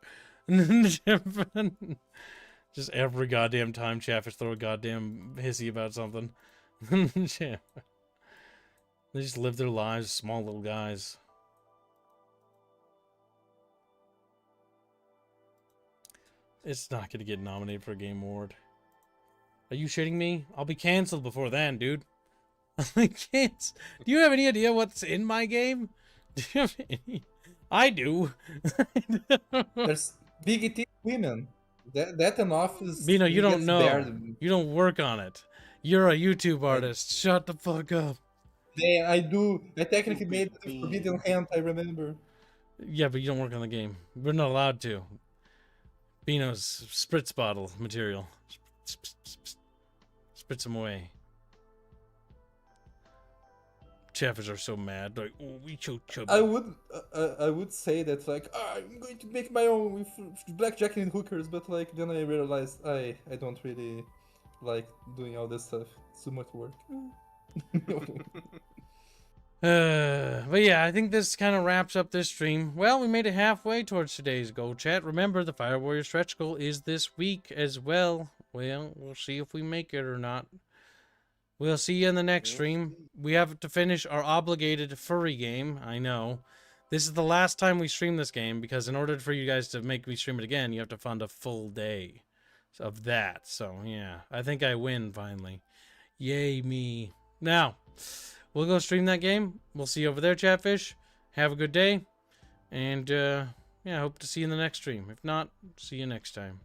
Just every goddamn time Chatfish throw a goddamn hissy about something. They just live their lives, small little guys. It's not going to get nominated for a Game Award. Are you shitting me? I'll be canceled before then, dude. I can't. Do you have any idea what's in my game? Do you have any? I do. There's big T women. That enough is. Bino, you don't gets know. buried. You don't work on it. You're a YouTube artist. Shut the fuck up. Yeah, I do. I technically made the Forbidden Hand, I remember. Yeah, but you don't work on the game. We're not allowed to. Bino's spritz bottle material. Spritz them away. Chefs are so mad. Like, oh, we so chubby. I would say that like I'm going to make my own with blackjack and hookers, but like then I realized I don't really like doing all this stuff. It's too much work. But yeah, I think this kind of wraps up this stream. Well, we made it halfway towards today's goal, chat. Remember, the Fire Warrior stretch goal is this week as well. Well, we'll see if we make it or not. We'll see you in the next stream. We have to finish our obligated furry game. I know. This is the last time we stream this game, because in order for you guys to make me stream it again, you have to fund a full day of that. So, yeah. I think I win, finally. Yay, me. Now, we'll go stream that game. We'll see you over there, Chatfish. Have a good day. And, yeah, hope to see you in the next stream. If not, see you next time.